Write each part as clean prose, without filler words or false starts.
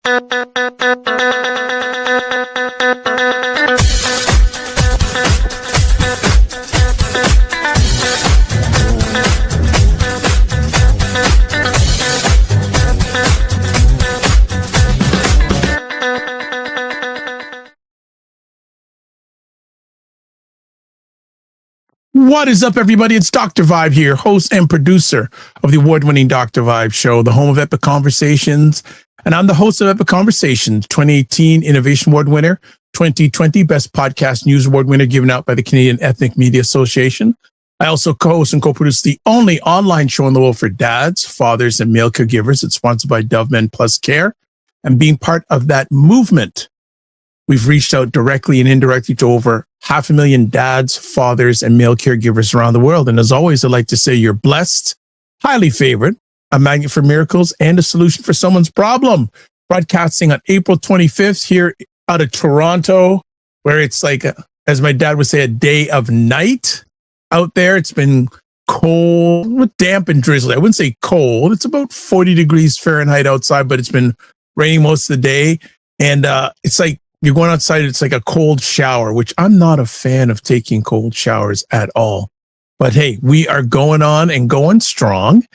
What is up, everybody? It's Dr. Vibe here, host and producer of the award-winning Dr. Vibe Show, the home of Epic Conversations. And I'm the host of Epic Conversations, 2018 Innovation Award winner, 2020 Best Podcast News Award winner given out by the Canadian Ethnic Media Association. I also co-host and co-produce the only online show in the world for dads, fathers, and male caregivers. It's sponsored by Dove Men Plus Care. And being part of that movement, we've reached out directly and indirectly to over 500,000 dads, fathers, and male caregivers around the world. And as always, I'd like to say you're blessed, highly favored, a magnet for miracles, and a solution for someone's problem. Broadcasting on April 25th here out of Toronto, where it's like, as my dad would say, a day of night out there. It's been cold, damp, and drizzly. I wouldn't say cold. It's about 40 degrees Fahrenheit outside, but it's been raining most of the day. And it's like, you're going outside, it's like a cold shower, which I'm not a fan of taking cold showers at all. But hey, we are going on and going strong.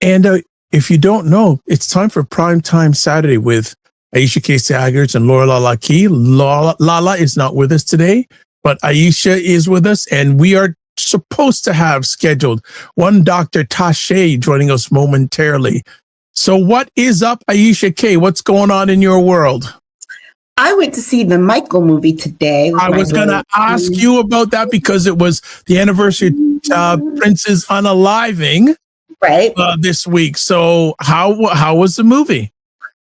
And if you don't know, it's time for Primetime Saturday with Aisha K. and LaLa Key. LaLa is not with us today, but Aisha is with us. And we are supposed to have scheduled one Dr. Tachi joining us momentarily. So what is up, Aisha K? What's going on in your world? I went to see the Michael movie today. I was going to ask you about that because it was the anniversary of Prince's unaliving this week. So how was the movie?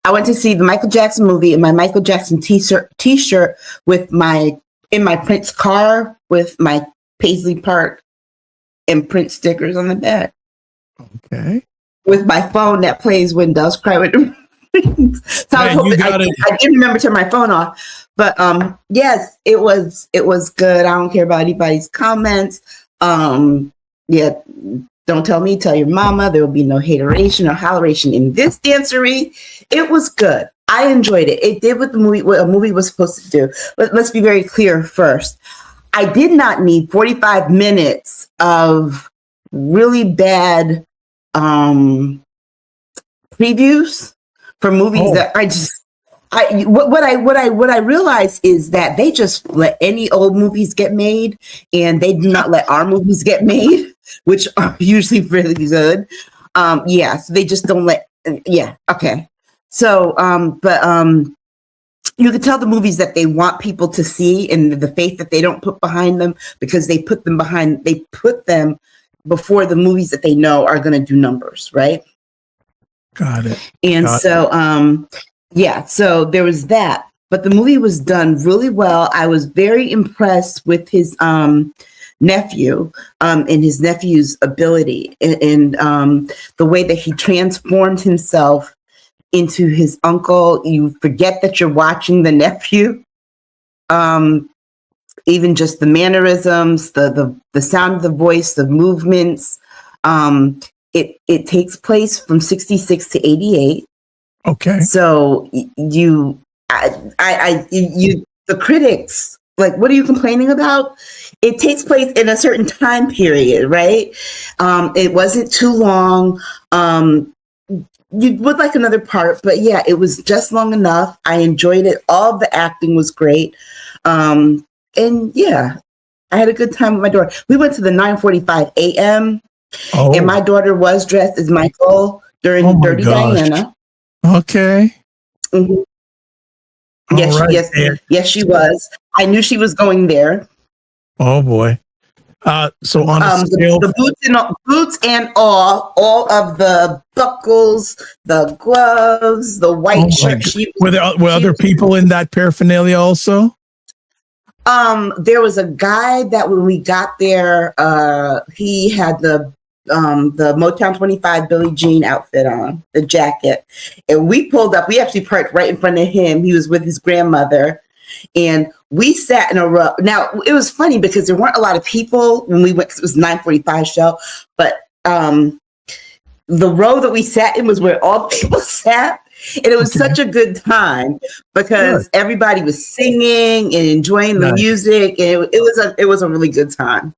I went to see the Michael Jackson movie in my Michael Jackson t-shirt with in my Prince car with my Paisley Park and Prince stickers on the back. Okay. With my phone that plays When Doves Cry with so I didn't remember to turn my phone off, but yes, it was good. I don't care about anybody's comments. Don't tell me, tell your mama. There will be no hateration or holleration in this dancery. It was good. I enjoyed it. It did what a movie was supposed to do. But let's be very clear first. I did not need 45 minutes of really bad previews for movies that what I realized is that they just let any old movies get made, and they do not let our movies get made, which are usually really good. So they just don't let. Yeah, okay. So, you can tell the movies that they want people to see and the faith that they don't put behind them, because they put them before the movies that they know are going to do numbers, right? Got it. And so there was that. But the movie was done really well. I was very impressed with his nephew and his nephew's ability and the way that he transformed himself into his uncle. You forget that you're watching the nephew. Even just the mannerisms, the sound of the voice, the movements. It takes place from 66 to 88. Okay. So the critics, like, what are you complaining about? It takes place in a certain time period, right? It wasn't too long. You would like another part, but yeah, it was just long enough. I enjoyed it. All the acting was great. And yeah, I had a good time with my daughter. We went to the 9:45 a.m. And my daughter was dressed as Michael during Dirty Diana. Okay. Mm-hmm. Yes, she was. I knew she was going there. Oh boy. So on a scale, the boots and all of the buckles, the gloves, the white shirt. Were other people in that paraphernalia also? There was a guy that when we got there, he had the Motown 25 Billie Jean outfit on, the jacket. And we pulled up, we actually parked right in front of him. He was with his grandmother. And we sat in a row. Now, it was funny because there weren't a lot of people when we went, because it was 9:45 show. But the row that we sat in was where all the people sat. And it was such a good time because everybody was singing and enjoying the music. And it was a really good time.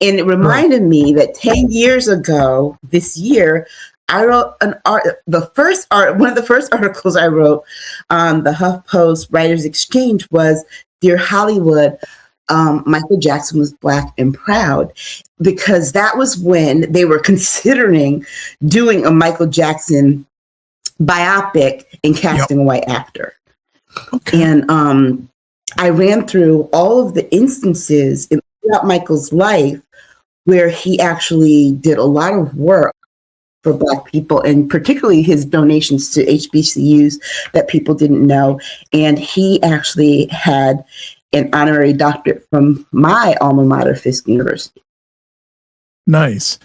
And it reminded me that 10 years ago, this year, I wrote one of the first articles I wrote on the HuffPost Writers Exchange was Dear Hollywood, Michael Jackson was Black and proud, because that was when they were considering doing a Michael Jackson biopic and casting a white actor. Okay. And I ran through all of the instances throughout Michael's life where he actually did a lot of work for Black people, and particularly his donations to HBCUs that people didn't know. And he actually had an honorary doctorate from my alma mater, Fisk University. Nice.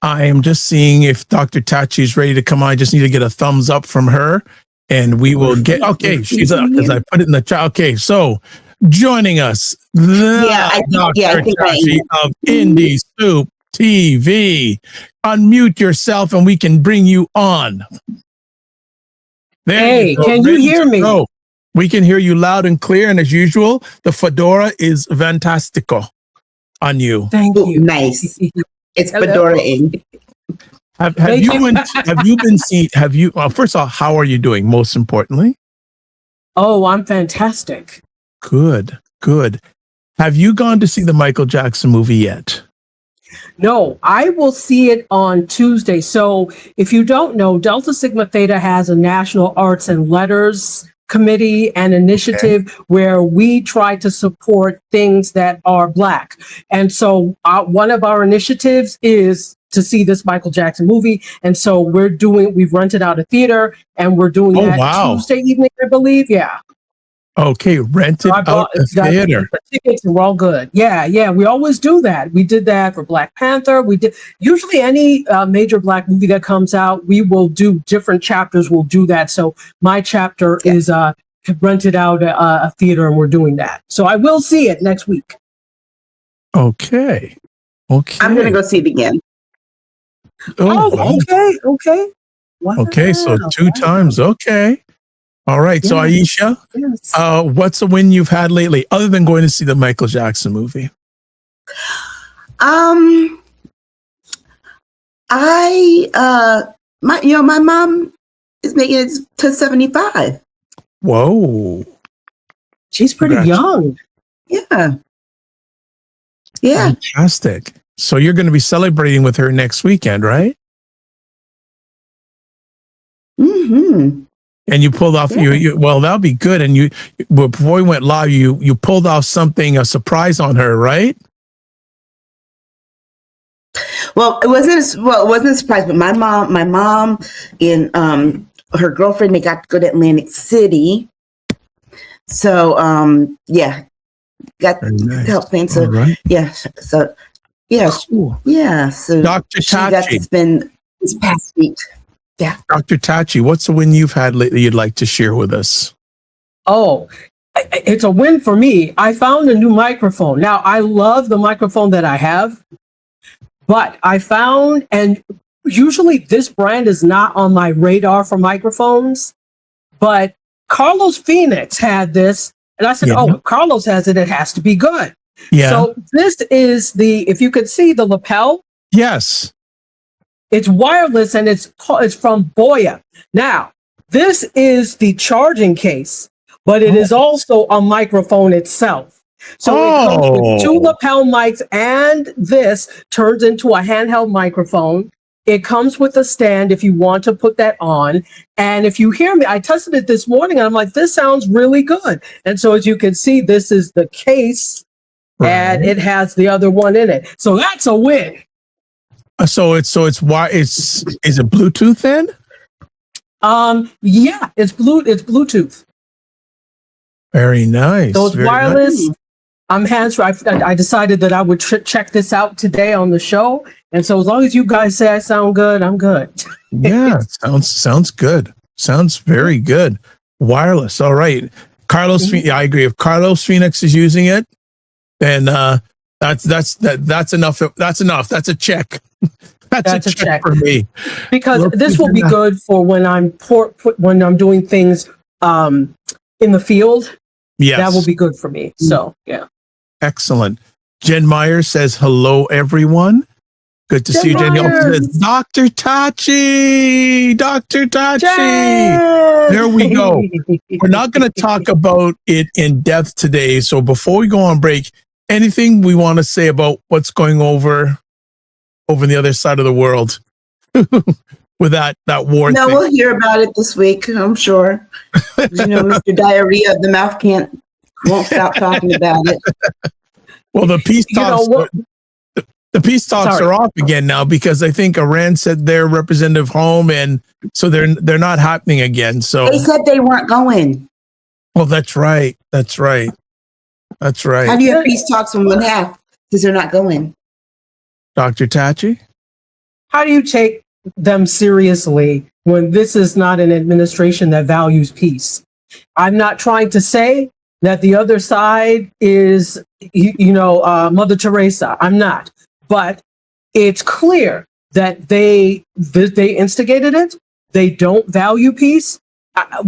I am just seeing if Dr. Tachi is ready to come on. I just need to get a thumbs up from her, and we will get. Okay, she's up because I put it in the chat. Okay, so joining us, Dr. Tachi of IndieSoup TV. Unmute yourself, and we can bring you on. Hey, can you hear me? We can hear you loud and clear, and as usual, the fedora is fantastico on you. Thank you. Nice. It's fedora-ing. First of all, how are you doing? Most importantly. Oh, I'm fantastic. Good. Have you gone to see the Michael Jackson movie yet? No, I will see it on Tuesday. So if you don't know, Delta Sigma Theta has a National Arts and Letters Committee and initiative where we try to support things that are Black. And so one of our initiatives is to see this Michael Jackson movie. And so we've rented out a theater and we're doing that Tuesday evening, I believe. Yeah. Okay, rented out a theater. The tickets are all good. Yeah. We always do that. We did that for Black Panther. We did usually any major Black movie that comes out. We will do different chapters. We'll do that. So my chapter is rented out a theater, and we're doing that. So I will see it next week. Okay. I'm gonna go see it again. Okay. Wow. Okay, so 2 times. Okay. All right. So Aisha, what's a win you've had lately other than going to see the Michael Jackson movie? My mom is making it to 75. Whoa. She's pretty young. Yeah. Fantastic. So you're going to be celebrating with her next weekend, right? Mm-hmm. And you pulled off well, that'll be good. And before we went live, you pulled off a surprise on her, right? Well, it wasn't a surprise, but my mom and her girlfriend, they got to go to Atlantic City. So got to help things. So So Dr. she got to spend this past week. Yeah. Dr. Tachi, what's a win you've had lately you'd like to share with us? Oh, it's a win for me. I found a new microphone. Now, I love the microphone that I have, but I found, and usually this brand is not on my radar for microphones, but Carlos Phoenix had this, and I said, if Carlos has it, it has to be good. Yeah. So this is if you could see the lapel. Yes. It's wireless, and it's from Boya. Now, this is the charging case, but it is also a microphone itself. So it comes with 2 lapel mics, and this turns into a handheld microphone. It comes with a stand if you want to put that on. And if you hear me, I tested it this morning, and I'm like, this sounds really good. And so as you can see, this is the case, and it has the other one in it. So that's a win. So is it Bluetooth then? Yeah, it's Bluetooth. Very nice. So it's wireless. Nice. I'm hands-free. I decided that I would check this out today on the show, and so as long as you guys say I sound good, I'm good. Yeah, sounds good. Sounds very good. Wireless. All right, Carlos. I agree. If Carlos Phoenix is using it, then that's enough. That's enough. That's a check. That's a check for me. Because this will be good for when I'm doing things in the field. Yes. That will be good for me. So, yeah. Excellent. Jen Meyer says, hello, everyone. Good to see you, Jen. Also says, Dr. Tachi. Dr. Tachi. Jen! There we go. We're not going to talk about it in depth today. So before we go on break, anything we want to say about what's going over the other side of the world with that war No, thing? we'll hear about it this week, I'm sure. Mr. Diarrhea of the mouth won't stop talking about it. Well, the peace talks, the peace talks are off again now because I think Iran sent their representative home, and so they're not happening again. So they said they weren't going. Well, that's right. That's right. That's right. How do you have peace talks in one half because they're not going? Dr. Tachi? How do you take them seriously when this is not an administration that values peace? I'm not trying to say that the other side is, Mother Teresa. I'm not. But it's clear that they instigated it. They don't value peace.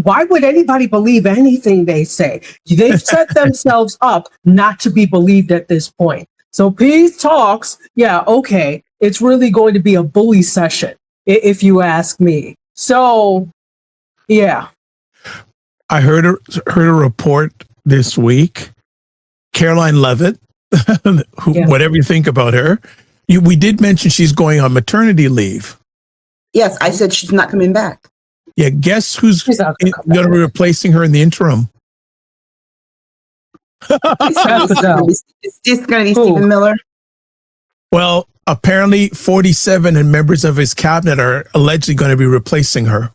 Why would anybody believe anything they say? They've set themselves up not to be believed at this point. So peace talks, yeah, okay. It's really going to be a bully session, if you ask me. So, yeah. I heard a report this week. Caroline Levitt, whatever you think about her, we did mention she's going on maternity leave. Yes, I said she's not coming back. Yeah, guess who's going to be replacing her in the interim? It's just going to be Stephen Miller. Well, apparently 47 and members of his cabinet are allegedly going to be replacing her.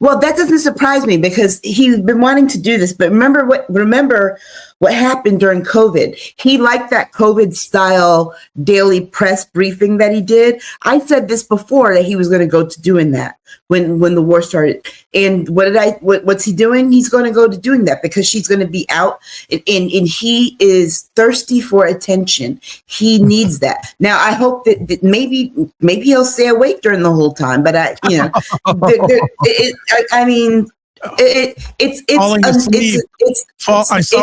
Well, that doesn't surprise me because he's been wanting to do this. But remember what happened during COVID. He liked that COVID style daily press briefing that he did. I said this before that he was going to go to doing that when the war started. And what's he doing? He's going to go to doing that because she's going to be out and he is thirsty for attention. He needs that. Now, I hope that maybe he'll stay awake during the whole time, but I saw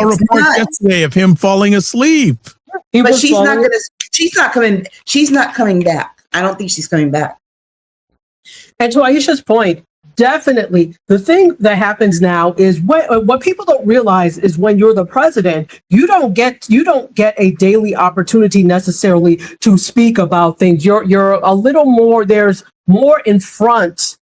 a report yesterday of him falling asleep. But she's not coming back. I don't think she's coming back. And to Aisha's point, definitely the thing that happens now is what people don't realize is when you're the president, you don't get a daily opportunity necessarily to speak about things. You're a little more, there's more in front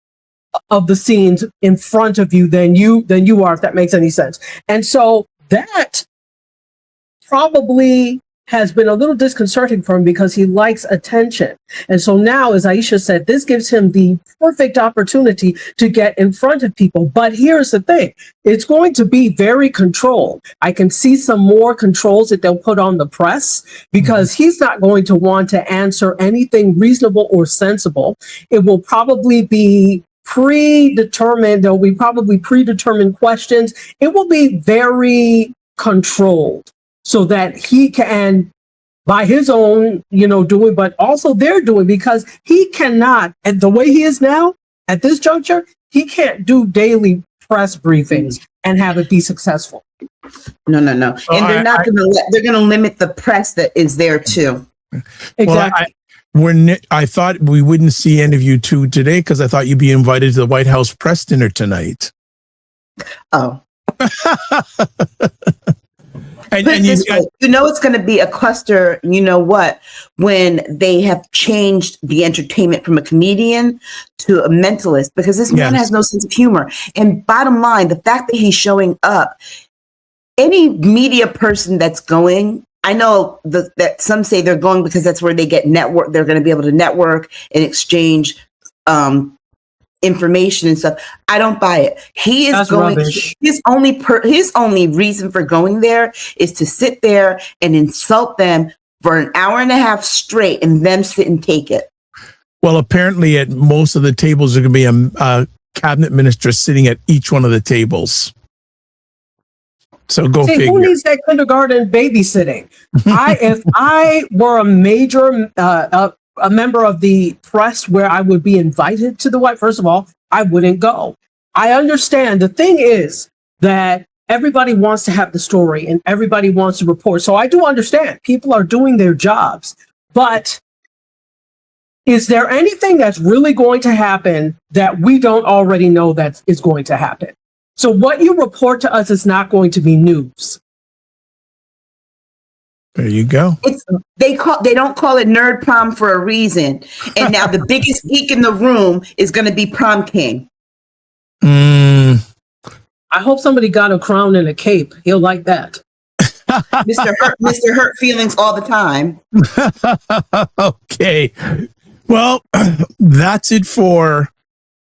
of the scenes in front of you than you are, if that makes any sense. And so that probably has been a little disconcerting for him because he likes attention. And so now, as Aisha said, this gives him the perfect opportunity to get in front of people. But here's the thing. It's going to be very controlled. I can see some more controls that they'll put on the press because he's not going to want to answer anything reasonable or sensible. It will probably be predetermined. There'll be probably predetermined questions. It will be very controlled so that he can, by his own, doing, but also they're doing, because he cannot, and the way he is now at this juncture, he can't do daily press briefings and have it be successful. No. And they're going to limit the press that is there too. Exactly. Well, I thought we wouldn't see any of you two today because I thought you'd be invited to the White House press dinner tonight. Oh. and it's going to be a cluster, when they have changed the entertainment from a comedian to a mentalist, because this man has no sense of humor. And bottom line, the fact that he's showing up, any media person that's going, I know that some say they're going because that's where they get network. They're going to be able to network and exchange information and stuff. I don't buy it. He is that's going. Rubbish. His only reason for going there is to sit there and insult them for an hour and a half straight, and them sit and take it. Well, apparently, at most of the tables, there going to be a cabinet minister sitting at each one of the tables. So figure. Who needs that kindergarten babysitting? If I were a major a member of the press where I would be invited to the White, first of all, I wouldn't go. I understand. The thing is that everybody wants to have the story and everybody wants to report. So I do understand people are doing their jobs, but is there anything that's really going to happen that we don't already know that is going to happen? So what you report to us is not going to be news. There you go. They don't call it nerd prom for a reason. And now the biggest geek in the room is going to be prom king. I hope somebody got a crown and a cape. He'll like that. Mr. Hurt feelings all the time. Okay. Well, that's it for,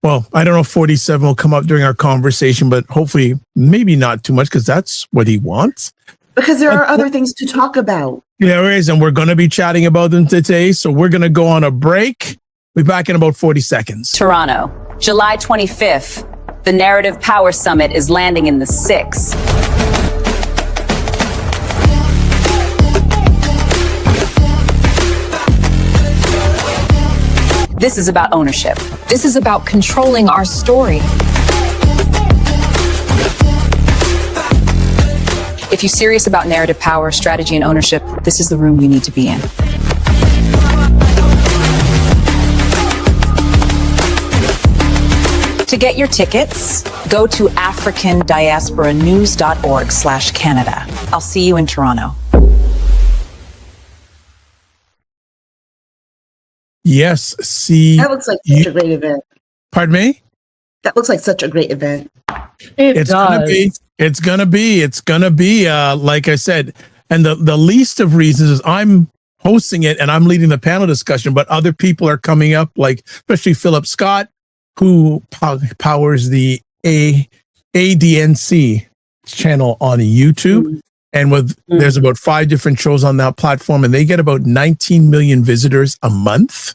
well, I don't know if 47 will come up during our conversation, but hopefully maybe not too much because that's what he wants. Because there are other things to talk about. Yeah, there is, and we're going to be chatting about them today. So we're going to go on a break. We'll be back in about 40 seconds. Toronto, July 25th. The Narrative Power Summit is landing in the 6. This is about ownership. This is about controlling our story. If you're serious about narrative power, strategy, and ownership, this is the room you need to be in. To get your tickets, go to africandiasporanews.org/Canada. I'll see you in Toronto. Yes, That looks like such a great event. Pardon me? That looks like such a great event. It's gonna be, like I said, and the least of reasons is I'm hosting it and I'm leading the panel discussion, but other people are coming up, like especially Philip Scott, who powers the ADNC channel on YouTube. And there's about 5 different shows on that platform, and they get about 19 million visitors a month.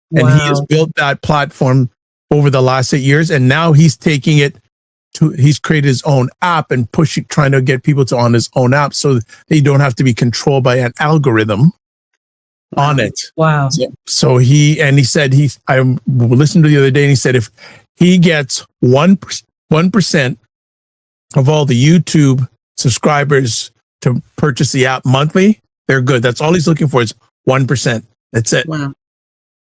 Wow. And he has built that platform over the last 8 years, and now he's taking it to, he's created his own app and trying to get people to on his own app so they don't have to be controlled by an algorithm on it. Wow. So he said, I listened to the other day, and he said if he gets 1% of all the YouTube subscribers to purchase the app monthly, they're good. That's all he's looking for is 1%. That's it. Wow.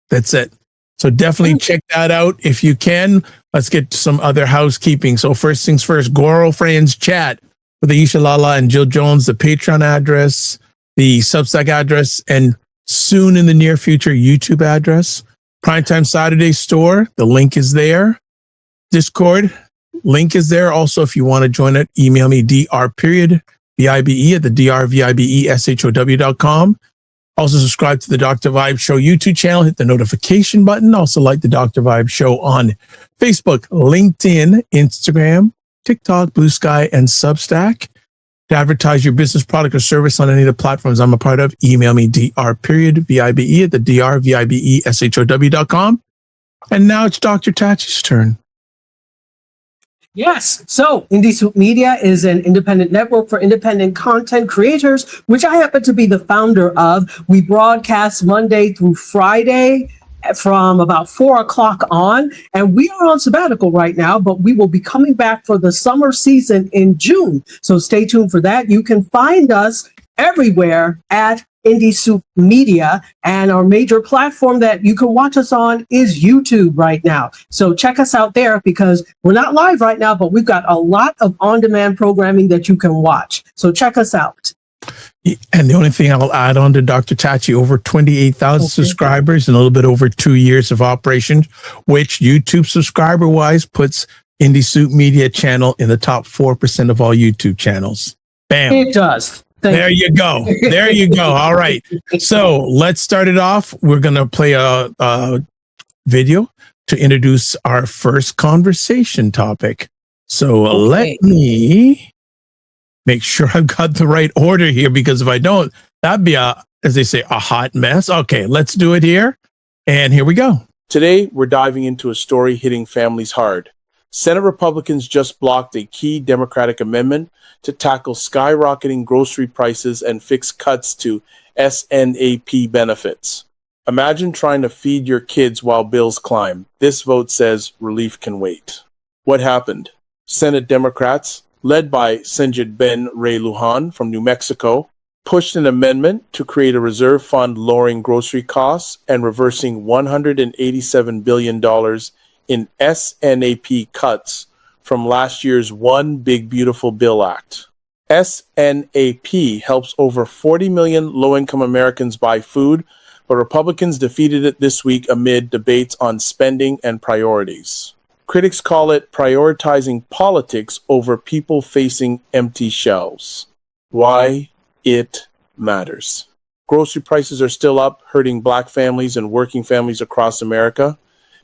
That's it. So definitely check that out if you can. Let's get to some other housekeeping. So first things first, Goro Friends Chat with Aisha, LaLa, and Jill Jones, the Patreon address, the Substack address, and soon in the near future, YouTube address. Primetime Saturday store, the link is there. Discord, link is there. Also, if you want to join it, email me dr.vibe at the drvibeshow.com. Also subscribe to the Dr. Vibe Show YouTube channel. Hit the notification button. Also like the Dr. Vibe Show on Facebook, LinkedIn, Instagram, TikTok, Blue Sky, and Substack. To advertise your business, product, or service on any of the platforms I'm a part of, email me dr.vibe at the drvibeshow.com. And now it's Dr. Tachi's turn. Yes. So IndieSoup Media is an independent network for independent content creators, which I happen to be the founder of. We broadcast Monday through Friday from about 4 o'clock on, and we are on sabbatical right now, but we will be coming back for the summer season in June. So stay tuned for that. You can find us everywhere at IndieSoup Media, and our major platform that you can watch us on is YouTube right now. So check us out there because we're not live right now, but we've got a lot of on-demand programming that you can watch. So check us out. And the only thing I'll add on to Dr. Tachi, over 28,000 subscribers and a little bit over 2 years of operation, which YouTube subscriber-wise puts IndieSoup Media channel in the top 4% of all YouTube channels. Bam. It does. There you go. There you go. All right. So let's start it off. We're going to play a video to introduce our first conversation topic. So let me make sure I've got the right order here, because if I don't, that'd be as they say, a hot mess. Okay, let's do it here. And here we go. Today, we're diving into a story hitting families hard. Senate Republicans just blocked a key Democratic amendment to tackle skyrocketing grocery prices and fix cuts to SNAP benefits. Imagine trying to feed your kids while bills climb. This vote says relief can wait. What happened? Senate Democrats, led by Senjid Ben Ray Lujan from New Mexico, pushed an amendment to create a reserve fund lowering grocery costs and reversing $187 billion in SNAP cuts from last year's One Big Beautiful Bill Act. SNAP helps over 40 million low-income Americans buy food, but Republicans defeated it this week amid debates on spending and priorities. Critics call it prioritizing politics over people facing empty shelves. Why it matters. Grocery prices are still up, hurting Black families and working families across America.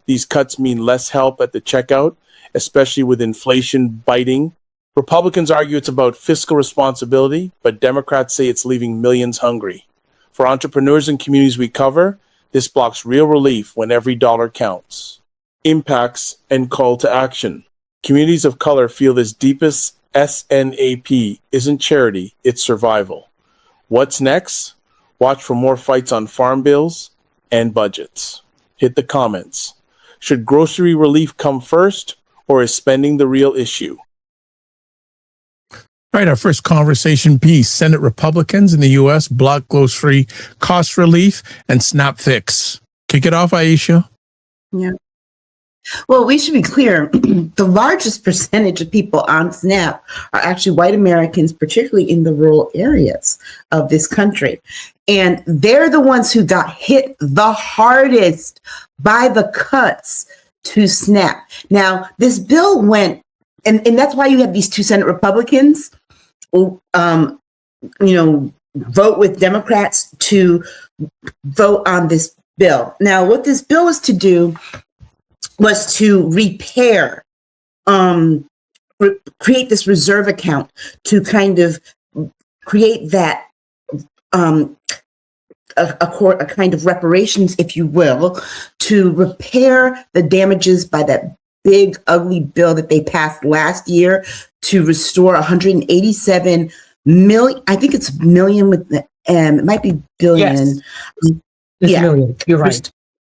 These cuts mean less help at the checkout, especially with inflation biting. Republicans argue it's about fiscal responsibility, but Democrats say it's leaving millions hungry. For entrepreneurs and communities we cover, this blocks real relief when every dollar counts. Impacts and call to action. Communities of color feel this deepest SNAP isn't charity, it's survival. What's next? Watch for more fights on farm bills and budgets. Hit the comments. Should grocery relief come first, or is spending the real issue? All right, our first conversation piece. Senate Republicans in the U.S. block grocery cost relief and SNAP fix. Kick it off, Aisha. Yeah. Well, we should be clear. The largest percentage of people on SNAP are actually white Americans, particularly in the rural areas of this country. And they're the ones who got hit the hardest by the cuts to SNAP. Now, this bill went, and that's why you have these two Senate Republicans vote with Democrats to vote on this bill. Now, what this bill was to do was to repair, create this reserve account to kind of create that a kind of reparations, if you will, to repair the damages by that big, ugly bill that they passed last year to restore 187 million. I think it's million with the it might be billion. Yes. Million. You're right.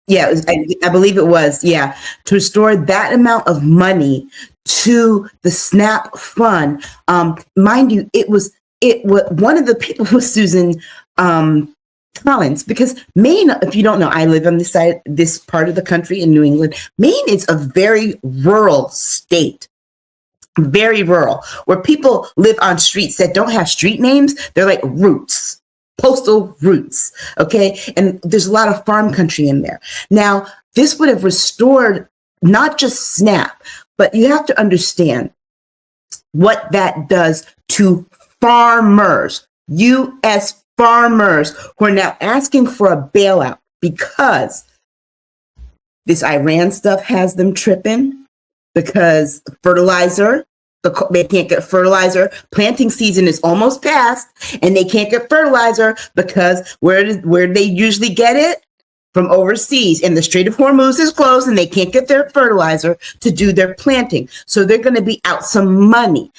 Yeah, I believe it was. Yeah, to restore that amount of money to the SNAP fund. Mind you, it was one of the people was Susan Collins, because Maine, if you don't know, I live on this part of the country in New England. Maine is a very rural state. Very rural, where people live on streets that don't have street names. They're like routes. Postal routes, okay? And there's a lot of farm country in there. Now, this would have restored not just SNAP, but you have to understand what that does to farmers, U.S. farmers, who are now asking for a bailout because this Iran stuff has them tripping, because fertilizer, they can't get fertilizer. Planting season is almost past, and they can't get fertilizer because where they usually get it? From overseas. And the Strait of Hormuz is closed, and they can't get their fertilizer to do their planting. So they're going to be out some money.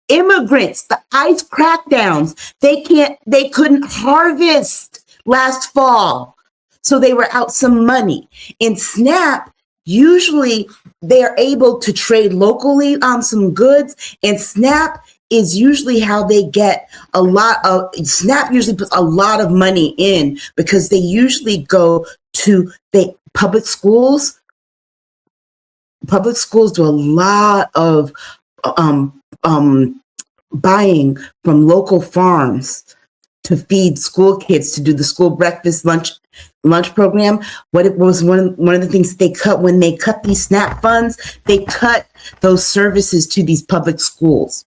Immigrants, the ICE crackdowns, they couldn't harvest last fall. So they were out some money. In SNAP, usually they are able to trade locally on some goods, and SNAP is usually how they get SNAP usually puts a lot of money in, because they usually go to the public schools. Public schools do a lot of buying from local farms to feed school kids, to do the school breakfast lunch program. What it was one of the things they cut when they cut these SNAP funds, they cut those services to these public schools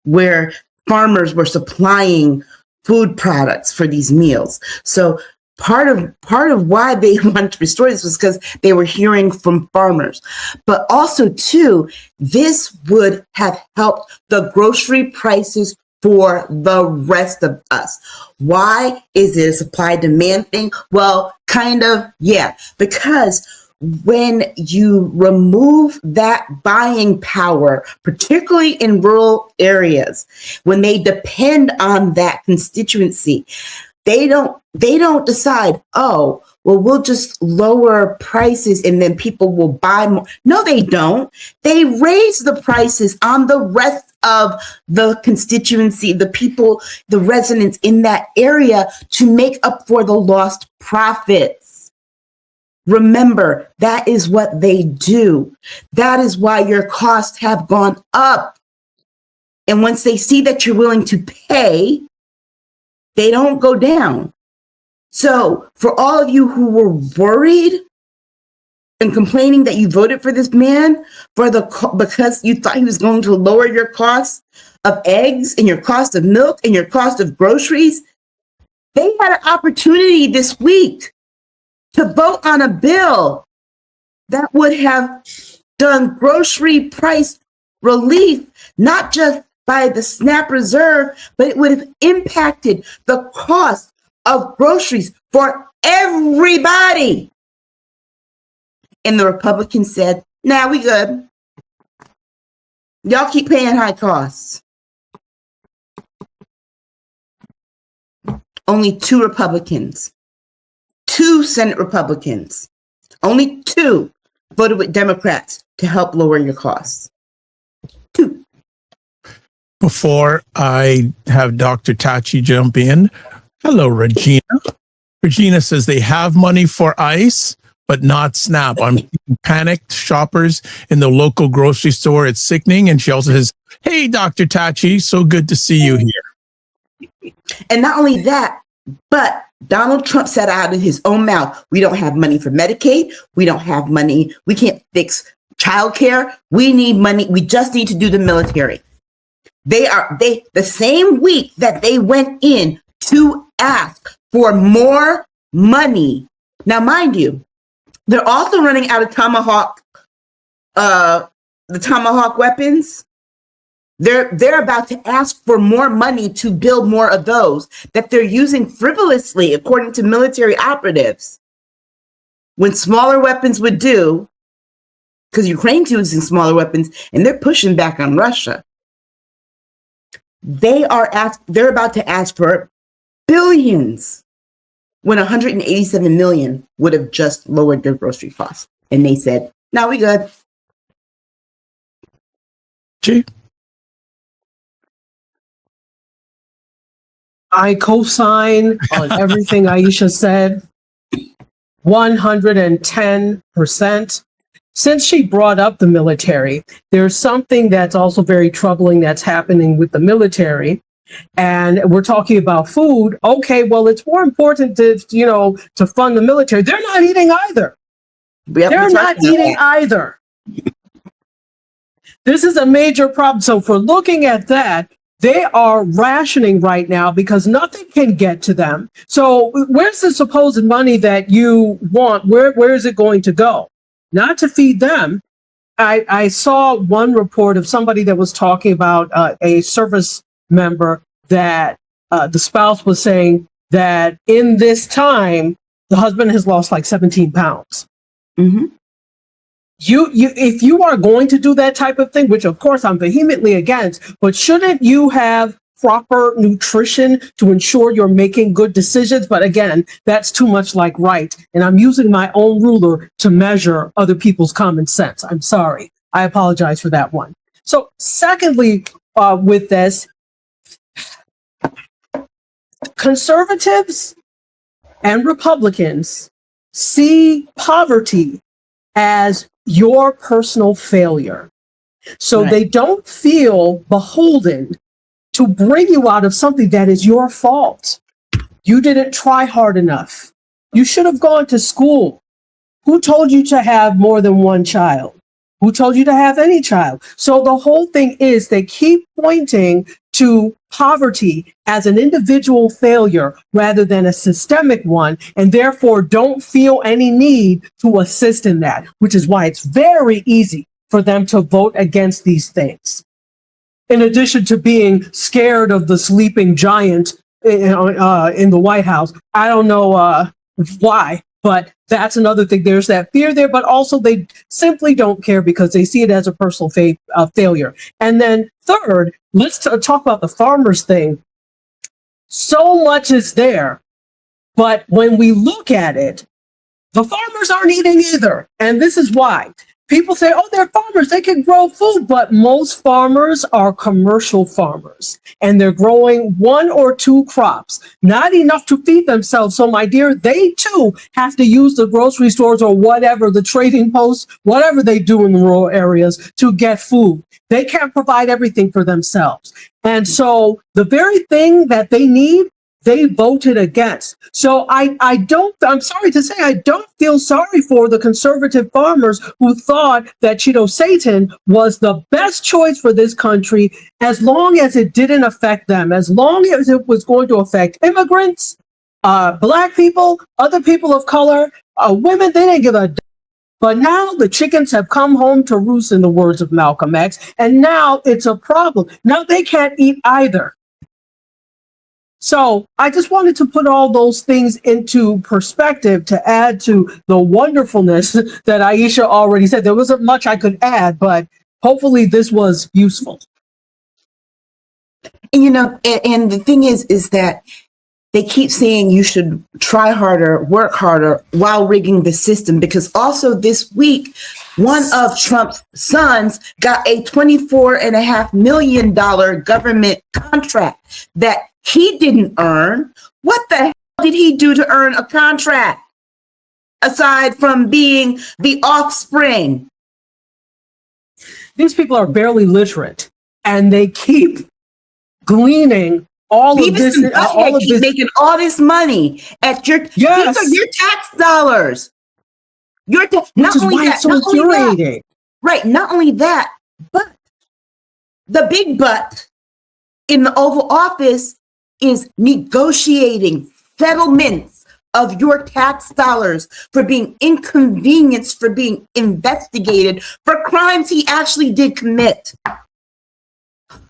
where farmers were supplying food products for these meals. So part of why they wanted to restore this was because they were hearing from farmers. But also too, this would have helped the grocery prices for the rest of us. Why is it a supply demand thing? Well, kind of, yeah, because when you remove that buying power, particularly in rural areas, when they depend on that constituency, They don't decide, oh, well, we'll just lower prices and then people will buy more. No, they don't. They raise the prices on the rest of the constituency, the people, the residents in that area to make up for the lost profits. Remember, that is what they do. That is why your costs have gone up. And once they see that you're willing to pay, they don't go down. So for all of you who were worried and complaining that you voted for this man because you thought he was going to lower your cost of eggs and your cost of milk and your cost of groceries, they had an opportunity this week to vote on a bill that would have done grocery price relief, not just by the SNAP reserve, but it would have impacted the cost of groceries for everybody. And the Republicans said, nah, we good. Y'all keep paying high costs. Only 2 Republicans, 2 Senate Republicans, only 2 voted with Democrats to help lower your costs. 2. Before I have Dr. Tachi jump in, hello, Regina. Regina says they have money for ICE, but not SNAP. I'm seeing panicked shoppers in the local grocery store. It's sickening. And she also says, hey, Dr. Tachi, so good to see you here. And not only that, but Donald Trump said out of his own mouth, we don't have money for Medicaid. We don't have money. We can't fix childcare. We need money. We just need to do the military. The same week that they went in to ask for more money. Now, mind you, they're also running out of the Tomahawk weapons. They're about to ask for more money to build more of those that they're using frivolously, according to military operatives, when smaller weapons would do, because Ukraine's using smaller weapons and they're pushing back on Russia. They're about to ask for billions when 187 million would have just lowered their grocery costs. And they said, no, we good. Gee. I co-sign on everything Aisha said, 110%. Since she brought up the military, there's something that's also very troubling that's happening with the military. And we're talking about food. Okay, well, it's more important to fund the military. They're not eating either. They're not eating either. This is a major problem. So for looking at that, they are rationing right now because nothing can get to them. So where's the supposed money that you want? Where is it going to go? Not to feed them. I saw one report of somebody that was talking about a service member that the spouse was saying that in this time, the husband has lost like 17 pounds. Mm-hmm. If you are going to do that type of thing, which of course I'm vehemently against, but shouldn't you have proper nutrition to ensure you're making good decisions? But again, that's too much like right. And I'm using my own ruler to measure other people's common sense. I'm sorry. I apologize for that one. So secondly, with this, conservatives and Republicans see poverty as your personal failure. So they don't feel beholden to bring you out of something that is your fault. You didn't try hard enough. You should have gone to school. Who told you to have more than one child? Who told you to have any child? So the whole thing is they keep pointing to poverty as an individual failure rather than a systemic one, and therefore don't feel any need to assist in that, which is why it's very easy for them to vote against these things. In addition to being scared of the sleeping giant in the White House. I don't know why, but that's another thing. There's that fear there, but also they simply don't care because they see it as a personal failure. And then third, let's talk about the farmers thing. So much is there But when we look at it, the farmers aren't eating either. And this is why. People say, oh, they're farmers, they can grow food, but most farmers are commercial farmers and they're growing 1 or 2 crops, not enough to feed themselves. So my dear, they too have to use the grocery stores or whatever, the trading posts, whatever they do in the rural areas to get food. They can't provide everything for themselves. And so the very thing that they need, they voted against. So I'm sorry to say, I don't feel sorry for the conservative farmers who thought that Cheeto Satan was the best choice for this country, as long as it didn't affect them, as long as it was going to affect immigrants, Black people, other people of color, women. They didn't give a. But now the chickens have come home to roost, in the words of Malcolm X, and now it's a problem. Now they can't eat either. So I just wanted to put all those things into perspective to add to the wonderfulness that Aisha already said. There wasn't much I could add, but hopefully this was useful. And, and the thing is that they keep saying you should try harder, work harder while rigging the system, because also this week, one of Trump's sons got a $24.5 million government contract that he didn't earn. What the hell did he do to earn a contract aside from being the offspring? These people are barely literate and they keep gleaning all of this. All of this, making all this money at your, yes. These are your tax dollars. Which is why it's so infuriating. Right. Not only that, but the big but in the Oval Office is negotiating settlements of your tax dollars for being inconvenienced, for being investigated for crimes he actually did commit.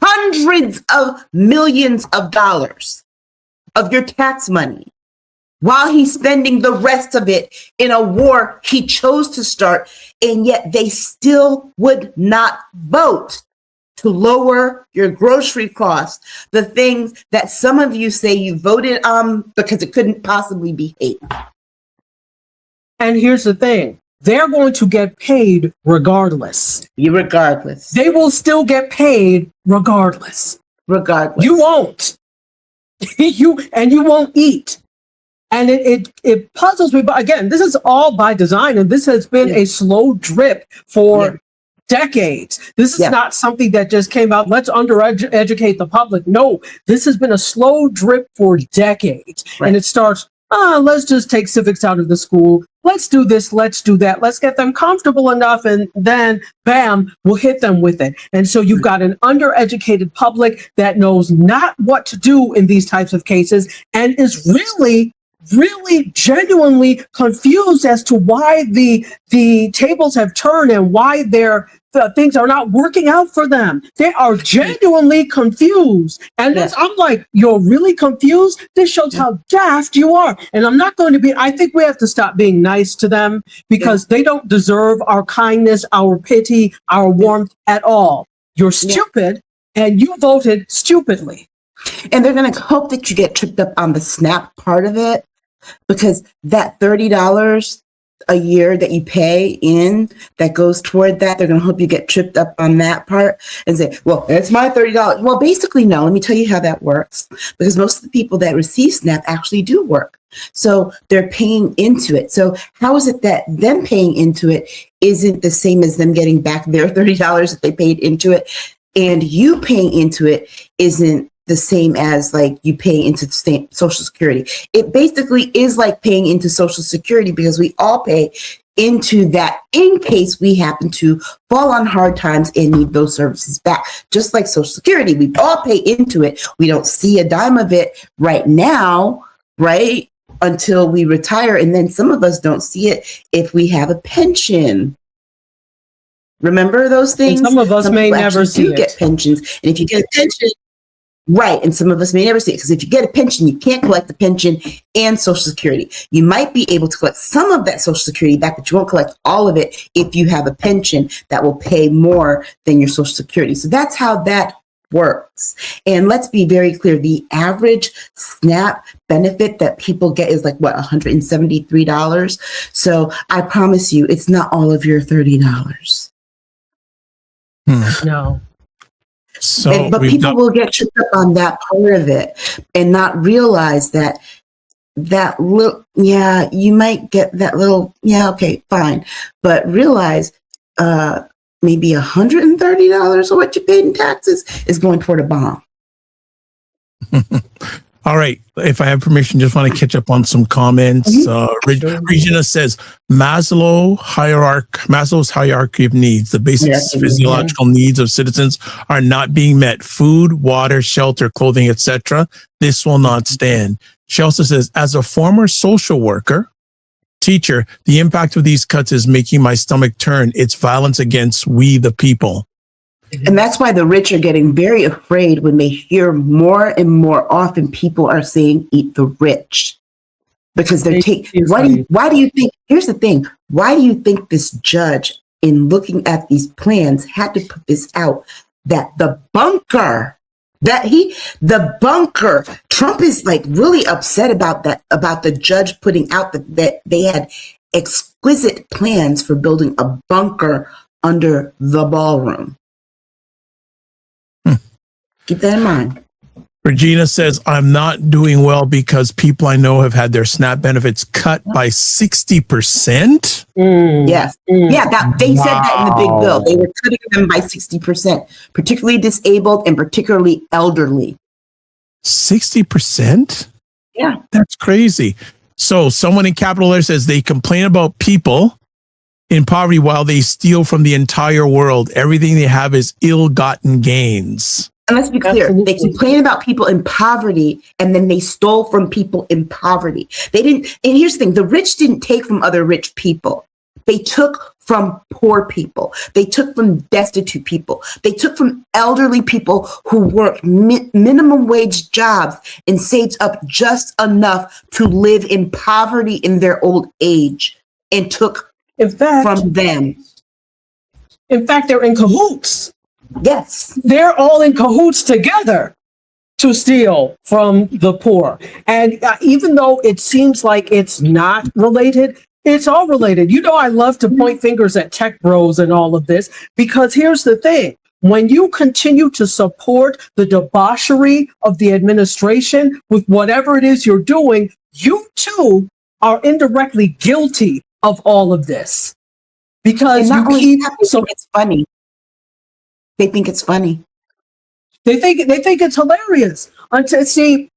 Hundreds of millions of dollars of your tax money, while he's spending the rest of it in a war he chose to start, and yet they still would not vote to lower your grocery costs, the things that some of you say you voted on because it couldn't possibly be hate. And here's the thing. They're going to get paid regardless. Regardless. They will still get paid regardless. Regardless. You won't. you won't eat. And it puzzles me. But again, this is all by design, and this has been a slow drip for decades. This is not something that just came out. Let's educate the public. No, this has been a slow drip for decades. Right. And it starts, let's just take civics out of the school. Let's do this. Let's do that. Let's get them comfortable enough. And then, bam, we'll hit them with it. And so you've got an undereducated public that knows not what to do in these types of cases and is really genuinely confused as to why the tables have turned and why things are not working out for them. They are genuinely confused. And I'm like, you're really confused? This shows how daft you are. And I'm not going to be, I think we have to stop being nice to them because they don't deserve our kindness, our pity, our warmth at all. You're stupid and you voted stupidly. And they're going to hope that you get tripped up on the SNAP part of it, because that $30 a year that you pay in that goes toward that, they're going to hope you get tripped up on that part and say, well, it's my $30. Well, basically, no. Let me tell you how that works, because most of the people that receive SNAP actually do work. So they're paying into it. So how is it that them paying into it isn't the same as them getting back their $30 that they paid into it, and you paying into it isn't the same as like you pay into the same Social Security? It basically is like paying into Social Security, because we all pay into that in case we happen to fall on hard times and need those services back. Just like Social Security, we all pay into it. We don't see a dime of it right now, right? Until we retire. And then some of us don't see it if we have a pension. Remember those things? And some of us may never see it. Get pensions. And if you get a pension, right, and some of us may never see it, because if you get a pension, you can't collect the pension and Social Security. You might be able to collect some of that Social Security back, but you won't collect all of it if you have a pension that will pay more than your Social Security. So that's how that works. And let's be very clear, the average SNAP benefit that people get is like, what, $173? So I promise you, it's not all of your $30. No. So but people will get tripped up on that part of it and not realize that little, yeah, you might get that little, yeah, okay, fine. But realize maybe $130 of what you paid in taxes is going toward a bomb. All right. If I have permission, just want to catch up on some comments. Regina says Maslow's hierarchy of needs, the basic physiological needs of citizens are not being met. Food, water, shelter, clothing, etc. This will not stand. She also says, as a former social worker, teacher, the impact of these cuts is making my stomach turn. It's violence against we the people. And that's why the rich are getting very afraid when they hear more and more often people are saying, eat the rich. Because they're taking, why do you think, here's the thing, why do you think this judge, in looking at these plans, had to put this out, that the bunker, Trump is like really upset about that, about the judge putting out that they had exquisite plans for building a bunker under the ballroom. Keep that in mind. Regina says, I'm not doing well because people I know have had their SNAP benefits cut by 60%. Yes. Yeah, they said that in the big bill. They were cutting them by 60%, particularly disabled and particularly elderly. 60%? Yeah. That's crazy. So someone in capital letters says they complain about people in poverty while they steal from the entire world. Everything they have is ill-gotten gains. And let's be clear, Absolutely. They complain about people in poverty and then they stole from people in poverty. They didn't, and here's the thing, the rich didn't take from other rich people. They took from poor people. They took from destitute people. They took from elderly people who worked minimum wage jobs and saved up just enough to live in poverty in their old age and took from them. In fact, they're in cahoots. Yes. They're all in cahoots together to steal from the poor. And even though it seems like it's not related, it's all related. You know, I love to point fingers at tech bros and all of this, because here's the thing. When you continue to support the debauchery of the administration with whatever it is you're doing, you too are indirectly guilty of all of this. Because you keep, so it's funny. They think it's funny. They think it's hilarious. See,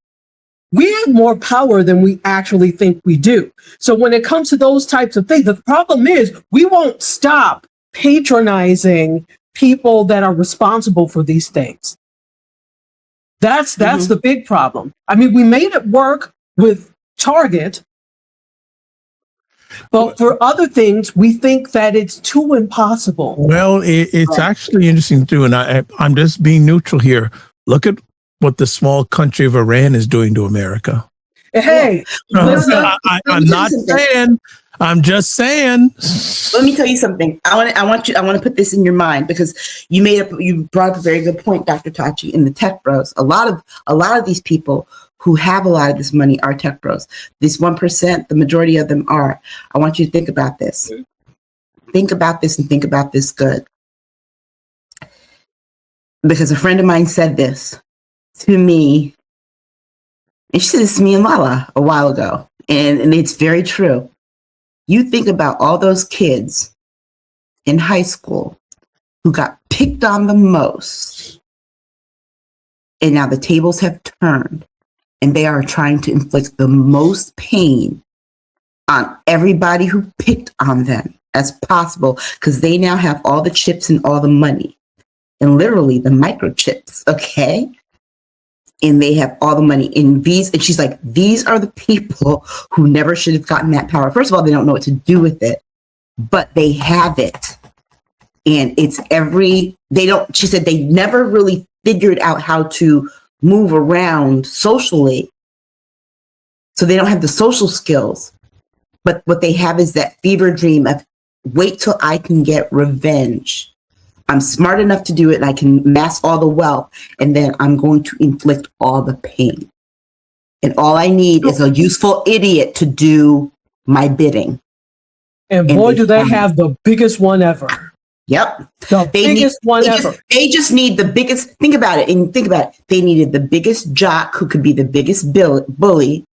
we have more power than we actually think we do. So when it comes to those types of things, the problem is we won't stop patronizing people that are responsible for these things. That's the big problem. I mean, we made it work with Target, but for other things, we think that it's too impossible. Well, it's actually interesting too, and I'm just being neutral here. Look at what the small country of Iran is doing to America. Hey, I'm not saying. I'm just saying. Let me tell you something. I want to put this in your mind, because you brought up a very good point, Dr. Tachi. In the tech bros, a lot of these people who have a lot of this money are tech bros. This 1%, the majority of them are. I want you to think about this. Think about this and think about this good. Because a friend of mine said this to me, and she said this to me and LaLa a while ago, and it's very true. You think about all those kids in high school who got picked on the most, and now the tables have turned, and they are trying to inflict the most pain on everybody who picked on them as possible, because they now have all the chips and all the money, and literally the microchips, okay? And they have all the money in these. And she's like, these are the people who never should have gotten that power. First of all, they don't know what to do with it, but they have it. And she said they never really figured out how to move around socially. So they don't have the social skills, but what they have is that fever dream of wait till I can get revenge I'm smart enough to do it, and I can amass all the wealth, and then I'm going to inflict all the pain. And all I need is a useful idiot to do my bidding. And boy, do they have the biggest one ever. Yep. The biggest one ever. They just need the biggest, think about it. They needed the biggest jock who could be the biggest bully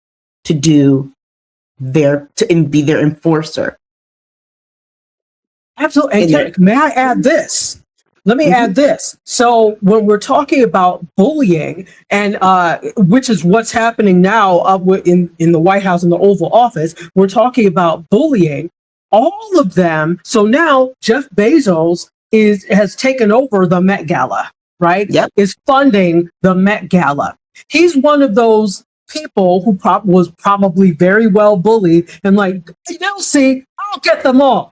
to be their enforcer. Absolutely. And may I add this? Let me add this. So when we're talking about bullying, and which is what's happening now in the White House, in the Oval Office, we're talking about bullying. All of them. So now Jeff Bezos has taken over the Met Gala, right? Yep. Is funding the Met Gala. He's one of those people who was probably very well bullied and like, see, I'll get them all.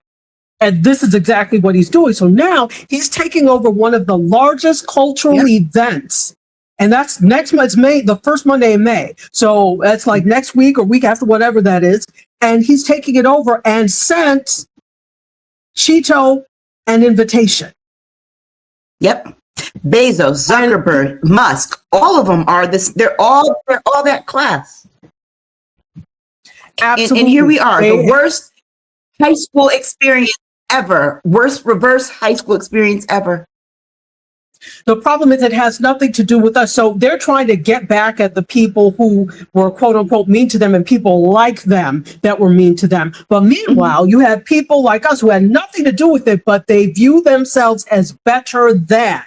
And this is exactly what he's doing. So now he's taking over one of the largest cultural events. And that's next month, May, the first Monday in May. So that's like next week or week after, whatever that is. And he's taking it over and sent Cheeto an invitation. Yep. Bezos, Zuckerberg, Musk, all of them are this. They're all that class. Absolutely. And here we are, the worst high school experience ever. Worst reverse high school experience ever. The problem is it has nothing to do with us. So they're trying to get back at the people who were quote unquote mean to them and people like them that were mean to them. But meanwhile, you have people like us who had nothing to do with it, but they view themselves as better than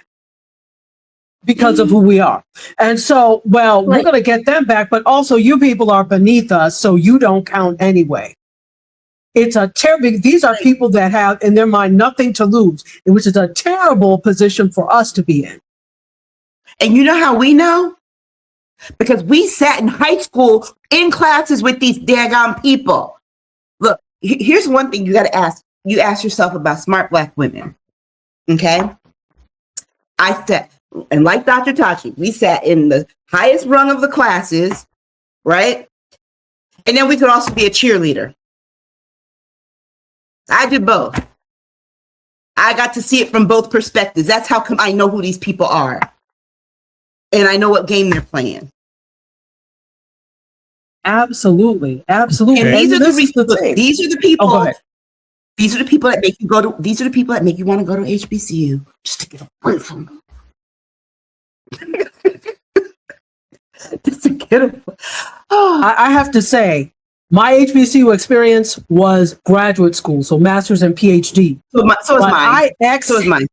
because of who we are. And so, we're going to get them back, but also you people are beneath us, so you don't count anyway. It's a terrible, these are people that have in their mind nothing to lose, which is a terrible position for us to be in. And you know how we know? Because we sat in high school in classes with these daggone people. Look, here's one thing you got to ask. You ask yourself about smart Black women. Okay? I sat, and like Dr. Tachi, we sat in the highest rung of the classes, right? And then we could also be a cheerleader. I did both. I got to see it from both perspectives. That's how come I know who these people are. And I know what game they're playing. Absolutely. Absolutely. And these are the people. These are the people that make you go to. These are the people that make you want to go to HBCU just to get away from them. Just to get away. I have to say, my HBCU experience was graduate school, so master's and PhD. So is mine. So is mine.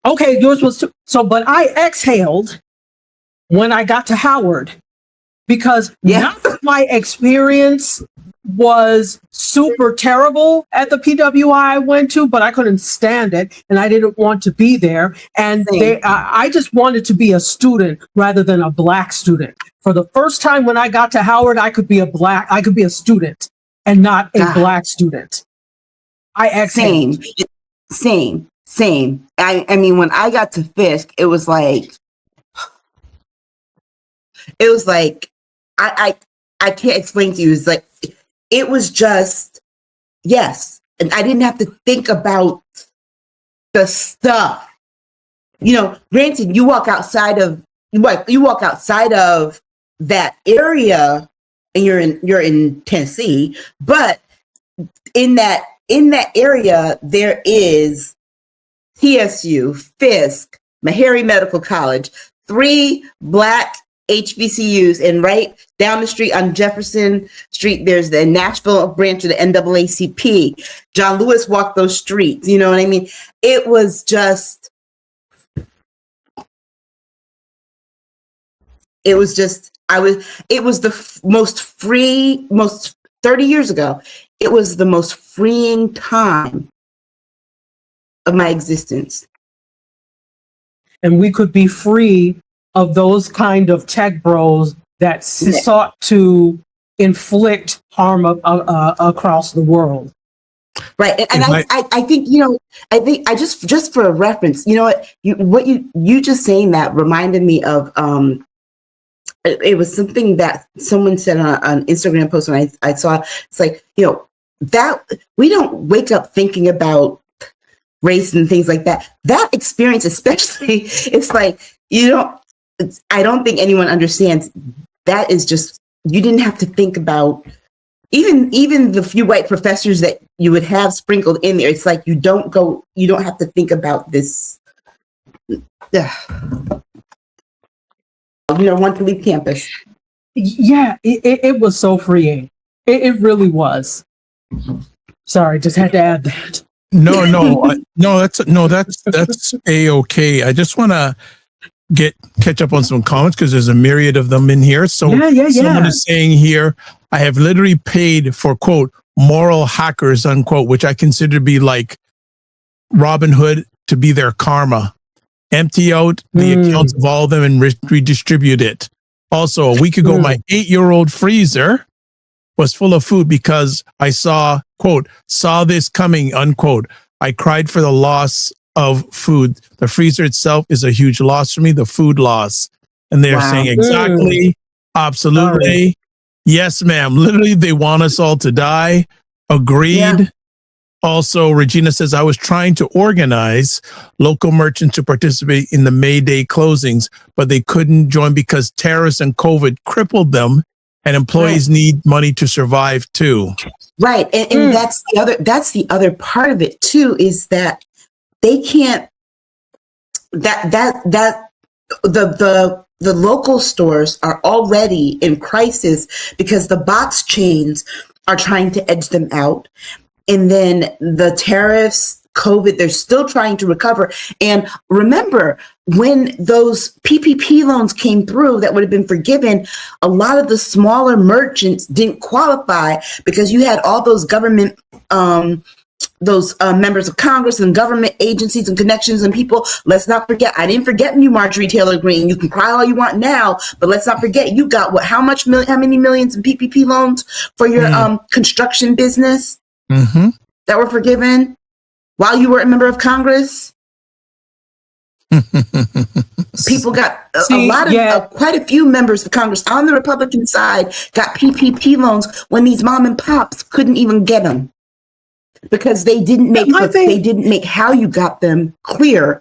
Okay, yours was too. So, but I exhaled when I got to Howard because not that my experience was super terrible at the PWI I went to, but I couldn't stand it and I didn't want to be there. And I just wanted to be a student rather than a Black student. For the first time when I got to Howard, I could be a student and not a Black student. I exhaled. Same. I mean, when I got to Fisk, it was like I can't explain to you. It's like, it was just, yes. And I didn't have to think about the stuff. You know, granted, you walk outside of that area and you're in Tennessee, but in that area, there is TSU, Fisk, Meharry Medical College, 3 Black HBCUs, and right down the street on Jefferson Street, there's the Nashville branch of the NAACP. John Lewis walked those streets. You know what I mean? It was just, it was the most free, 30 years ago, it was the most freeing time of my existence. And we could be free of those kind of tech bros that sought to inflict harm across the world. Right. And I think, you know, I just for a reference, you know what, you just saying that reminded me of, it was something that someone said on an Instagram post when I saw, it's like, you know, that we don't wake up thinking about race and things like that. That experience, especially, it's like, I don't think anyone understands. That is just, you didn't have to think about even the few white professors that you would have sprinkled in there. It's like, you don't have to think about this. Want to leave campus. Yeah, it was so freeing. It really was. Sorry, just had to add that. That's A-okay. I just want to catch up on some comments because there's a myriad of them in here. So someone is saying here, I have literally paid for, quote, moral hackers, unquote, which I consider to be like Robin Hood to be their karma. Empty out the accounts of all of them and redistribute it. Also, a week ago, my 8-year-old freezer was full of food because I saw this coming, unquote. I cried for the loss of food. The freezer itself is a huge loss for me, the food loss. And they're saying exactly, absolutely. Sorry. Yes, ma'am. Literally, they want us all to die. Agreed. Yeah. Also, Regina says, I was trying to organize local merchants to participate in the May Day closings, but they couldn't join because terrorists and COVID crippled them, and employees need money to survive too. Right. And that's the other part of it too, is that they can't, the local stores are already in crisis because the box chains are trying to edge them out. And then the tariffs, COVID, they're still trying to recover. And remember, when those PPP loans came through that would have been forgiven, a lot of the smaller merchants didn't qualify because you had all those government, members of Congress and government agencies and connections and people. Let's not forget, I didn't forget you, Marjorie Taylor Greene. You can cry all you want now, but let's not forget, you got how many millions in PPP loans for your construction business? That were forgiven while you were a member of Congress. People got quite a few members of Congress on the Republican side got PPP loans when these mom and pops couldn't even get them because they didn't make how you got them clear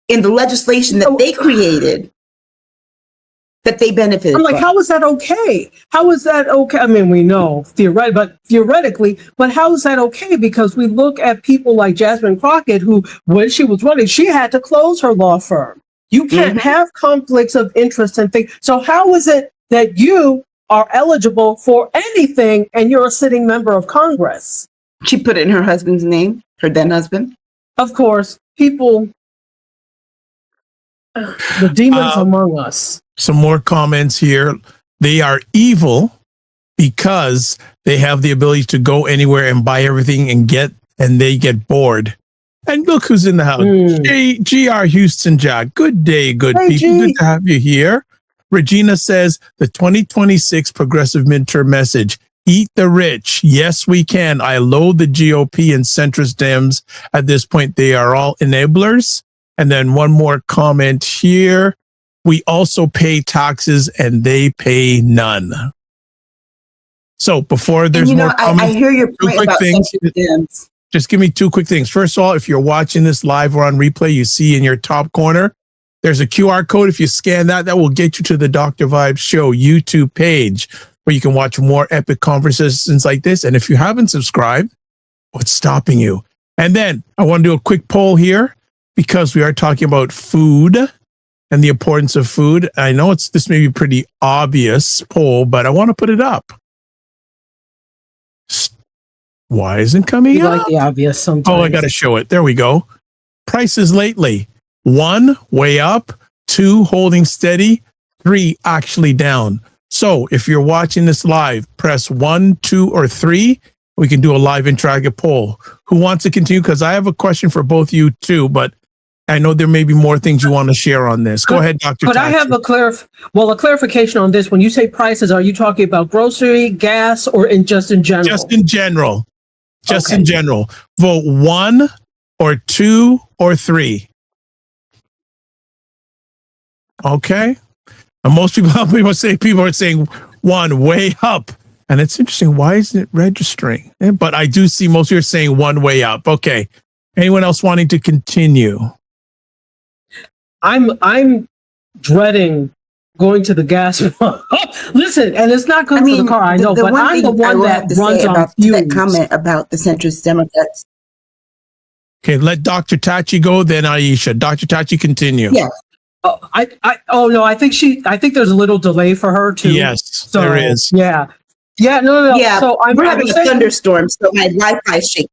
in the legislation that they created. That they benefited. I'm like, how is that okay? How is that okay? I mean, we know theoretically, but how is that okay? Because we look at people like Jasmine Crockett, who, when she was running, she had to close her law firm. You can't have conflicts of interest and things. So how is it that you are eligible for anything and you're a sitting member of Congress? She put it in her husband's name, her then husband. Of course, people, the demons among us. Some more comments here. They are evil because they have the ability to go anywhere and buy everything and they get bored. And look who's in the house. G.R. Houston Jack. Good day, good people. G. Good to have you here. Regina says the 2026 progressive midterm message. Eat the rich. Yes, we can. I loathe the GOP and centrist Dems. At this point, they are all enablers. And then one more comment here. We also pay taxes and they pay none. So before there's more comments, I hear your point about things. Just give me two quick things. First of all, if you're watching this live or on replay, you see in your top corner, there's a QR code. If you scan that will get you to the Dr. Vibes Show YouTube page where you can watch more epic conversations like this. And if you haven't subscribed, what's stopping you? And then I want to do a quick poll here because we are talking about food and the importance of food. I know this may be a pretty obvious poll, but I want to put it up. Why isn't coming up? Like the obvious sometimes. Oh, I got to show it. There we go. Prices lately. 1, way up. 2, holding steady. 3, actually down. So if you're watching this live, press 1, 2, or 3. We can do a live interactive poll. Who wants to continue? Because I have a question for both you too, but I know there may be more things you want to share on this. Go ahead, Dr. But Tachi. I have a clarification on this. When you say prices, are you talking about grocery, gas, or just in general? Just in general. In general. Vote 1 or 2 or 3. Okay. And most people are saying 1, way up. And it's interesting. Why isn't it registering? But I do see most of you are saying 1, way up. Okay. Anyone else wanting to continue? I'm dreading going to the gas pump. Listen, and it's not good for the car, I know, but I'm the one that runs on fumes. That comment about the centrist Democrats. Okay, let Dr. Tachi go, then Aisha. Dr. Tachi, continue. Yeah. I think there's a little delay for her too. Yes, so, there is. Yeah. Yeah, no. Yeah, so we're having a thunderstorm, so my Wi-Fi is shaking.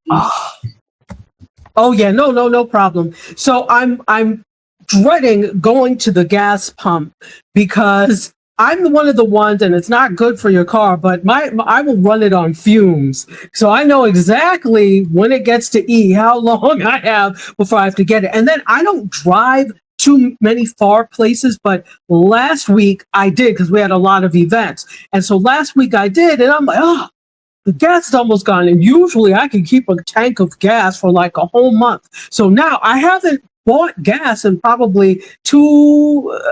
Oh yeah, no problem. So I'm dreading going to the gas pump because I'm one of the ones, and it's not good for your car, but I will run it on fumes. So I know exactly when it gets to E, how long I have before I have to get it. And then I don't drive too many far places, but last week I did because we had a lot of events. And so last week I did, and I'm like, oh, the gas is almost gone. And usually I can keep a tank of gas for like a whole month. So now I haven't bought gas in probably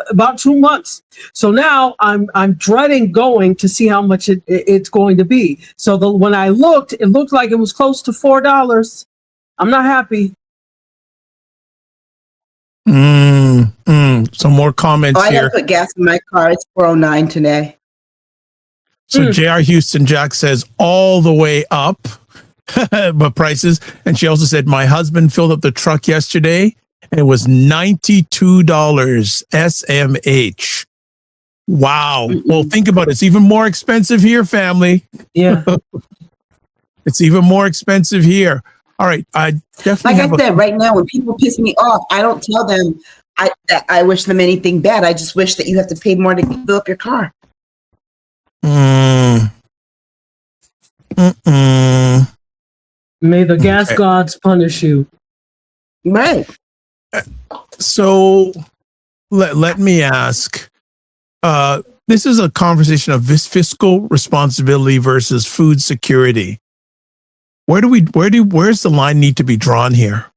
about 2 months. So now I'm dreading going to see how much it's going to be. So when I looked, it looked like it was close to $4. I'm not happy. Some more comments I here. gotta put gas in my car. It's $4.09 today. So J.R. Houston Jack says all the way up, but prices. And she also said, my husband filled up the truck yesterday and it was $92 SMH. Wow. Well, think about it. It's even more expensive here, family. Yeah. It's even more expensive here. All right. I definitely like I said, right now, when people piss me off, I don't tell them that I wish them anything bad. I just wish that you have to pay more to fill up your car. May the gas gods punish you. Right. So let me ask, this is a conversation of this fiscal responsibility versus food security. Where's the line need to be drawn here?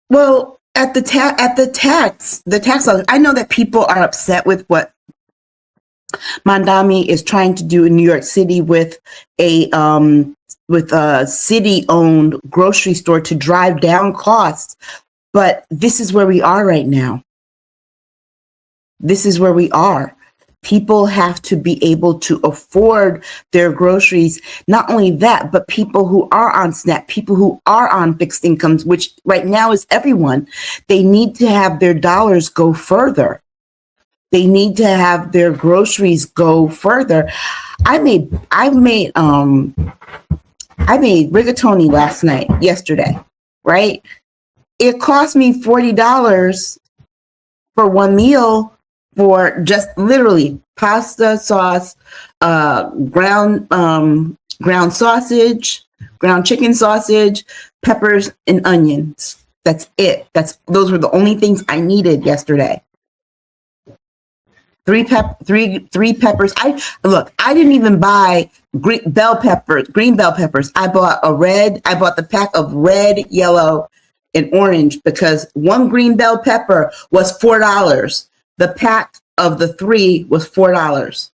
Well, at the tax law, I know that people are upset with what Mandami is trying to do in New York City with a city-owned grocery store to drive down costs. But this is where we are right now. This is where we are. People have to be able to afford their groceries. Not only that, but people who are on SNAP, people who are on fixed incomes, which right now is everyone, they need to have their dollars go further. They need to have their groceries go further. I made rigatoni yesterday, right? It cost me $40 for one meal for just literally pasta sauce, ground sausage, ground chicken sausage, peppers, and onions. That's it. Those were the only things I needed yesterday. Three peppers. I didn't even buy green bell peppers. I bought the pack of red, yellow, and orange because one green bell pepper was $4. The pack of the 3 was $4.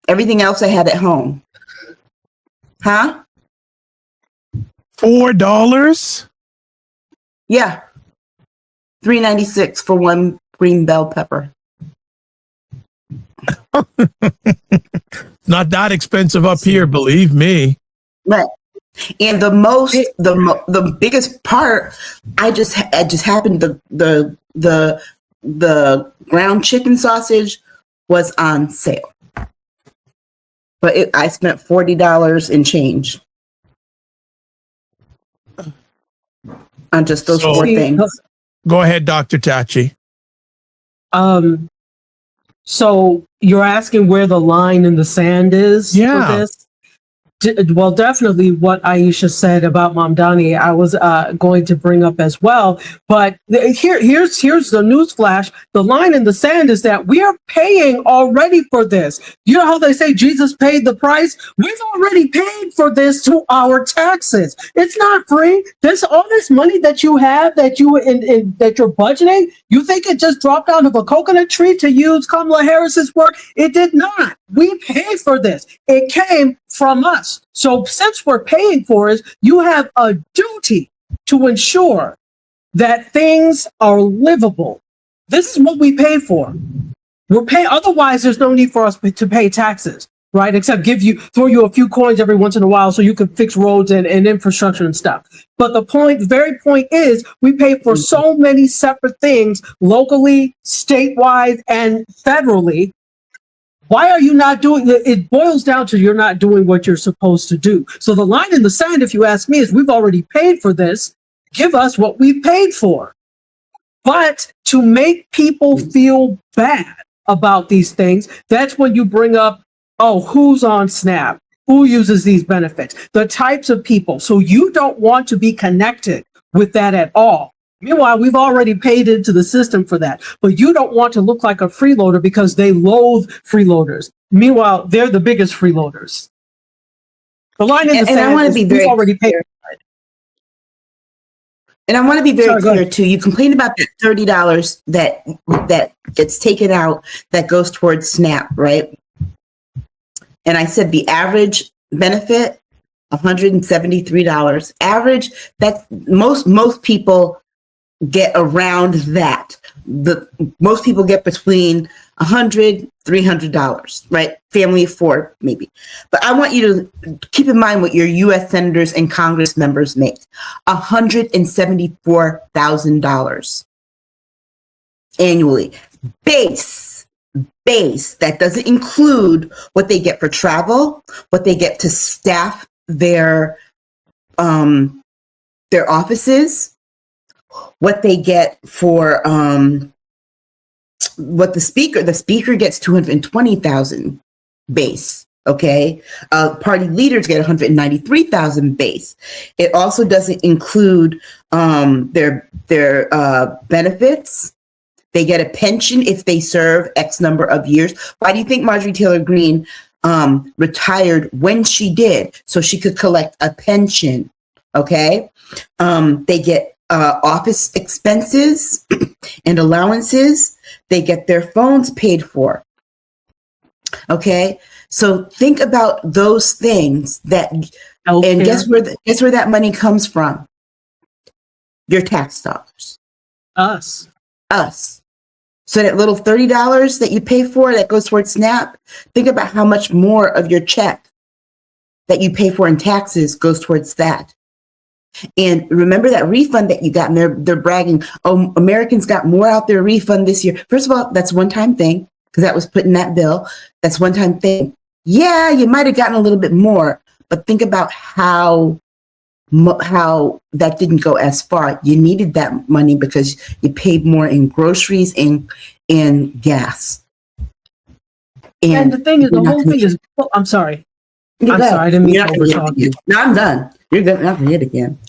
Everything else I had at home. Huh? $4? Yeah. $3.96 for one green bell pepper. Not that expensive up here, believe me. Right. And the biggest part, I just happened the ground chicken sausage was on sale, but I spent $40 in change on just those 4 things. Go ahead, Dr. Tachi. So you're asking where the line in the sand is for this? Well, definitely what Aisha said about Mamdani, I was going to bring up as well. But here's the news flash. The line in the sand is that we are paying already for this. You know how they say Jesus paid the price? We've already paid for this to our taxes. It's not free. All this money that you have that you're budgeting, you think it just dropped out of a coconut tree, to use Kamala Harris's word? It did not. We paid for this. It came from us. So since we're paying for it, you have a duty to ensure that things are livable. This is what we pay for. We're paying. Otherwise, there's no need for us to pay taxes, right? Except throw you a few coins every once in a while so you can fix roads and infrastructure and stuff. But the very point is, we pay for so many separate things locally, statewide, and federally. Why are you not doing it? It boils down to you're not doing what you're supposed to do. So the line in the sand, if you ask me, is we've already paid for this. Give us what we've paid for. But to make people feel bad about these things, that's when you bring up, who's on SNAP? Who uses these benefits? The types of people. So you don't want to be connected with that at all. Meanwhile, we've already paid into the system for that, but you don't want to look like a freeloader because they loathe freeloaders. Meanwhile, they're the biggest freeloaders. The line in the sand I want to be very already paid. And I want to be very clear too. You complain about that $30 that gets taken out that goes towards SNAP, right? And I said the average benefit, $173. Average. That's most people get around that. Most people get between $100, $300, right? Family of four, maybe. But I want you to keep in mind what your U.S. senators and Congress members make: $174,000 annually. Base. That doesn't include what they get for travel, what they get to staff their offices, what they get for what the speaker gets $220,000 base. Okay. Party leaders get $193,000 base. It also doesn't include their benefits. They get a pension if they serve X number of years. Why do you think Marjorie Taylor Greene retired when she did? So she could collect a pension. Okay. They get office expenses and allowances. They get their phones paid for. Okay. So think about those things and guess where that money comes from? Your tax dollars. Us. So that little $30 that you pay for that goes towards SNAP, think about how much more of your check that you pay for in taxes goes towards that. And remember that refund that you got, and they're bragging, Americans got more out their refund this year. First of all, that's a one-time thing, because that was put in that bill. That's a one-time thing. Yeah, you might have gotten a little bit more, but think about how that didn't go as far. You needed that money because you paid more in groceries and gas. And the thing is, the whole thing is, I'm sorry. I didn't mean to overtalk you. No, I'm done. You're good. Not hit again.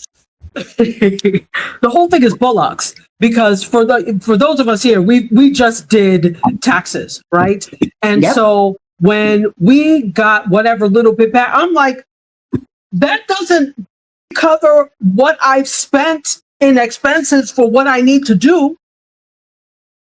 The whole thing is bullocks, because for those of us here, we just did taxes, right? And so when we got whatever little bit back, I'm like, that doesn't cover what I've spent in expenses for what I need to do.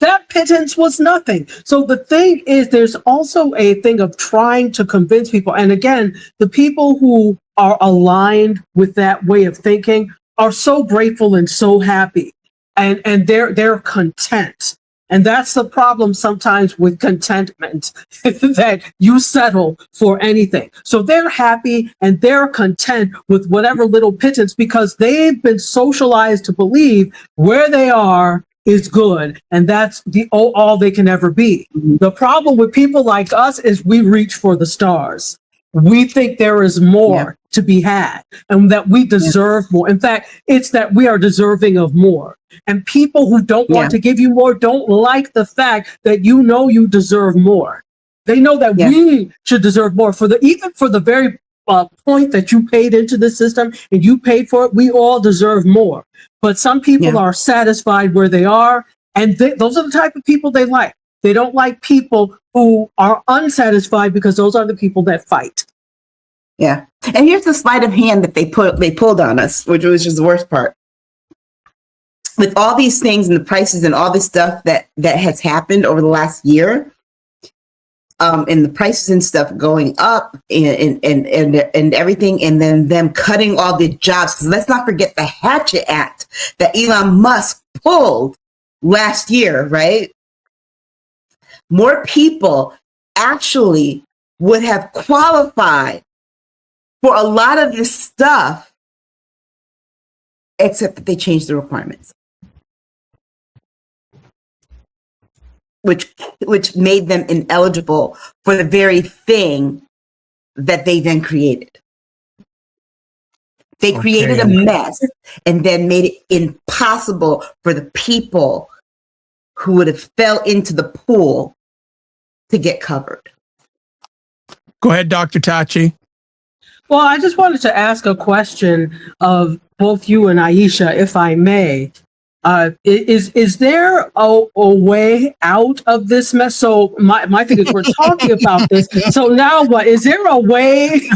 That pittance was nothing. So the thing is, there's also a thing of trying to convince people. And again, the people who are aligned with that way of thinking are so grateful and so happy, and they're content. And that's the problem sometimes with contentment, that you settle for anything. So they're happy and they're content with whatever little pittance, because they've been socialized to believe where they are is good, and that's all they can ever be. The problem with people like us is we reach for the stars. We think there is more to be had, and that we deserve more. In fact, it's that we are deserving of more. And people who don't want to give you more don't like the fact that you deserve more. They know that we should deserve more even for the very point that you paid into the system and you paid for it, we all deserve more. But some people are satisfied where they are, and those are the type of people they like. They don't like people who are unsatisfied, because those are the people that fight. Yeah. And here's the sleight of hand that they pulled on us, which was just the worst part. With all these things and the prices and all this stuff that has happened over the last year, and the prices and stuff going up and everything, and then them cutting all the jobs. Because let's not forget the Hatchet Act that Elon Musk pulled last year, right? More people actually would have qualified for a lot of this stuff, except that they changed the requirements, which made them ineligible for the very thing that they then created. They created a mess and then made it impossible for the people who would have fell into the pool to get covered. Go ahead, Dr. Tachi. Well, I just wanted to ask a question of both you and Aisha, if I may. Is there a way out of this mess? So my thing is, we're talking about this. So now what? Is there a way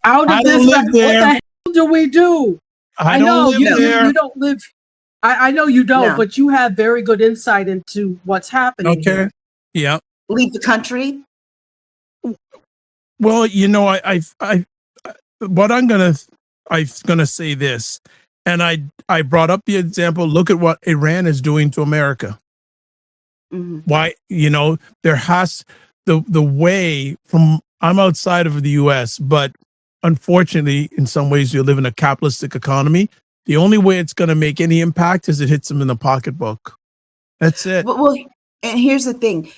out of this mess? What the hell do we do? I know you don't live. I know you don't, but you have very good insight into what's happening. Okay. Here. Yeah. Leave the country. Well, you know, I'm gonna say this, and I brought up the example. Look at what Iran is doing to America. Mm-hmm. Why, you know, there has the way from. I'm outside of the U.S., but unfortunately, in some ways, we live in a capitalistic economy. The only way it's going to make any impact is it hits them in the pocketbook. That's it. Well, and here's the thing.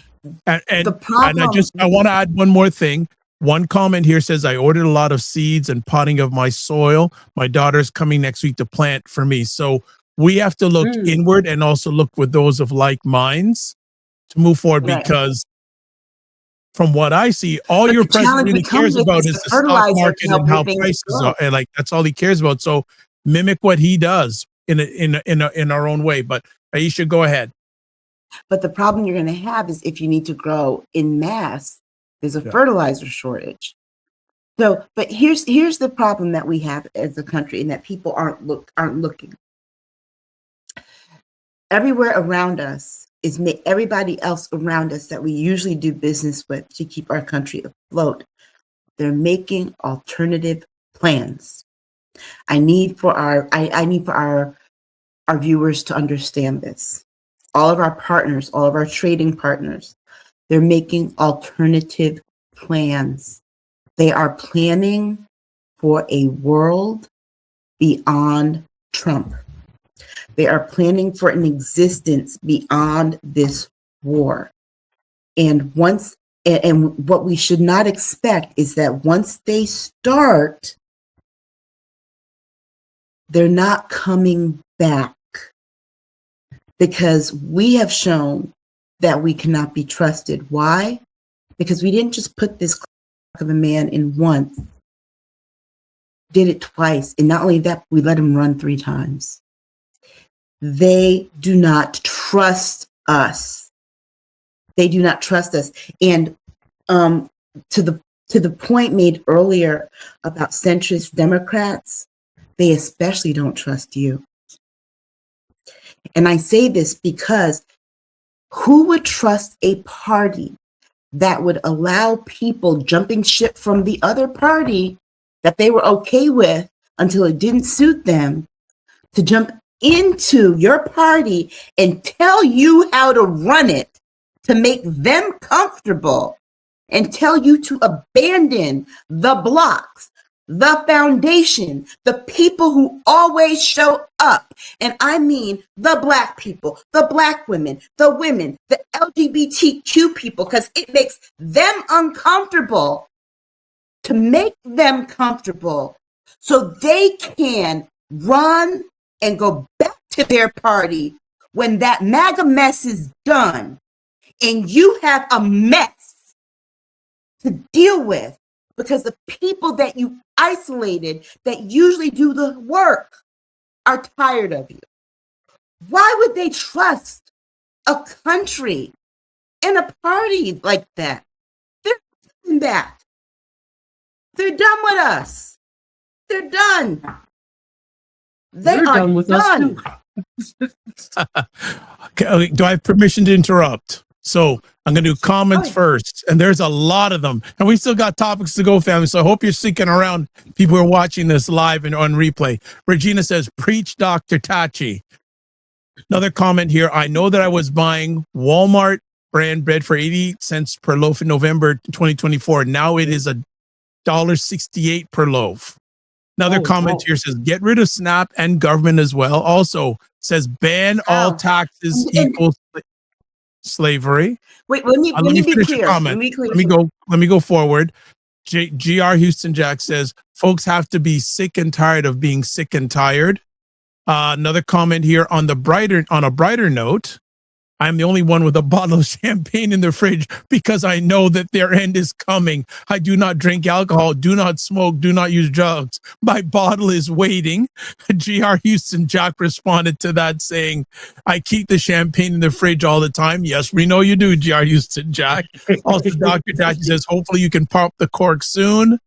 And the problem. And I want to add one more thing. One comment here says, I ordered a lot of seeds and potting of my soil. My daughter's coming next week to plant for me. So we have to look inward and also look with those of like minds to move forward, because from what I see, all your president really cares about is the stock market and how prices are. And like, that's all he cares about. So mimic what he does in our own way. But Aisha, go ahead. But the problem you're going to have is if you need to grow in mass, there's a fertilizer shortage. So, but here's the problem that we have as a country, and that people aren't looking. Everywhere around us is everybody else around us that we usually do business with to keep our country afloat. They're making alternative plans. I need for our viewers to understand this. All of our partners, all of our trading partners, they're making alternative plans. They are planning for a world beyond Trump. They are planning for an existence beyond this war. And what we should not expect is that once they start, they're not coming back, because we have shown that we cannot be trusted. Why? Because we didn't just put this of a man in once, did it twice. And not only that, we let him run 3 times. They do not trust us. They do not trust us. And to the point made earlier about centrist Democrats, they especially don't trust you. And I say this because who would trust a party that would allow people jumping ship from the other party that they were okay with until it didn't suit them to jump into your party and tell you how to run it to make them comfortable and tell you to abandon the blocks, the foundation, the people who always show up. And I mean the Black people, the Black women, the LGBTQ people, because it makes them uncomfortable to make them comfortable so they can run and go back to their party when that MAGA mess is done and you have a mess to deal with. because the people that you isolated that usually do the work are tired of you. Why would they trust a country in a party like that? They're doing that. They're done with us. They're done. They're done with us too. Okay, do I have permission to interrupt? So I'm going to do comments first, and there's a lot of them, and we still got topics to go, family. So I hope you're sticking around. People who are watching this live and on replay. Regina says, "Preach, Dr. Tachi." Another comment here. I know that I was buying Walmart brand bread for 80 cents per loaf in November 2024. Now it is $1.68 per loaf. Another comment here says, get rid of SNAP and government as well. Also says, ban all taxes equals slavery. Wait, let me be clear. Let me go forward. GR Houston Jack says, folks have to be sick and tired of being sick and tired. Another comment here on a brighter note. I'm the only one with a bottle of champagne in the fridge because I know that their end is coming. I do not drink alcohol, do not smoke, do not use drugs. My bottle is waiting. GR Houston Jack responded to that saying, I keep the champagne in the fridge all the time. Yes, we know you do, GR Houston Jack. Also, Dr. Tachi says, hopefully you can pop the cork soon.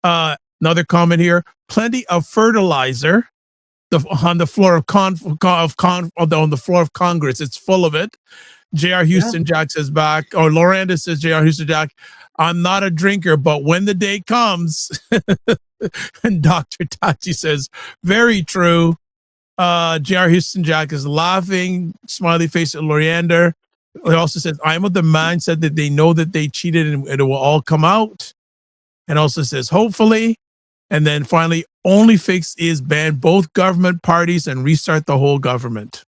Another comment here, plenty of fertilizer. On the floor of Congress, it's full of it. J.R. Houston Jack says back, or Loranda says, J.R. Houston Jack, I'm not a drinker, but when the day comes, and Dr. Tachi says, very true. J.R. Houston Jack is laughing, smiley face at Loranda. It also says, I'm of the mindset that they know that they cheated and it will all come out. And also says, hopefully. And then finally, only fix is ban both government parties and restart the whole government.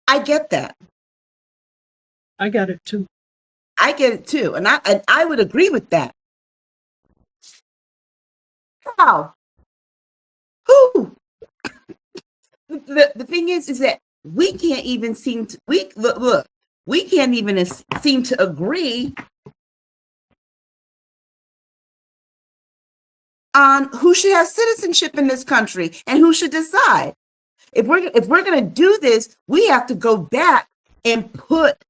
I get that. I get it too. I get it too. And I would agree with that. How? Who? The thing is that we can't even seem to, we can't even seem to agree on who should have citizenship in this country and who should decide. If we're going to do this, we have to go back and put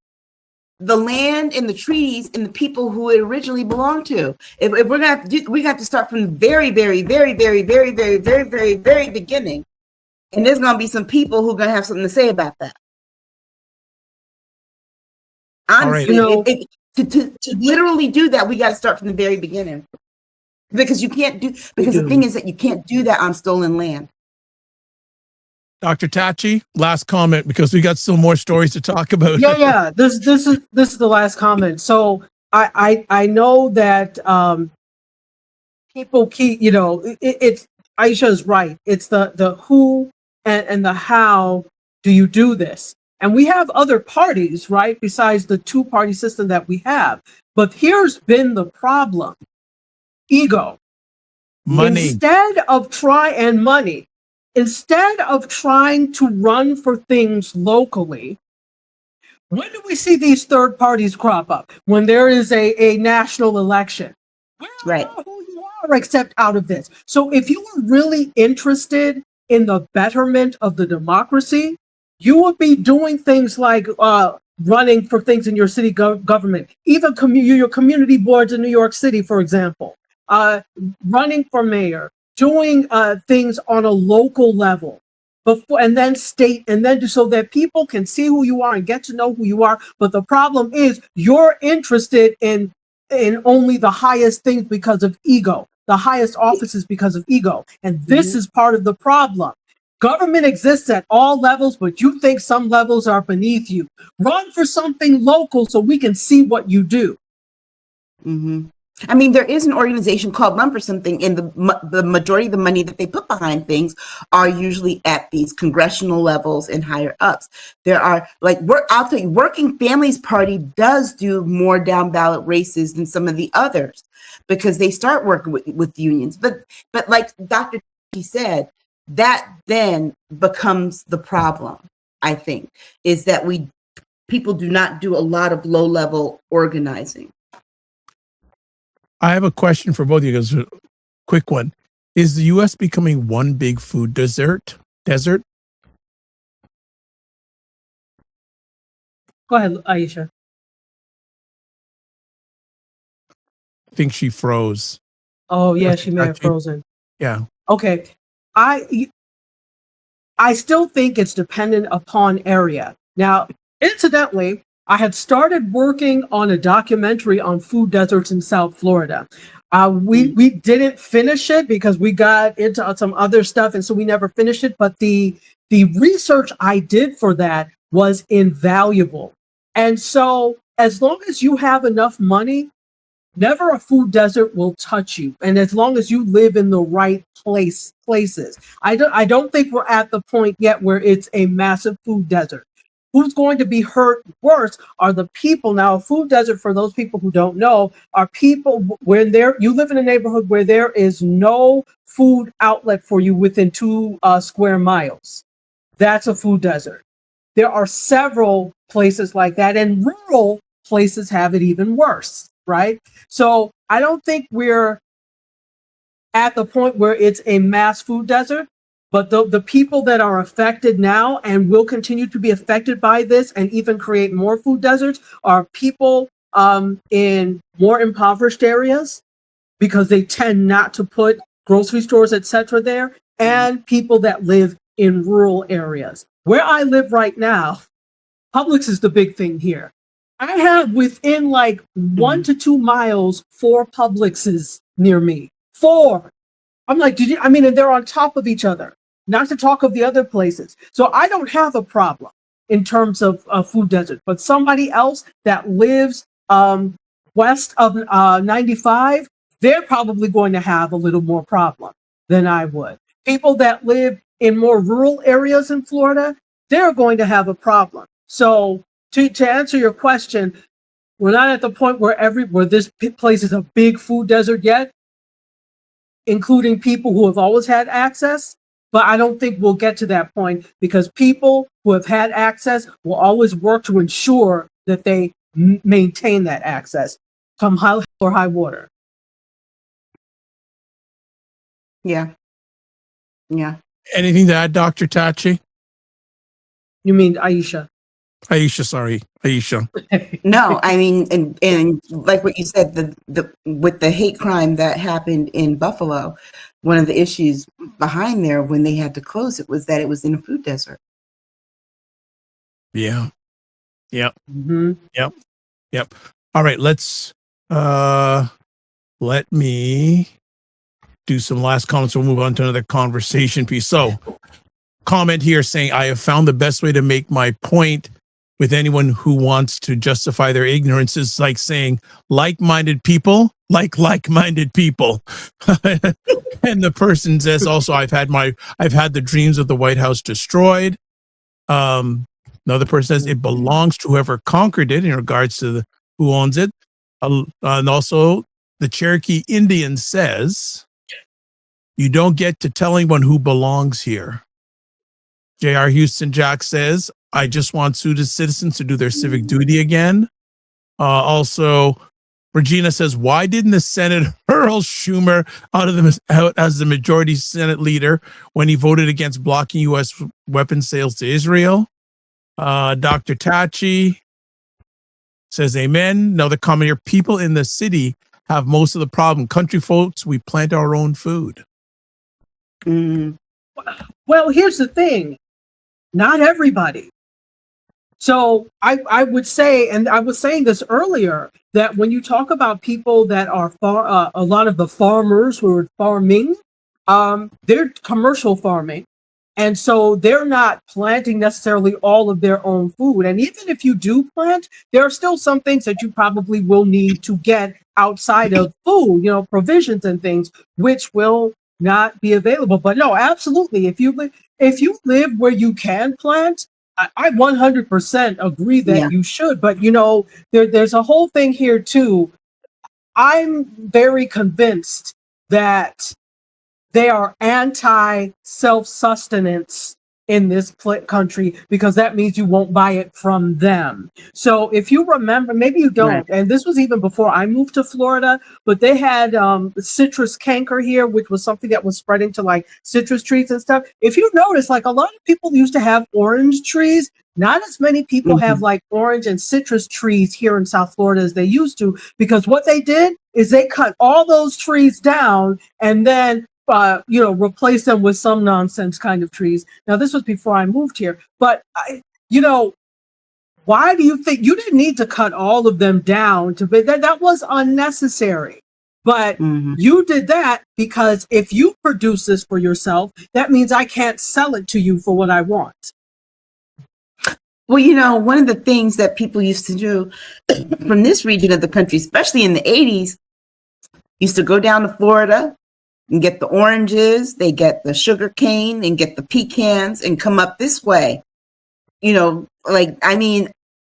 the land and the treaties and the people who it originally belonged to. If we're going to have to do, we have to start from the very, very, very, very, very, very, very, very, very beginning. And there's going to be some people who are going to have something to say about that. Honestly, to literally do that, we got to start from the very beginning. Because you can't do, because the thing is that you can't do that on stolen land. Dr. Tachi, last comment, because we got still more stories to talk about. Yeah. This is the last comment. So I know that people keep, it's Aisha's right. It's the who and the how do you do this? And we have other parties, right? Besides the two-party system that we have. But here's been the problem. Ego. Money. Instead of trying to run for things locally, when do we see these third parties crop up? When there is a national election. Right. Who you are except out of this. So if you were really interested in the betterment of the democracy, you would be doing things like running for things in your city government, even your community boards in New York City, for example. Running for mayor, doing things on a local level, and then state, and then so that people can see who you are and get to know who you are. But the problem is you're interested in only the highest things because of ego, the highest offices because of ego. And this is part of the problem. Government exists at all levels, but you think some levels are beneath you. Run for something local so we can see what you do. Mm-hmm. I mean, there is an organization called Run for Something, and the majority of the money that they put behind things are usually at these congressional levels and higher ups. There are, I'll tell you, Working Families Party does do more down ballot races than some of the others because they start working with unions. But like Dr. T said, that then becomes the problem, I think, is that people do not do a lot of low level organizing. I have a question for both of you guys. Quick one. Is the U.S. becoming one big food desert? Desert? Go ahead, Aisha. I think she froze. Oh, yeah, she may have frozen. Yeah. Okay. I still think it's dependent upon area. Now, incidentally, I had started working on a documentary on food deserts in South Florida. We didn't finish it because we got into some other stuff, and so we never finished it. But the research I did for that was invaluable. And so as long as you have enough money, never a food desert will touch you. And as long as you live in the right places. I don't think we're at the point yet where it's a massive food desert. Who's going to be hurt worse are the people. Now, a food desert, for those people who don't know, are people when you live in a neighborhood where there is no food outlet for you within 2 square miles. That's a food desert. There are several places like that, and rural places have it even worse, right? So I don't think we're at the point where it's a mass food desert. But the people that are affected now and will continue to be affected by this and even create more food deserts are people in more impoverished areas, because they tend not to put grocery stores, etc. there, and people that live in rural areas. Where I live right now, Publix is the big thing here. I have within like 1 to 2 miles 4 Publixes near me. 4. I'm like, and they're on top of each other, not to talk of the other places. So I don't have a problem in terms of food desert, but somebody else that lives west of 95, they're probably going to have a little more problem than I would. People that live in more rural areas in Florida, they're going to have a problem. So to answer your question, we're not at the point where this place is a big food desert yet, including people who have always had access. But I don't think we'll get to that point, because people who have had access will always work to ensure that they maintain that access, come high or high water. Yeah. Yeah. Anything to add, Dr. Tachi? You mean Aisha? Aisha, sorry. Aisha. No, I mean, and like what you said, the with the hate crime that happened in Buffalo, one of the issues behind there when they had to close it was that it was in a food desert. Yeah. Yep. Mm-hmm. Yep. All right, let me do some last comments. We'll move on to another conversation piece. So, comment here saying, I have found the best way to make my point with anyone who wants to justify their ignorance is like saying like-minded people, like-minded people. And the person says also, I've had the dreams of the White House destroyed. Another person says it belongs to whoever conquered it, in regards to who owns it. And also the Cherokee Indian says, you don't get to tell anyone who belongs here. J.R. Houston Jack says, I just want citizens to do their civic duty again. Also, Regina says, why didn't the Senate hurl Schumer out as the majority Senate leader when he voted against blocking U.S. weapons sales to Israel? Dr. Tachi says, amen. Another comment here, people in the city have most of the problem. Country folks, we plant our own food. Well, here's the thing. Not everybody. So I would say, and I was saying this earlier, that when you talk about people that are a lot of the farmers who are farming, they're commercial farming. And so they're not planting necessarily all of their own food. And even if you do plant, there are still some things that you probably will need to get outside of food, provisions and things, which will not be available. But no, absolutely. If you live where you can plant, I 100% agree that you should. But, there's a whole thing here, too. I'm very convinced that they are anti-self-sustenance in this country, because that means you won't buy it from them. So if you remember, maybe you don't, and this was even before I moved to Florida, but they had citrus canker here, which was something that was spreading to like citrus trees and stuff. If you notice, like a lot of people used to have orange trees. Not as many people have like orange and citrus trees here in South Florida as they used to, because what they did is they cut all those trees down and then replace them with some nonsense kind of trees. Now, this was before I moved here, but why do you think you didn't need to cut all of them down? That was unnecessary. But you did that because if you produce this for yourself, that means I can't sell it to you for what I want. Well, one of the things that people used to do from this region of the country, especially in the 80s, used to go down to Florida and get the oranges, they get the sugar cane and get the pecans and come up this way. I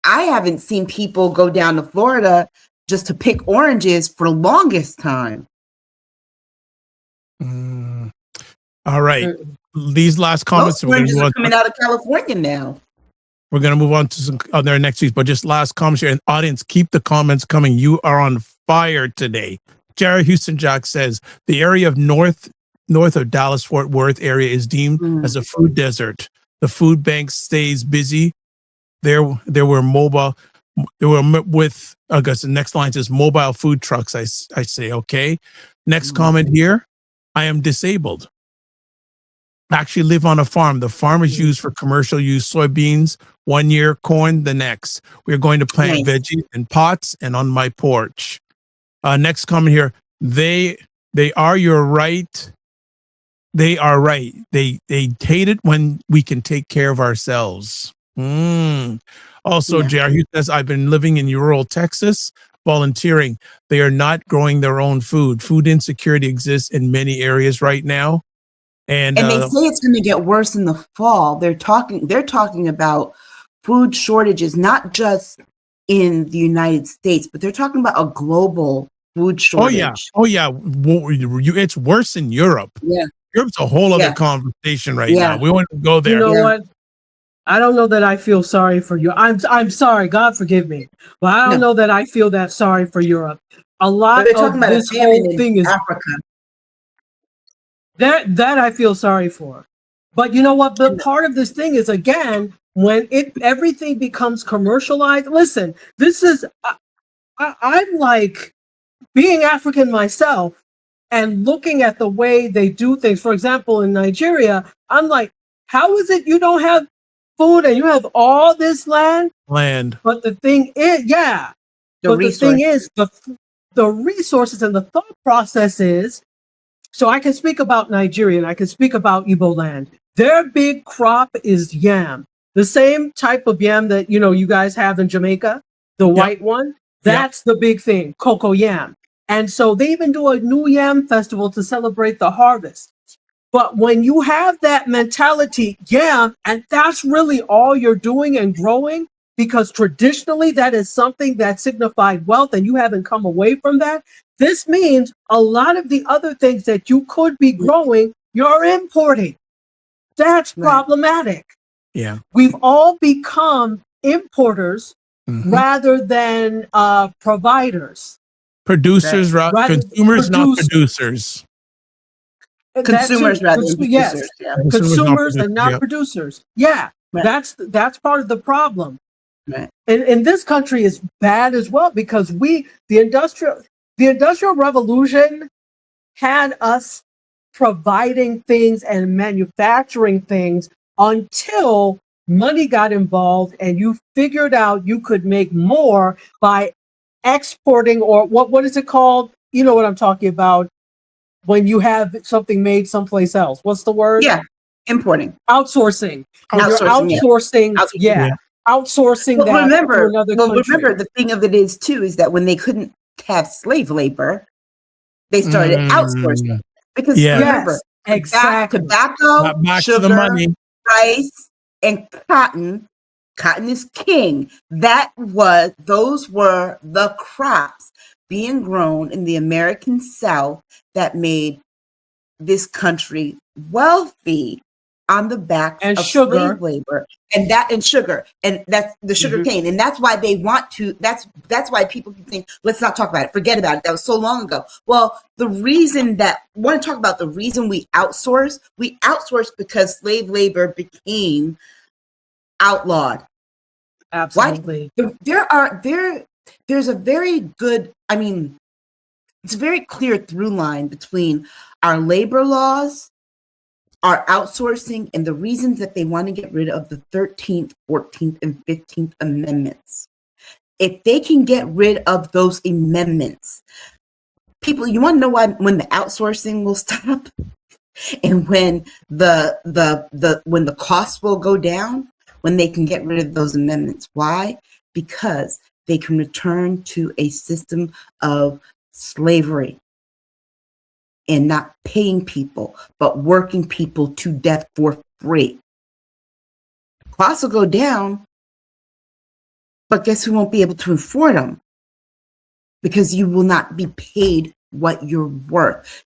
haven't seen people go down to Florida just to pick oranges for the longest time. All right. These last comments. Oranges are coming out of California now. We're going to move on to some other next week, but just last comments here. And audience, keep the comments coming. You are on fire today. Jared Houston Jack says the area of north of Dallas Fort Worth area is deemed as a food desert. The food bank stays busy. There were with I guess the next line says mobile food trucks. I say okay. Next comment here. I am disabled. Actually live on a farm. The farm is used for commercial use. Soybeans 1 year, corn the next. We're going to plant veggies in pots and on my porch. Next comment here. They are your right. They are right. They hate it when we can take care of ourselves. Also, JR Hughes says, I've been living in rural Texas, volunteering. They are not growing their own food. Food insecurity exists in many areas right now. And they say it's going to get worse in the fall. They're talking about food shortages, not just in the United States, but they're talking about a global food shortage. Oh yeah. It's worse in Europe. Yeah. Europe's a whole other conversation right now. We won't go there. You know what? I don't know that I feel sorry for you. I'm sorry. God forgive me. But I don't know that I feel that sorry for Europe. A lot of this whole thing is Africa. That I feel sorry for. But you know what? But part of this thing is, again, when everything becomes commercialized. Listen, this is I'm like being African myself and looking at the way they do things. For example, in Nigeria, I'm like, how is it you don't have food and you have all this land? But the thing is, the thing is, the resources and the thought process is. So I can speak about Nigeria and I can speak about Igbo land. Their big crop is yam. The same type of yam that, you guys have in Jamaica, the white one. That's the big thing, cocoa yam. And so they even do a new yam festival to celebrate the harvest. But when you have that mentality, and that's really all you're doing and growing, because traditionally that is something that signified wealth and you haven't come away from that. This means a lot of the other things that you could be growing, you're importing. That's problematic. Yeah. We've all become importers rather than providers. Producers, consumers, not producers. Consumers rather than producers. Yes. Consumers and not producers. Yeah. That's part of the problem. Right. And this country is bad as well, because the industrial revolution had us providing things and manufacturing things until money got involved and you figured out you could make more by exporting, or what is it called? You know what I'm talking about, when you have something made someplace else. What's the word? Yeah, importing. Outsourcing. Outsourcing. Outsourcing but that remember, to another country. Remember, the thing of it is that when they couldn't have slave labor, they started outsourcing. Because remember, tobacco, sugar, rice, and cotton. Cotton is king. Those were the crops being grown in the American South that made this country wealthy. on the back and of sugar. slave labor, and sugar, and that's the sugar cane, and that's why they want to. That's why people keep saying, "Let's not talk about it. Forget about it. That was so long ago." Well, the reason that want to talk about the reason we outsource because slave labor became outlawed. Absolutely. There's a very good. I mean, it's a very clear through line between our labor laws, our outsourcing, and the reasons that they want to get rid of the 13th, 14th, and 15th Amendments. If they can get rid of those amendments, people, you want to know why when the outsourcing will stop and when when the costs will go down, when they can get rid of those amendments. Why? Because they can return to a system of slavery and not paying people, but working people to death for free. Costs will go down, but guess who won't be able to afford them? Because you will not be paid what you're worth.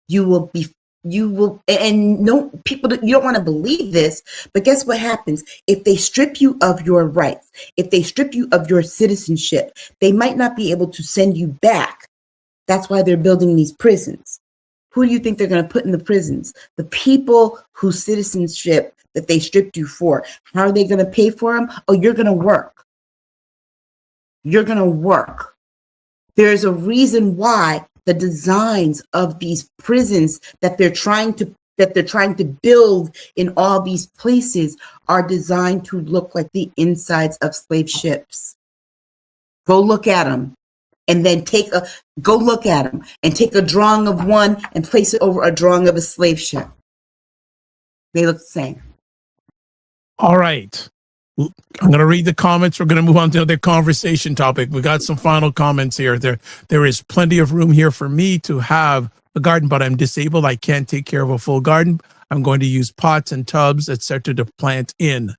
And no, people, you don't want to believe this, but guess what happens? If they strip you of your rights, if they strip you of your citizenship, they might not be able to send you back. That's why they're building these prisons. Who do you think they're going to put in the prisons? The people whose citizenship that they stripped you for. How are they going to pay for them? Oh, you're going to work. You're going to work. There's a reason why the designs of these prisons that they're trying to build in all these places are designed to look like the insides of slave ships. Go look at them. And then go look at them and take a drawing of one and place it over a drawing of a slave ship. They look the same. All right. I'm going to read the comments. We're going to move on to another conversation topic. We got some final comments here. There is plenty of room here for me to have a garden, but I'm disabled. I can't take care of a full garden. I'm going to use pots and tubs, etc., to plant in.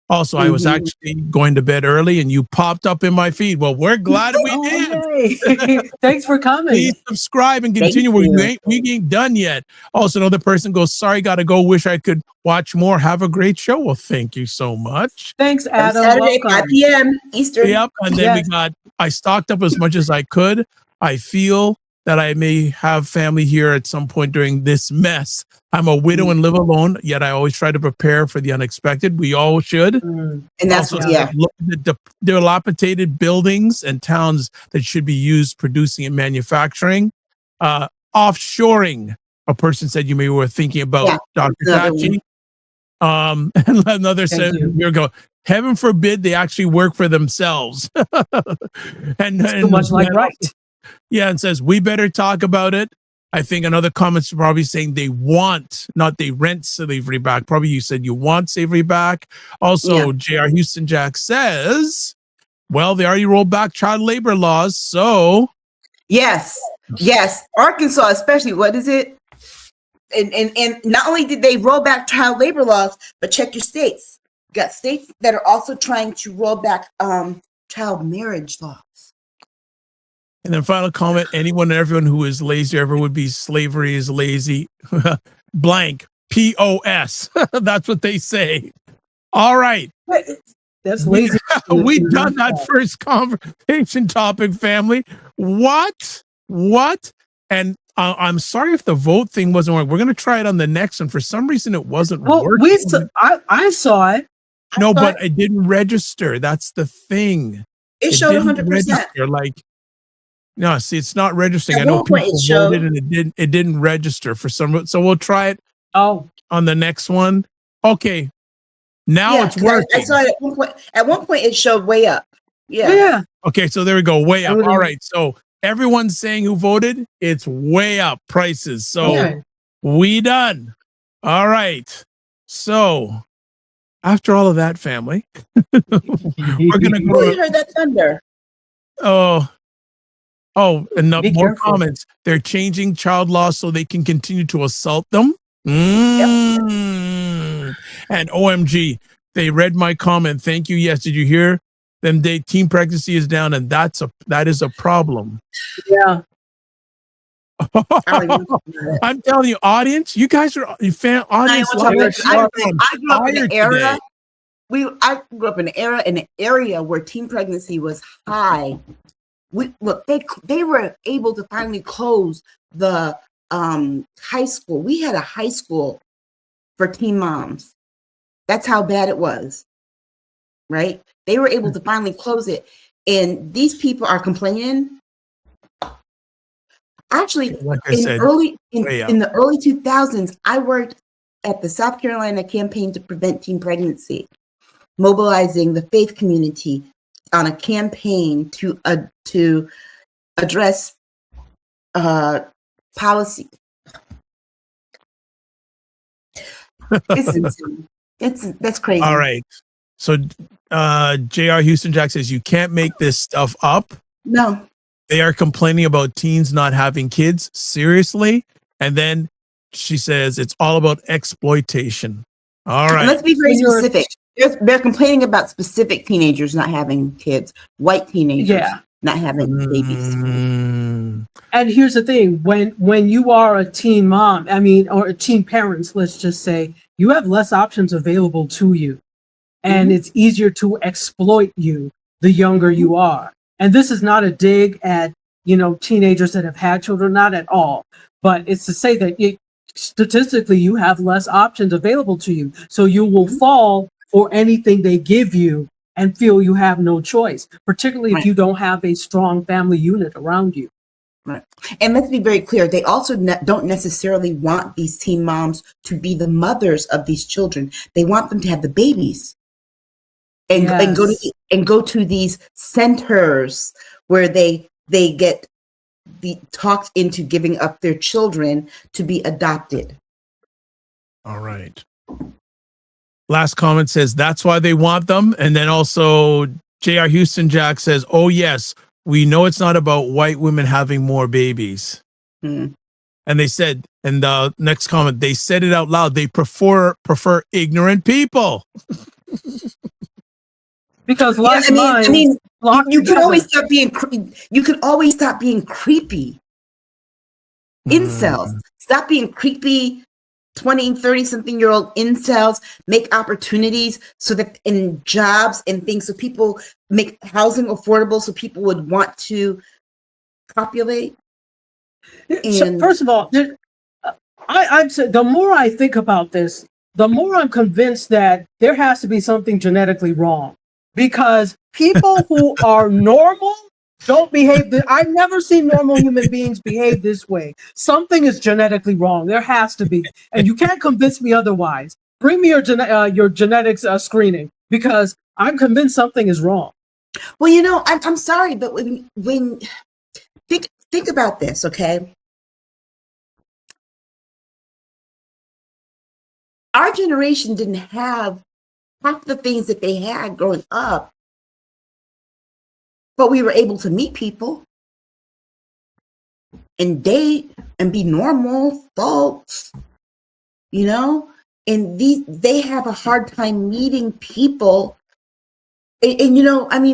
Also, I was actually going to bed early and you popped up in my feed. Well, we're glad we did. Thanks for coming. Please subscribe and continue. We ain't done yet. Also, another person goes, sorry, got to go. Wish I could watch more. Have a great show. Well, thank you so much. Thanks, Adam. Saturday, 5 p.m. Eastern. Yep. And then I stocked up as much as I could. I feel that I may have family here at some point during this mess. I'm a widow and live alone, yet I always try to prepare for the unexpected. We all should. And that's look at the dilapidated buildings and towns that should be used producing and manufacturing. Offshoring, a person said you may were thinking about, Dr. Tachi. And another said, here we go. Heaven forbid they actually work for themselves. and too much like right. Yeah, and says, we better talk about it. I think another comment's probably saying they want, not they rent slavery back. Probably you said you want slavery back. Also, J.R. Houston Jack says, well, they already rolled back child labor laws, so. Yes. Arkansas, especially, what is it? And not only did they roll back child labor laws, but check your states. You got states that are also trying to roll back child marriage laws. And then final comment, anyone and everyone who is lazy ever would be slavery is lazy. Blank. POS. That's what they say. All right. That's lazy. We've done that first conversation topic, family. What? And I'm sorry if the vote thing wasn't working. We're going to try it on the next one. For some reason, it wasn't working. I saw it. But it didn't register. That's the thing. It showed 100%. Like, no, see, it's not registering. I know people voted and it didn't register for some. So we'll try it. On the next one. Okay. Now it's working. I saw it at one point. At one point, it showed way up. Yeah. Okay, so there we go. Way up. All right. So everyone's saying who voted, it's way up prices. So we done. All right. So after all of that, family, we're gonna go. You heard that thunder. And more comments. They're changing child laws so they can continue to assault them. And OMG, they read my comment. Thank you. Yes, did you hear them? Teen pregnancy is down, and that is a problem. Yeah. I'm telling you, audience, you guys are fan audience. I grew up in an era. I grew up in an area where teen pregnancy was high. They were able to finally close the high school. We had a high school for teen moms. That's how bad it was, right? They were able to finally close it, and these people are complaining. Actually, like in the early 2000s, I worked at the South Carolina Campaign to Prevent Teen Pregnancy, mobilizing the faith community on a campaign to address policy. That's crazy. All right. So J.R. Houston Jack says you can't make this stuff up. No. They are complaining about teens not having kids. Seriously? And then she says it's all about exploitation. All right. Let's be very specific. They're complaining about specific teenagers not having kids, white teenagers not having babies. And here's the thing: when you are a teen mom, or a teen parents, let's just say, you have less options available to you, and it's easier to exploit you the younger you are. And this is not a dig at teenagers that have had children, not at all. But it's to say that statistically, you have less options available to you, so you will fall for anything they give you and feel you have no choice, particularly if you don't have a strong family unit around you. Right. And let's be very clear. They also don't necessarily want these teen moms to be the mothers of these children. They want them to have the babies and go to these centers where they get talked into giving up their children to be adopted. All right. Last comment says that's why they want them. And then also J.R. Houston Jack says, oh, yes, we know it's not about white women having more babies. And they said, and the next comment, they said it out loud. They prefer ignorant people. Because you can always stop being creepy. Incels. Stop being creepy 20 and 30 something year old incels. Make opportunities so that in jobs and things, so people make housing affordable, so people would want to copulate. So first of all, I'm saying the more I think about this, the more I'm convinced that there has to be something genetically wrong, because people who are normal don't behave. I've never seen normal human beings behave this way. Something is genetically wrong. There has to be, and you can't convince me otherwise. Bring me your genetics screening, because I'm convinced something is wrong. Well, I'm sorry, but when think about this, okay? Our generation didn't have half the things that they had growing up, but we were able to meet people and date and be normal folks, and they have a hard time meeting people. And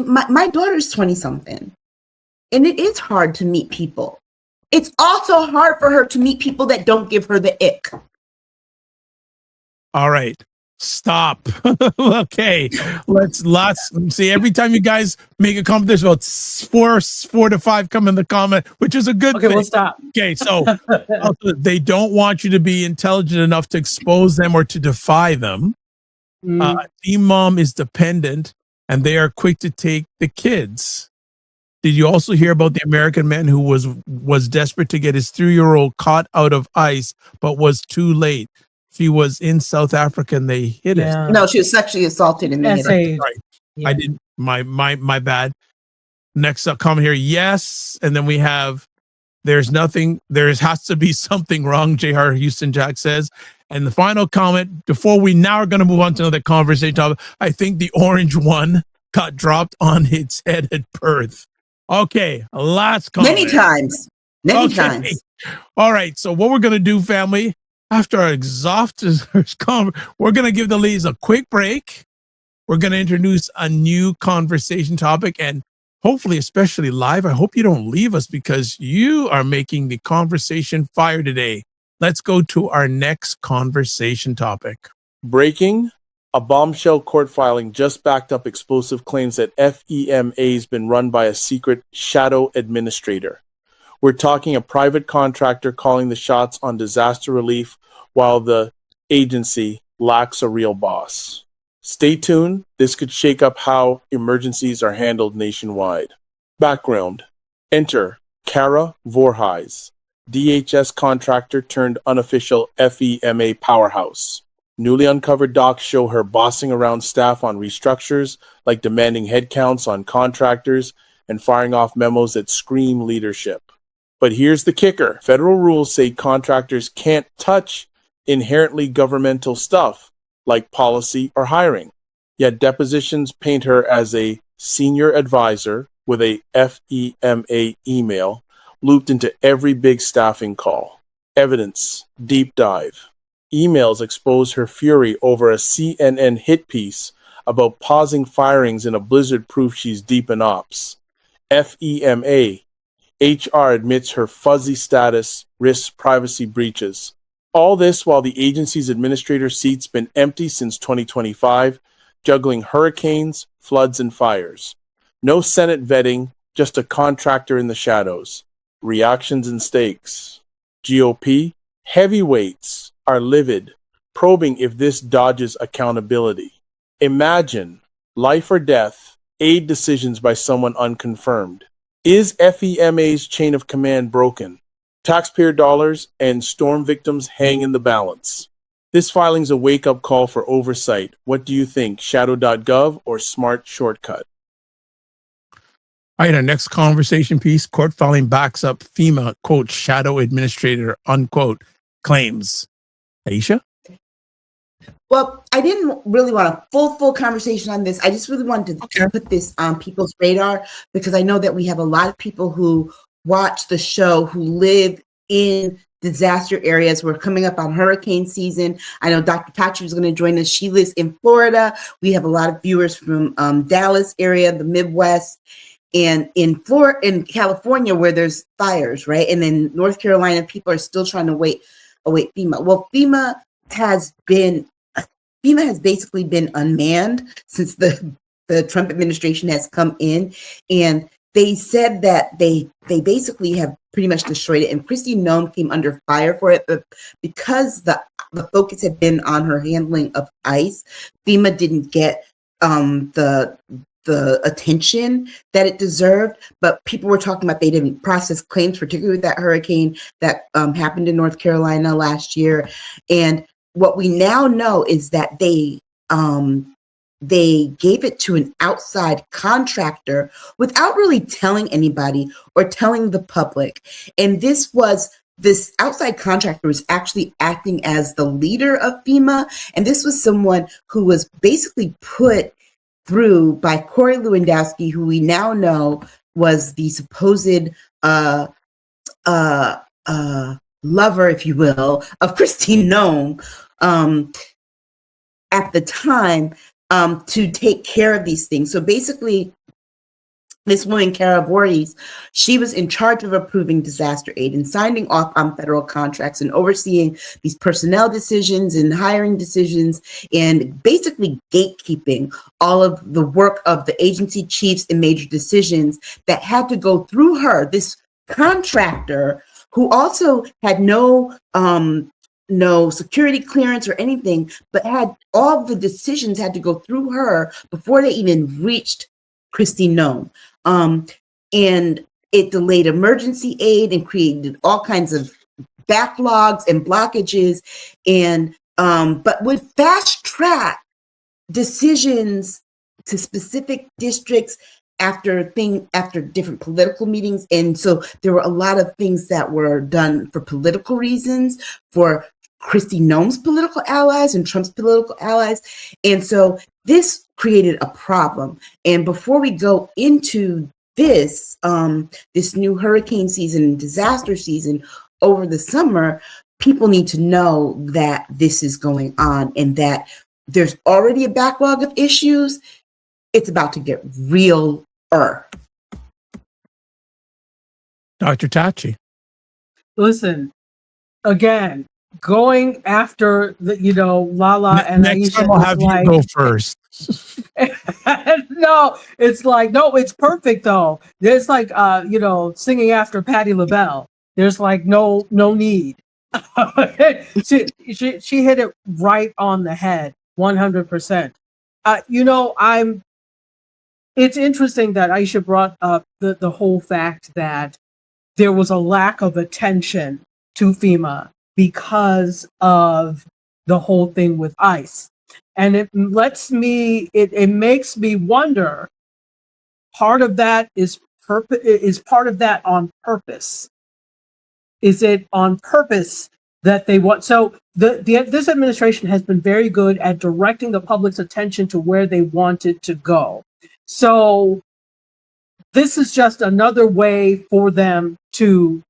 my daughter's 20 something, and it is hard to meet people. It's also hard for her to meet people that don't give her the ick. All right. Stop. Okay. Let's see. Every time you guys make a comment, there's about four to five come in the comment, which is a good thing. We'll stop. Okay. So they don't want you to be intelligent enough to expose them or to defy them. Teen mom is dependent, and they are quick to take the kids. Did you also hear about the American man who was desperate to get his 3-year-old caught out of ice, but was too late? She was in South Africa and they hit it. No, she was sexually assaulted and they hit her. Right. Yeah. I didn't. My bad. Next up, comment here. Yes, and then we have. There has to be something wrong. J.R. Houston Jack says, and the final comment before we now are going to move on to another conversation topic. I think the orange one got dropped on its head at birth. Okay, last comment. Many times. All right. So what we're going to do, family. After our exhaustive we're going to give the ladies a quick break. We're going to introduce a new conversation topic. And hopefully, especially live. I hope you don't leave us because you are making the conversation fire today. Let's go to our next conversation topic. Breaking. A bombshell court filing just backed up explosive claims that FEMA has been run by a secret shadow administrator. We're talking a private contractor calling the shots on disaster relief while the agency lacks a real boss. Stay tuned. This could shake up how emergencies are handled nationwide. Background. Enter Kara Voorhees, DHS contractor turned unofficial FEMA powerhouse. Newly uncovered docs show her bossing around staff on restructures, like demanding headcounts on contractors and firing off memos that scream leadership. But here's the kicker. Federal rules say contractors can't touch inherently governmental stuff, like policy or hiring. Yet depositions paint her as a senior advisor with a FEMA email looped into every big staffing call. Evidence, deep dive. Emails expose her fury over a CNN hit piece about pausing firings in a blizzard proof she's deep in ops. FEMA. HR admits her fuzzy status risks privacy breaches. All this while the agency's administrator seat's been empty since 2025, juggling hurricanes, floods, and fires. No Senate vetting, just a contractor in the shadows. Reactions and stakes. GOP. Heavyweights are livid, probing if this dodges accountability. Imagine life or death, aid decisions by someone unconfirmed. Is FEMA's chain of command broken? Taxpayer dollars and storm victims hang in the balance. This filing's a wake-up call for oversight. What do you think, shadow.gov or smart shortcut? All right, our next conversation piece, court filing backs up FEMA, quote, shadow administrator, unquote, claims. Aisha? Well, I didn't really want a full conversation on this. I just really wanted to put this on people's radar because I know that we have a lot of people who watch the show who live in disaster areas. We're coming up on hurricane season. I know Dr. Tachi was going to join us. She lives in Florida. We have a lot of viewers from Dallas area, the Midwest, and in California where there's fires, right? And then North Carolina, people are still trying to await FEMA. Well, FEMA has basically been unmanned since the Trump administration has come in, and they said that they basically have pretty much destroyed it. And Kristi Noem came under fire for it, but because the focus had been on her handling of ICE, FEMA didn't get the attention that it deserved. But people were talking about they didn't process claims, particularly with that hurricane that happened in North Carolina last year. And what we now know is that they gave it to an outside contractor without really telling anybody or telling the public. And this outside contractor was actually acting as the leader of FEMA. And this was someone who was basically put through by Corey Lewandowski, who we now know was the supposed lover, if you will, of Kristi Noem at the time to take care of these things. So basically, this woman, Kara Voorhees, she was in charge of approving disaster aid and signing off on federal contracts and overseeing these personnel decisions and hiring decisions and basically gatekeeping all of the work of the agency chiefs and major decisions that had to go through her, this contractor who also had no security clearance or anything, but had all the decisions had to go through her before they even reached Kristi Noem. And it delayed emergency aid and created all kinds of backlogs and blockages. And but would fast track decisions to specific districts after different political meetings. And so there were a lot of things that were done for political reasons, for Kristi Noem's political allies and Trump's political allies. And so this created a problem. And before we go into this new hurricane season and disaster season over the summer, people need to know that this is going on and that there's already a backlog of issues. It's about to get realer. Dr. Tachi. Listen, again, going after the, LaLa and Next Aisha time I'll have you go first. No, it's like, no, it's perfect though. There's like, singing after Patti LaBelle. There's like no need. she hit it right on the head, 100%. It's interesting that Aisha brought up the whole fact that there was a lack of attention to FEMA because of the whole thing with ICE. And it makes me wonder, part of that is part of that on purpose. Is it on purpose that they want? So this administration has been very good at directing the public's attention to where they want it to go. So this is just another way for them to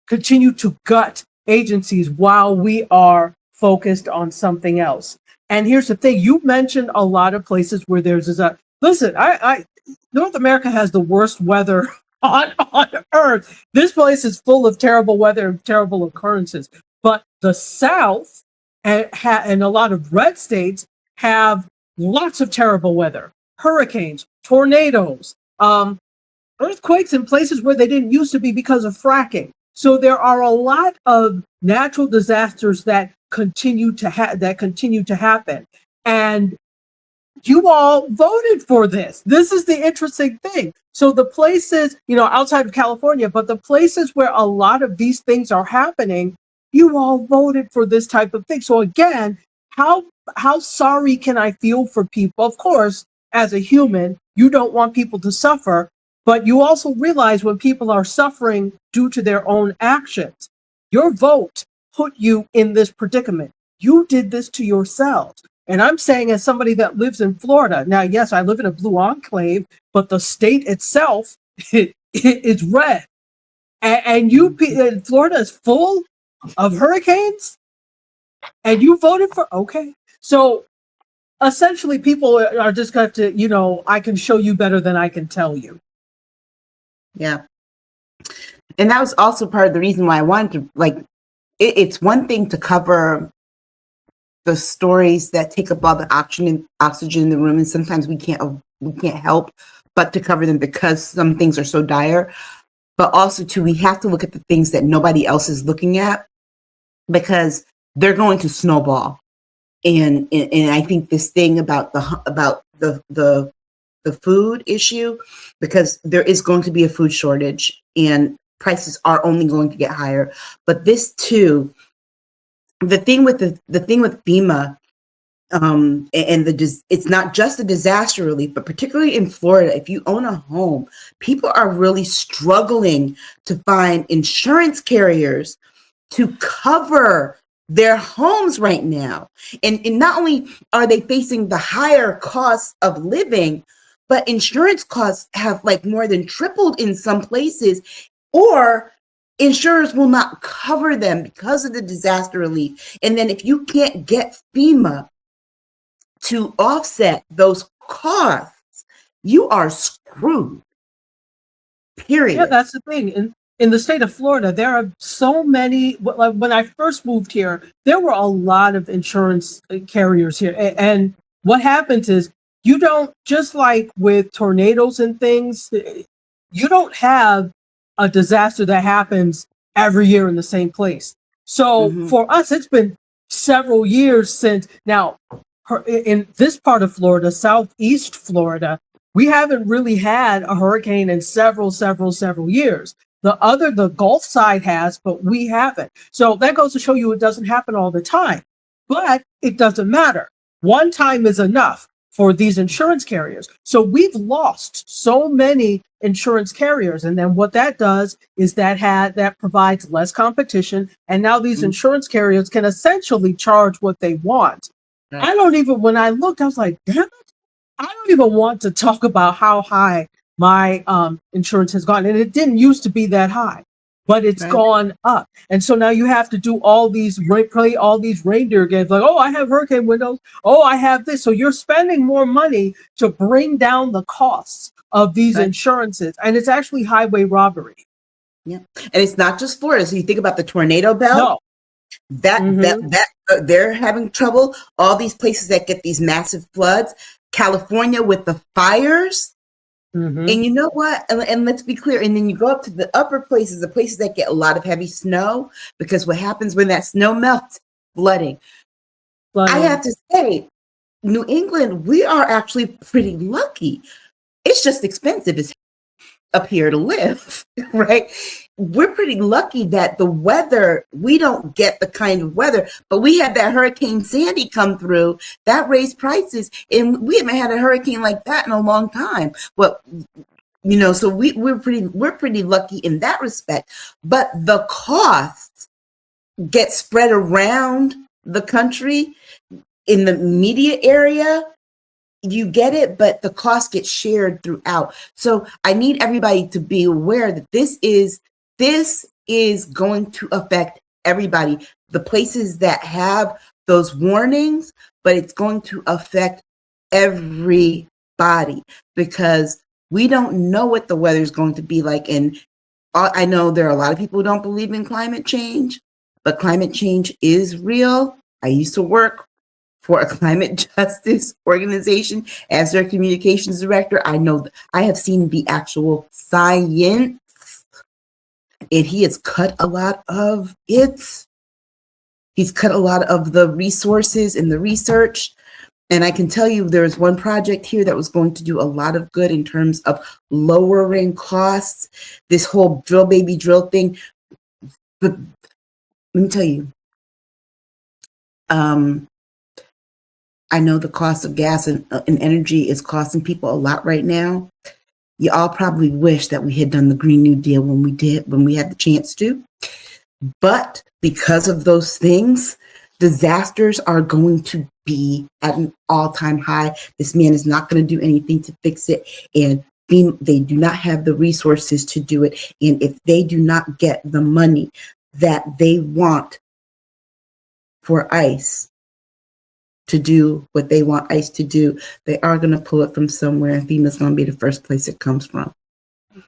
continue to gut agencies while we are focused on something else. And here's the thing: you mentioned a lot of places where there's listen. North America has the worst weather on earth. This place is full of terrible weather and terrible occurrences. But the South and a lot of red states have lots of terrible weather: hurricanes, tornadoes, earthquakes in places where they didn't used to be because of fracking. So there are a lot of natural disasters that continue to happen. And you all voted for this. This is the interesting thing. So the places, outside of California, but the places where a lot of these things are happening, you all voted for this type of thing. So again, how sorry can I feel for people? Of course, as a human, you don't want people to suffer, but you also realize when people are suffering due to their own actions, your vote put you in this predicament. You did this to yourselves. And I'm saying, as somebody that lives in Florida, now, yes, I live in a blue enclave, but the state itself is red. And Florida is full of hurricanes, and you voted for, okay. So essentially, people are just going to, I can show you better than I can tell you. Yeah. And that was also part of the reason why I wanted to, it's one thing to cover the stories that take up all the oxygen in the room, and sometimes we can't help but to cover them because some things are so dire. But also, too, we have to look at the things that nobody else is looking at, because they're going to snowball. And I think this thing about the food issue, because there is going to be a food shortage and prices are only going to get higher. But this too, the thing with FEMA, and it's not just a disaster relief, but particularly in Florida, if you own a home, people are really struggling to find insurance carriers to cover their homes right now. And not only are they facing the higher costs of living, but insurance costs have more than tripled in some places, or insurers will not cover them because of the disaster relief. And then if you can't get FEMA to offset those costs, you are screwed. Period. Yeah, that's the thing. In the state of Florida, there are so many. When I first moved here, there were a lot of insurance carriers here. And what happens is, you don't, just like with tornadoes and things, you don't have a disaster that happens every year in the same place. So for us, it's been several years since. Now, in this part of Florida, Southeast Florida, we haven't really had a hurricane in several years. The Gulf side has, but we haven't. So that goes to show you it doesn't happen all the time. But it doesn't matter. One time is enough for these insurance carriers. So we've lost so many insurance carriers. And then what that does is that provides less competition. And now these insurance carriers can essentially charge what they want. Right. When I looked, I was like, damn it, I don't even want to talk about how high my insurance has gone. And it didn't used to be that high, but it's gone up. And so now you have to do play all these reindeer games, like, oh, I have hurricane windows. Oh, I have this. So you're spending more money to bring down the costs of these insurances. And it's actually highway robbery. Yeah. And it's not just Florida. So you think about the tornado belt. No. That they're having trouble. All these places that get these massive floods. California with the fires. And you know what? And let's be clear. And then you go up to the upper places, the places that get a lot of heavy snow, because what happens when that snow melts? Flooding. I have to say, New England, we are actually pretty lucky. It's just expensive as up here to live, right? We're pretty lucky that the weather, we don't get the kind of weather, but we had that Hurricane Sandy come through that raised prices, and we haven't had a hurricane like that in a long time. But so we're pretty lucky in that respect. But the costs get spread around the country in the media area. You get it, but the cost gets shared throughout. So I need everybody to be aware that this is going to affect everybody. The places that have those warnings, but it's going to affect everybody because we don't know what the weather is going to be like. And I know there are a lot of people who don't believe in climate change, but climate change is real. I used to work for a climate justice organization as their communications director. I know I have seen the actual science, and he has cut a lot of it. He's cut a lot of the resources and the research. And I can tell you there's one project here that was going to do a lot of good in terms of lowering costs. This whole drill baby drill thing. But let me tell you, I know the cost of gas and energy is costing people a lot right now. You all probably wish that we had done the Green New Deal when we had the chance to. But because of those things, disasters are going to be at an all-time high. This man is not going to do anything to fix it. And they do not have the resources to do it. And if they do not get the money that they want for ICE, to do what they want ICE to do, they are going to pull it from somewhere, and FEMA is going to be the first place it comes from.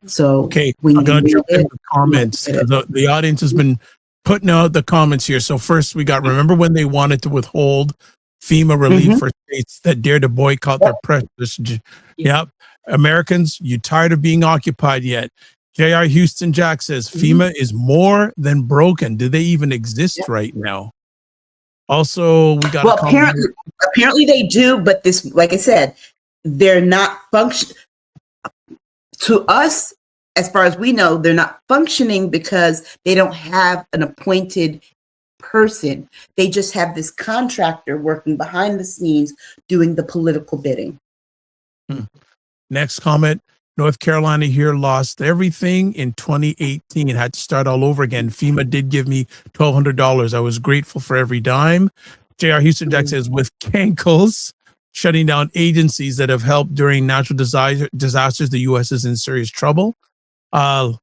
So, okay, I'm going to jump in the comments. The audience has been putting out the comments here. So first, we got, remember when they wanted to withhold FEMA relief for states that dare to boycott their precious? Yep. Americans, you tired of being occupied yet? J.R. Houston Jack says FEMA is more than broken. Do they even exist right now? Also, we got apparently they do, but this, like I said, they're not to us, as far as we know, they're not functioning because they don't have an appointed person. They just have this contractor working behind the scenes doing the political bidding. Next comment. North Carolina here lost everything in 2018 and had to start all over again. FEMA did give me $1,200. I was grateful for every dime. J.R. Houston Jack says, with Cankles shutting down agencies that have helped during natural disasters, the U.S. is in serious trouble. Someone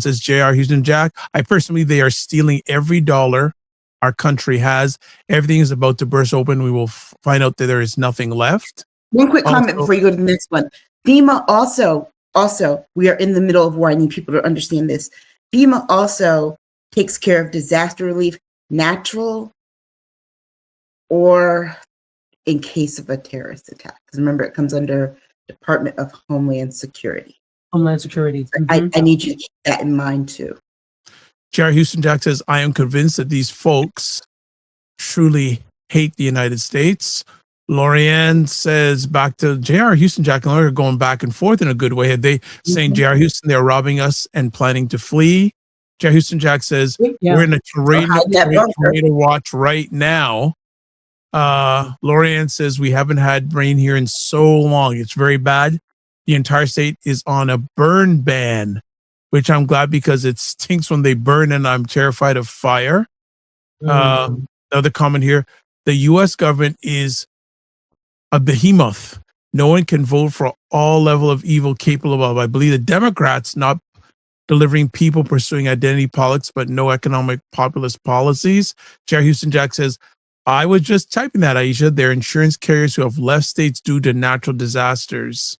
says, J.R. Houston Jack, I personally, they are stealing every dollar our country has. Everything is about to burst open. We will find out that there is nothing left. One quick comment before you go to the next one. FEMA also, we are in the middle of war. I need people to understand this. FEMA also takes care of disaster relief, natural or in case of a terrorist attack. Because remember, it comes under Department of Homeland Security. Homeland Security. I need you to keep that in mind too. J.R. Houston Jack says, I am convinced that these folks truly hate the United States. Lorianne says, back to J.R. Houston Jack and Laura are going back and forth in a good way. Are they saying, J.R. Houston, they're robbing us and planning to flee? J.R. Houston Jack says, we're in a tornado watch right now. Lorianne says, we haven't had rain here in so long. It's very bad. The entire state is on a burn ban, which I'm glad because it stinks when they burn and I'm terrified of fire. Another comment here. The U.S. government is a behemoth. No one can vote for all level of evil capable of. I believe the Democrats not delivering people pursuing identity politics, but no economic populist policies. J.R. Houston Jack says, I was just typing that, Aisha. They're insurance carriers who have left states due to natural disasters.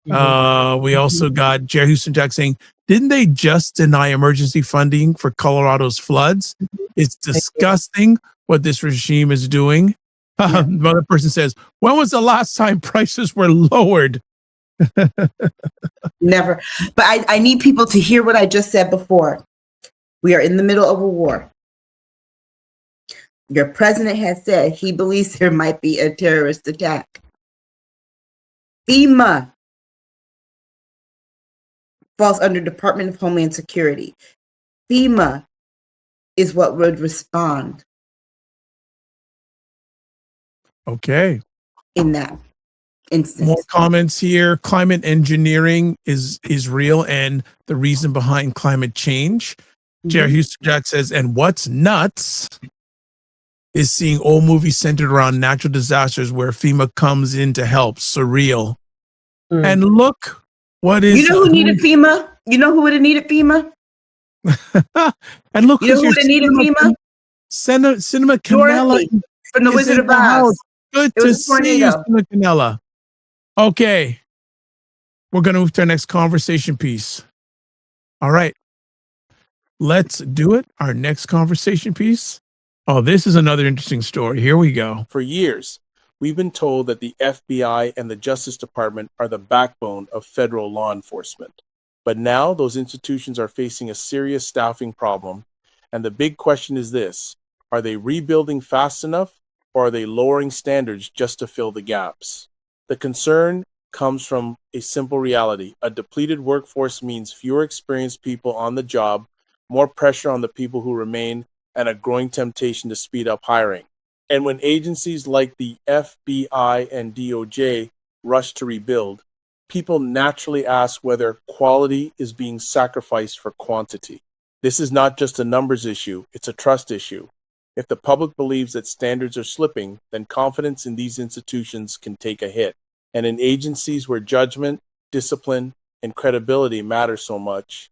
We also got J.R. Houston Jack saying, Didn't they just deny emergency funding for Colorado's floods? It's disgusting what this regime is doing. Another person says, when was the last time prices were lowered? Never. But I need people to hear what I just said before. We are in the middle of a war. Your president has said he believes there might be a terrorist attack. FEMA falls under Department of Homeland Security. FEMA is what would respond. Okay. In that instance. More comments here. Climate engineering is real and the reason behind climate change. Jerry Houston Jack says, and what's nuts is seeing old movies centered around natural disasters where FEMA comes in to help. Surreal. And look what is... You know who needed FEMA? You know who would have needed FEMA? And look, you know who would have needed FEMA? Cinema Canella from the Wizard of Oz. Good to see you, Cinema Canella. Okay. We're going to move to our next conversation piece. All right. Let's do it. Our next conversation piece. Oh, this is another interesting story. Here we go. For years, we've been told that the FBI and the Justice Department are the backbone of federal law enforcement. But now those institutions are facing a serious staffing problem. And the big question is this: are they rebuilding fast enough, or are they lowering standards just to fill the gaps? The concern comes from a simple reality. A depleted workforce means fewer experienced people on the job, more pressure on the people who remain, and a growing temptation to speed up hiring. And when agencies like the FBI and DOJ rush to rebuild, people naturally ask whether quality is being sacrificed for quantity. This is not just a numbers issue, it's a trust issue. If the public believes that standards are slipping, then confidence in these institutions can take a hit. And in agencies where judgment, discipline, and credibility matter so much,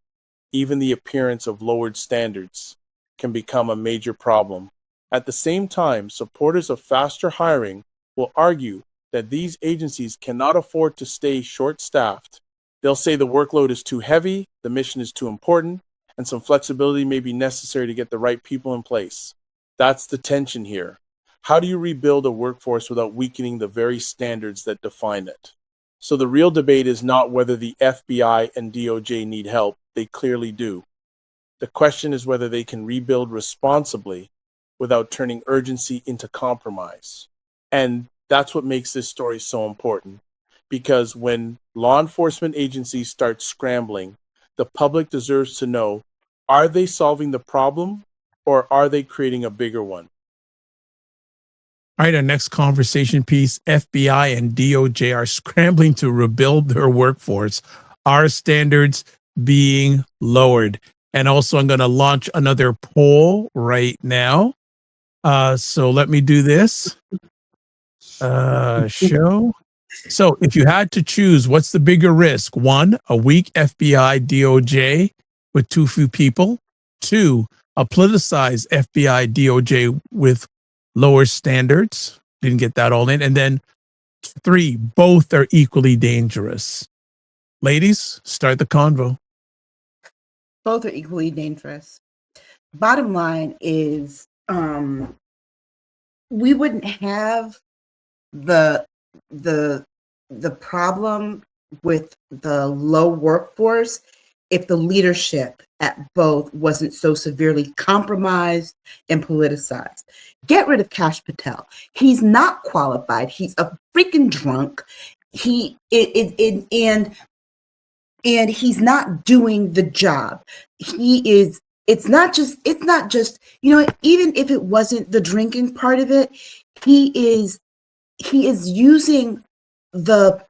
even the appearance of lowered standards can become a major problem. At the same time, supporters of faster hiring will argue that these agencies cannot afford to stay short-staffed. They'll say the workload is too heavy, the mission is too important, and some flexibility may be necessary to get the right people in place. That's the tension here. How do you rebuild a workforce without weakening the very standards that define it? So the real debate is not whether the FBI and DOJ need help. They clearly do. The question is whether they can rebuild responsibly without turning urgency into compromise. And that's what makes this story so important. Because when law enforcement agencies start scrambling, the public deserves to know, are they solving the problem or are they creating a bigger one? All right, our next conversation piece, FBI and DOJ are scrambling to rebuild their workforce. Are standards being lowered? And also, I'm going to launch another poll right now. So let me do this. Show. So if you had to choose, what's the bigger risk? 1, a weak FBI DOJ with too few people. 2, a politicized FBI DOJ with lower standards. Didn't get that all in. And then 3, both are equally dangerous. Ladies, start the convo. Both are equally dangerous. Bottom line is, we wouldn't have the problem with the low workforce if the leadership at both wasn't so severely compromised and politicized. Get rid of Kash Patel. He's not qualified. He's a freaking drunk. And he's not doing the job. It's not just, even if it wasn't the drinking part of it, he is using the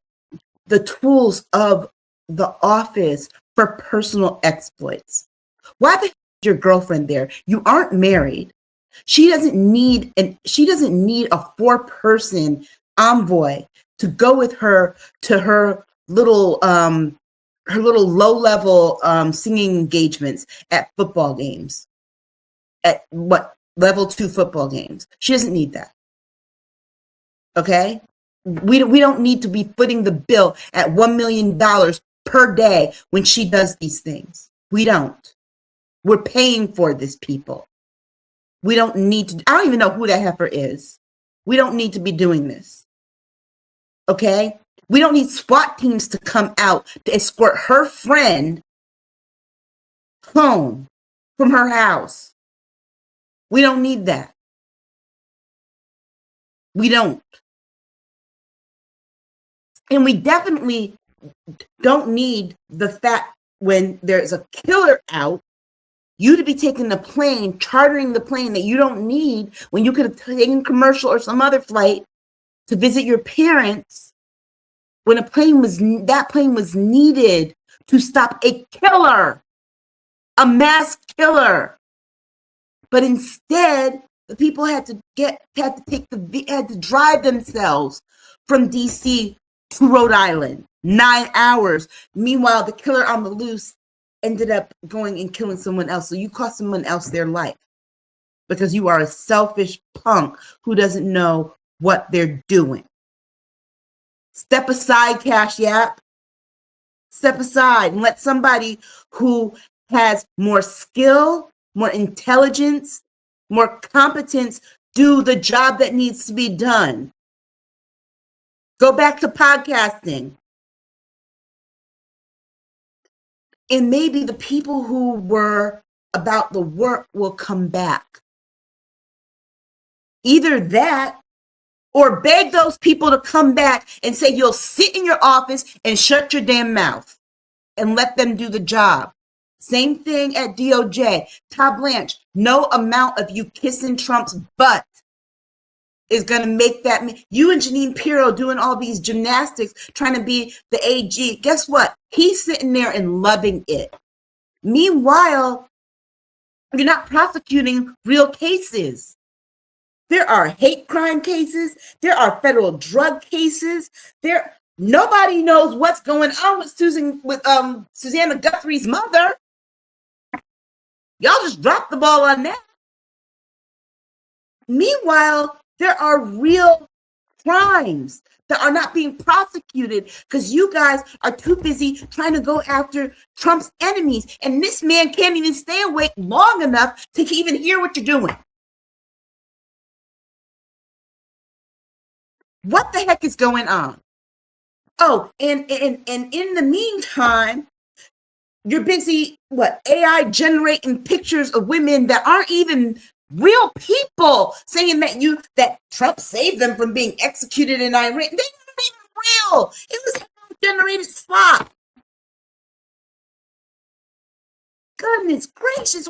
tools of the office for personal exploits. Why the hell is your girlfriend there? You aren't married. She doesn't need a 4-person envoy to go with her to her little low-level singing engagements at football games, at level 2 football games. She doesn't need that. Okay, we don't need to be footing the bill at $1 million per day when she does these things. We don't. We're paying for this, people. We don't need to. I don't even know who that heifer is. We don't need to be doing this. Okay? We don't need SWAT teams to come out to escort her friend home from her house. We don't need that. We don't. And we definitely don't need the fact when there's a killer out, you to be taking the plane, chartering the plane that you don't need when you could have taken commercial or some other flight to visit your parents when that plane was needed to stop a killer, a mass killer. But instead, the people had to drive themselves from DC to Rhode Island, 9 hours. Meanwhile, the killer on the loose ended up going and killing someone else. So you cost someone else their life because you are a selfish punk who doesn't know what they're doing. Step aside, Cash App. Step aside and let somebody who has more skill, more intelligence, more competence do the job that needs to be done. Go back to podcasting. And maybe the people who were about the work will come back. Either that, or beg those people to come back and say you'll sit in your office and shut your damn mouth and let them do the job. Same thing at DOJ. Todd Blanche, no amount of you kissing Trump's butt is going to make that. You and Jeanine Pirro doing all these gymnastics, trying to be the AG. Guess what? He's sitting there and loving it. Meanwhile, you're not prosecuting real cases. There are hate crime cases. There are federal drug cases. Nobody knows what's going on with Susanna Guthrie's mother. Y'all just dropped the ball on that. Meanwhile, there are real crimes that are not being prosecuted because you guys are too busy trying to go after Trump's enemies. And this man can't even stay awake long enough to even hear what you're doing. What the heck is going on? Oh, and in the meantime, you're busy, AI generating pictures of women that aren't even real people, saying that Trump saved them from being executed in Iran. They weren't even real. It was generated slop. Goodness gracious,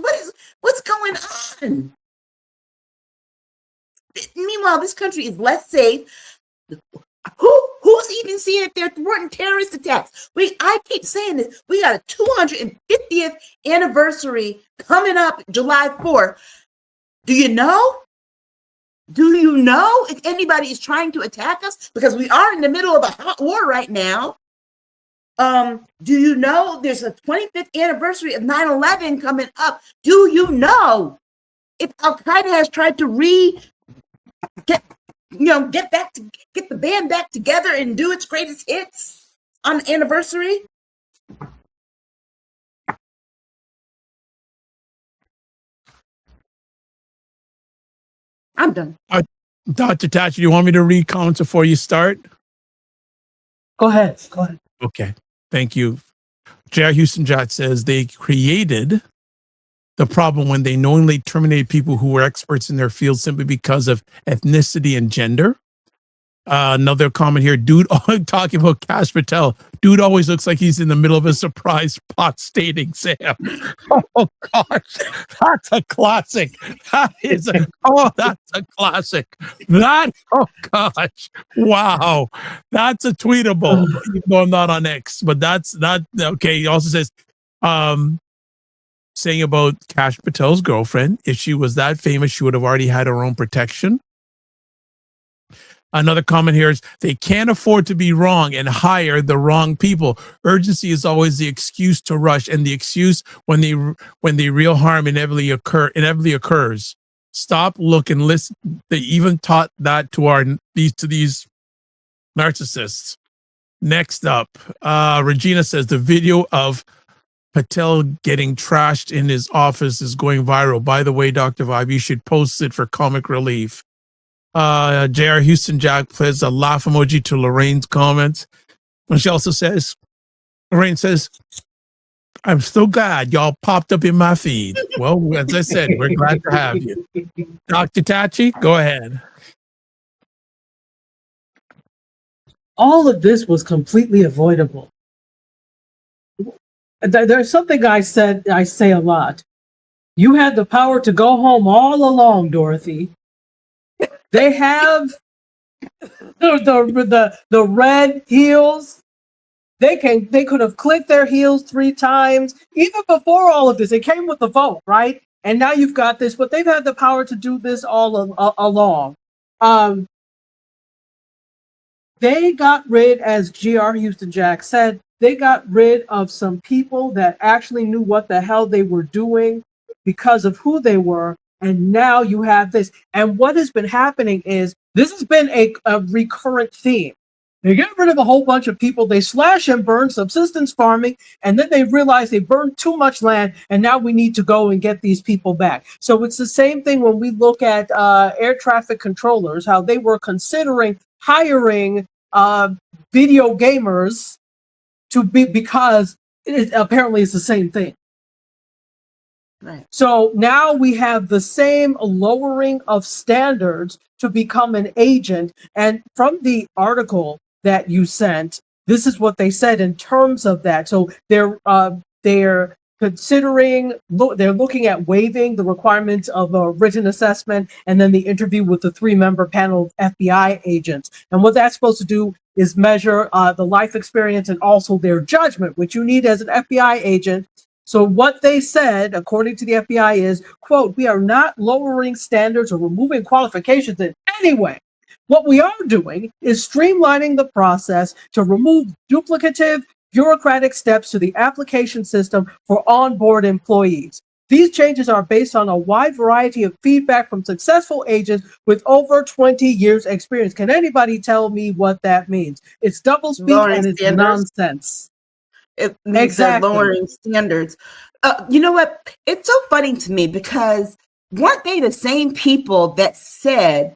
what's going on? Meanwhile, this country is less safe. Who's even seeing if they're thwarting terrorist attacks? I keep saying this. We got a 250th anniversary coming up July 4th. Do you know? Do you know if anybody is trying to attack us? Because we are in the middle of a hot war right now. Do you know there's a 25th anniversary of 9/11 coming up? Do you know if Al-Qaeda has tried to get the band back together and do its greatest hits on the anniversary? I'm done. Dr. Tachi, do you want me to read comments before you start? Go ahead. Okay. Thank you. J.R. Houston Jot says they created the problem when they knowingly terminated people who were experts in their field simply because of ethnicity and gender. Another comment here, dude, talking about Kash Patel. Dude always looks like he's in the middle of a surprise pot stating, Sam. Oh, gosh. That's a classic. That's a classic. Oh, gosh. Wow. That's a tweetable, even though I'm not on X. But that's not, okay. He also says, saying about Kash Patel's girlfriend, if she was that famous, she would have already had her own protection. Another comment here is they can't afford to be wrong and hire the wrong people. Urgency is always the excuse to rush and the excuse when the real harm inevitably occurs. Stop, look, and listen. They even taught that to these narcissists. Next up, Regina says the video of Patel getting trashed in his office is going viral. By the way, Dr. Vibe, you should post it for comic relief. J.R. Houston Jack plays a laugh emoji to Lorraine's comments. And she also says, Lorraine says, I'm so glad y'all popped up in my feed. Well, as I said, we're glad to have you. Dr. Tachi, go ahead. All of this was completely avoidable. There's something I say a lot. You had the power to go home all along, Dorothy. They have the red heels. They could have clicked their heels 3 times even before all of this. It came with the vote, right? And now you've got this, but they've had the power to do this all along. They got rid, as G.R. Houston Jack said, they got rid of some people that actually knew what the hell they were doing because of who they were. And now you have this. And what has been happening is this has been a recurrent theme. They get rid of a whole bunch of people. They slash and burn subsistence farming. And then they realize they burned too much land. And now we need to go and get these people back. So it's the same thing when we look at air traffic controllers, how they were considering hiring video gamers to be, because apparently it's the same thing. Right. So now we have the same lowering of standards to become an agent. And from the article that you sent, this is what they said in terms of that. So they're considering, they're looking at waiving the requirements of a written assessment and then the interview with the 3-member panel of FBI agents. And what that's supposed to do is measure the life experience and also their judgment, which you need as an FBI agent. So what they said, according to the FBI, is, quote, we are not lowering standards or removing qualifications in any way. What we are doing is streamlining the process to remove duplicative bureaucratic steps to the application system for onboard employees. These changes are based on a wide variety of feedback from successful agents with over 20 years experience. Can anybody tell me what that means? It's doublespeak and it's nonsense. It means they're lowering standards. You know what? It's so funny to me because weren't they the same people that said,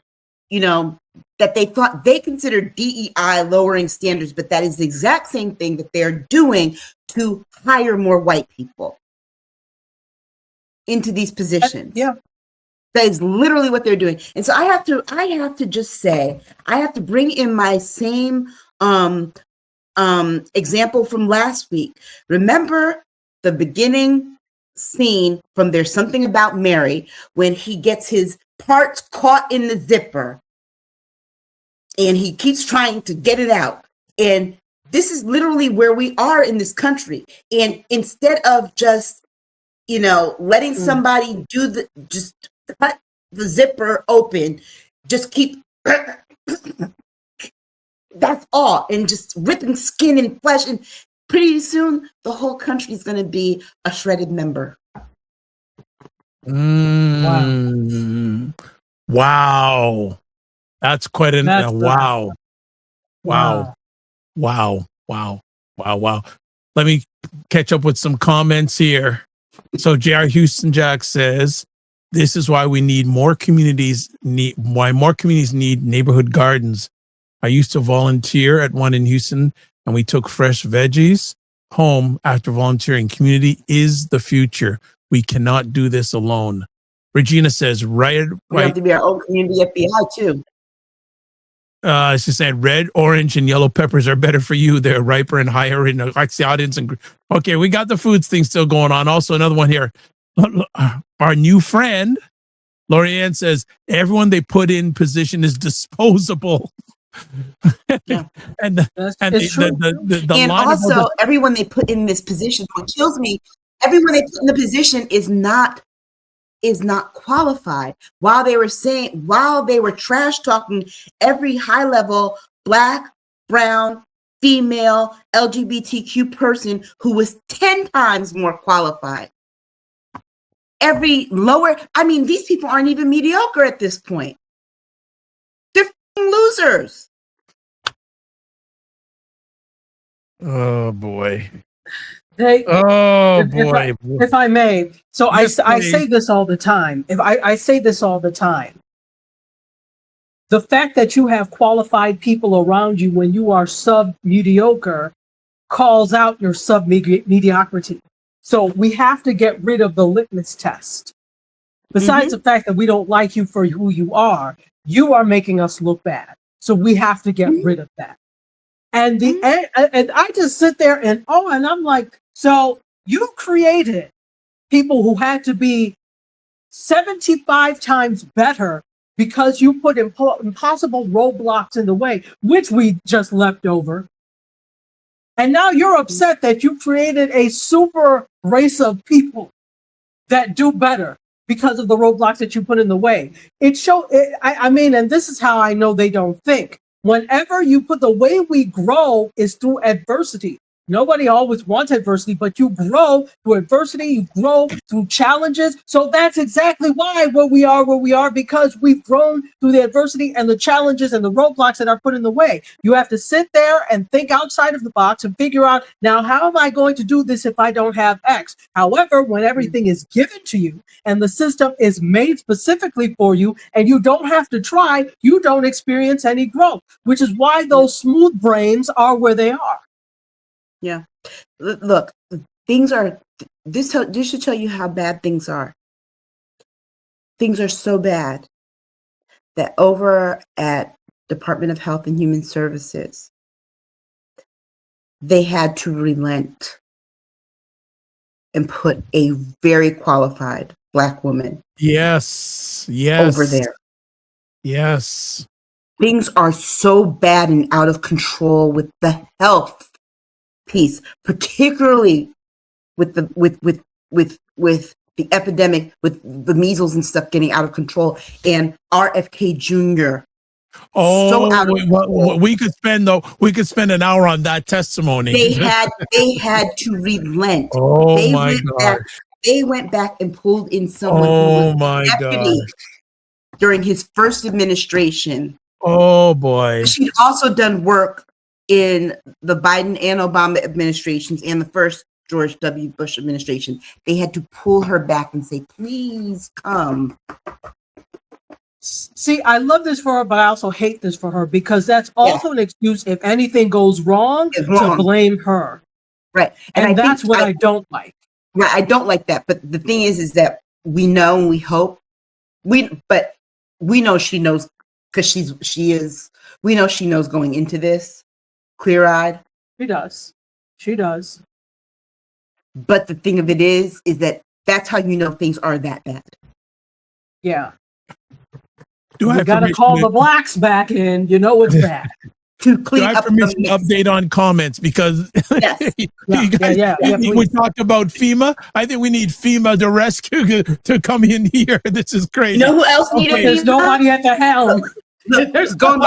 you know, that they thought they considered DEI lowering standards, but that is the exact same thing that they're doing to hire more white people into these positions. Yeah. That is literally what they're doing. And so I have to just say, I have to bring in my same example from last week. Remember the beginning scene from There's Something About Mary when he gets his parts caught in the zipper and he keeps trying to get it out. And this is literally where we are in this country. And instead of just, you know, letting somebody just cut the zipper open, just keep that's all, and just ripping skin and flesh, and pretty soon the whole country is going to be a shredded member. Wow. That's quite an wow. Let me catch up with some comments here. So J.R. Houston Jack says, this is why we need more communities, why more communities need neighborhood gardens. I used to volunteer at one in Houston, and we took fresh veggies home after volunteering. Community is the future. We cannot do this alone. Regina says, right. We have to be our own community FBI too. She said, red, orange, and yellow peppers are better for you. They're riper and higher in antioxidants. And okay, we got the foods thing still going on. Also, another one here. Our new friend, Lorianne, says, everyone they put in position is disposable. Yeah. and also everyone they put in this position, what kills me, everyone they put in the position is not qualified. While they were trash talking every high level Black, brown, female, LGBTQ person who was 10 times more qualified. Every lower, I mean, these people aren't even mediocre at this point. They're losers. Oh boy. If I may, so yes, I say this all the time. I say this all the time. The fact that you have qualified people around you when you are sub-mediocre calls out your sub-mediocrity. So we have to get rid of the litmus test. Besides the fact that we don't like you for who you are making us look bad. So we have to get rid of that. And and I just sit there and I'm like, so you created people who had to be 75 times better because you put impossible roadblocks in the way, which we just left over. And now you're upset that you created a super race of people that do better because of the roadblocks that you put in the way. And this is how I know they don't think. Whenever you put the way we grow is through adversity. Nobody always wants adversity, but you grow through adversity, you grow through challenges. So that's exactly why we are, because we've grown through the adversity and the challenges and the roadblocks that are put in the way. You have to sit there and think outside of the box and figure out, now, how am I going to do this if I don't have X? However, when everything is given to you and the system is made specifically for you and you don't have to try, you don't experience any growth, which is why those smooth brains are where they are. Yeah. Look, things are, this should tell you how bad things are. Things are so bad that over at Department of Health and Human Services, they had to relent and put a very qualified Black woman over there. Yes. Things are so bad and out of control with the health piece, particularly with the epidemic, with the measles and stuff getting out of control, and RFK Jr. We could spend an hour on that testimony. They had to relent. They went back and pulled in someone who was deputy during his first administration. Oh boy. She'd also done work in the Biden and Obama administrations and the first George W. Bush administration. They had to pull her back and say, please come. See, I love this for her, but I also hate this for her, because that's also an excuse if anything goes wrong to blame her. Right. And that's what I don't like. Right. I don't like that. But the thing is that we know and we hope, but we know she knows, because we know she knows going into this. Clear-eyed. She does. But the thing of it is that that's how you know things are that bad. Yeah. You got to call the Blacks back in. You know it's bad. To clean up permission to update on comments, because we talked about FEMA. I think we need FEMA to rescue to come in here. This is crazy. You know who else needed FEMA? There's nobody at the helm. Look, going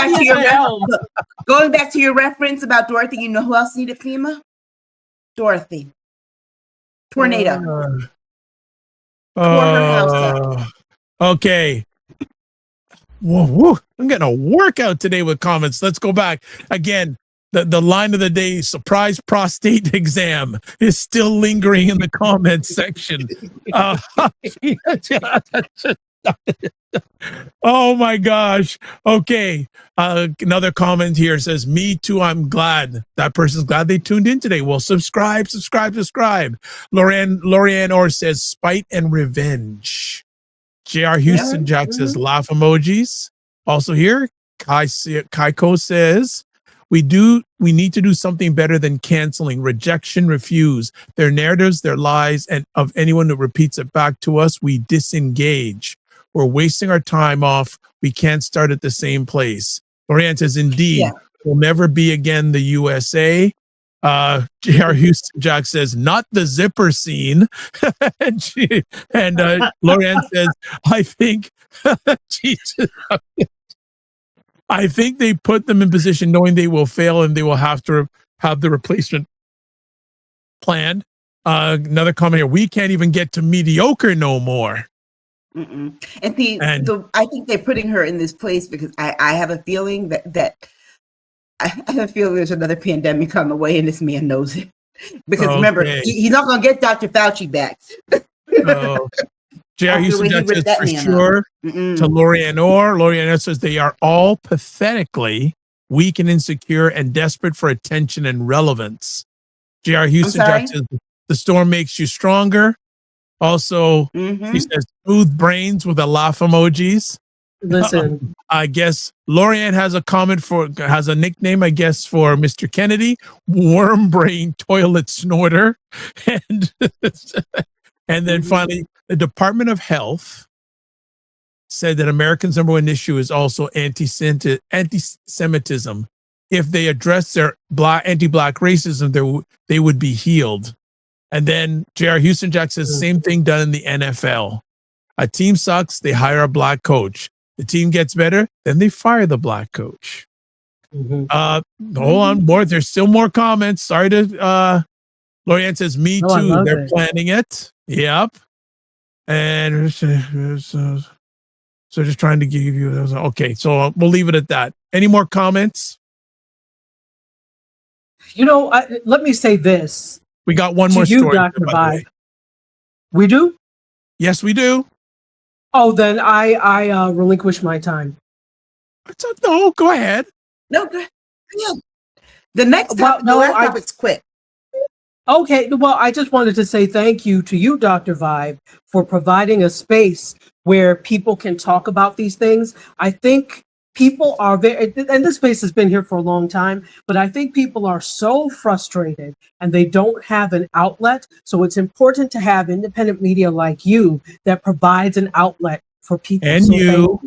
back to your reference about Dorothy, you know who else needed FEMA? Dorothy. Tornado. Tore her house up. Okay. Whoa. I'm getting a workout today with comments. Let's go back again. The line of the day: surprise prostate exam is still lingering in the comments section. Oh my gosh. Okay. Another comment here says, me too. I'm glad. That person's glad they tuned in today. Well, subscribe. Lorianne Orr says, spite and revenge. J.R. Houston Jack says, laugh emojis. Also here, Kaiko says, we need to do something better than canceling, rejection, refuse. Their narratives, their lies, and of anyone who repeats it back to us, we disengage. We're wasting our time off. We can't start at the same place. Lorianne says, indeed, we'll never be again the USA. J.R. Houston Jack says, not the zipper scene. and Lorianne says, I think, Jesus, I think they put them in position knowing they will fail and they will have to have the replacement planned. Another comment here, we can't even get to mediocre no more. And I think they're putting her in this place because I have a feeling that I have a feeling there's another pandemic on the way, and this man knows it. Because remember, he's not going to get Dr. Fauci back. J.R. Houston says for sure to Lorianne Orr. Lorianne Orr says they are all pathetically weak and insecure and desperate for attention and relevance. J.R. Houston says the storm makes you stronger. Also, he says smooth brains with a laugh emojis. Listen, I guess Lorianne has a nickname, I guess, for Mr. Kennedy, worm brain toilet snorter. And then finally, the Department of Health said that Americans' number one issue is also anti-Semitism. If they address their anti-Black racism, they would be healed. And then J.R. Houston Jack says same thing done in the NFL. A team sucks, they hire a Black coach. The team gets better, then they fire the Black coach. Hold on, more. There's still more comments. Sorry to Lorianne says, me too. They're planning it. Yep. And so just trying to give you those. Okay, so we'll leave it at that. Any more comments? Let me say this. We got one more story. Dr. Vi. We do? Yes, we do. Oh, then I relinquish my time. No, go ahead. No, go ahead. The next topic, the last topic's quick. Okay, well, I just wanted to say thank you to you, Dr. Vibe, for providing a space where people can talk about these things. I think people are very, and this space has been here for a long time, but I think people are so frustrated and they don't have an outlet. So it's important to have independent media like you that provides an outlet for people. And so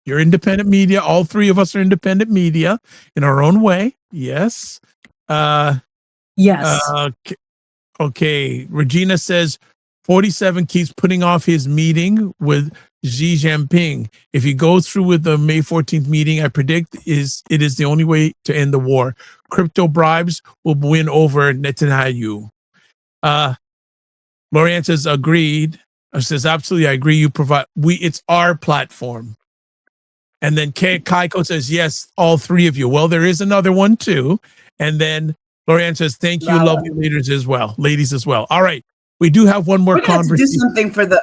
you're independent media. All three of us are independent media in our own way. Yes. Yes. Okay. Regina says 47 keeps putting off his meeting with Xi Jinping. If he goes through with the May 14th meeting, I predict it is the only way to end the war. Crypto bribes will win over Netanyahu. Lorianne says agreed. Says absolutely, I agree. It's our platform. And then Kaiko says yes, all three of you. Well, there is another one too. And then Lorianne says, thank you, lovely ladies as well. All right. We do have one more conversation. Do something for the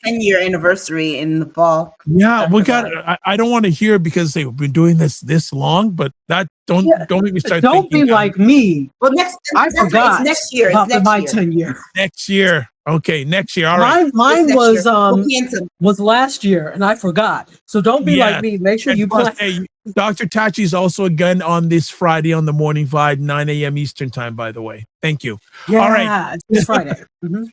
10-year anniversary in the fall. Yeah, we got. I don't want to hear because they've been doing this long, but that don't even start. Don't be like me. Well, I forgot. It's next year. It's next my 10 year. Next year. Okay, next year. All right. Mine was last year, and I forgot. So don't be like me. Make sure you plan. Hey, Dr. Tachi is also again on this Friday on the Morning Vibe, 9 a.m. Eastern time, by the way. Thank you. Yeah, all right. It's this Friday.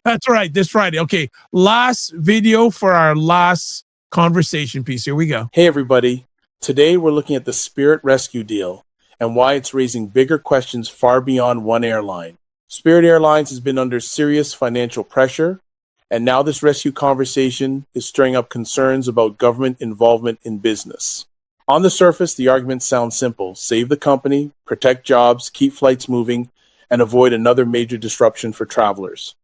That's right, this Friday. Okay, last video for our last conversation piece. Here we go. Hey, everybody. Today, we're looking at the Spirit Rescue deal and why it's raising bigger questions far beyond one airline. Spirit Airlines has been under serious financial pressure, and now this rescue conversation is stirring up concerns about government involvement in business. On the surface, the arguments sound simple. Save the company, protect jobs, keep flights moving, and avoid another major disruption for travelers.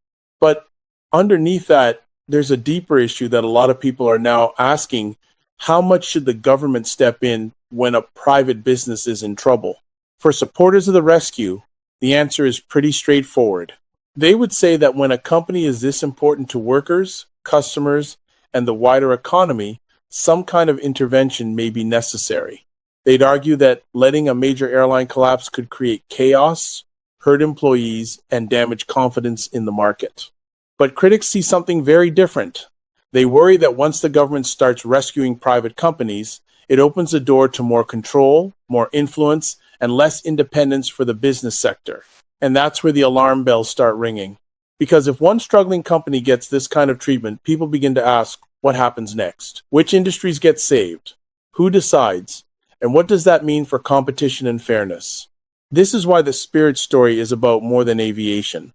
But underneath that, there's a deeper issue that a lot of people are now asking: how much should the government step in when a private business is in trouble? For supporters of the rescue, the answer is pretty straightforward. They would say that when a company is this important to workers, customers, and the wider economy, some kind of intervention may be necessary. They'd argue that letting a major airline collapse could create chaos, hurt employees, and damage confidence in the market. But critics see something very different. They worry that once the government starts rescuing private companies, it opens the door to more control, more influence, and less independence for the business sector. And that's where the alarm bells start ringing. Because if one struggling company gets this kind of treatment, people begin to ask, what happens next? Which industries get saved? Who decides? And what does that mean for competition and fairness? This is why the Spirit story is about more than aviation.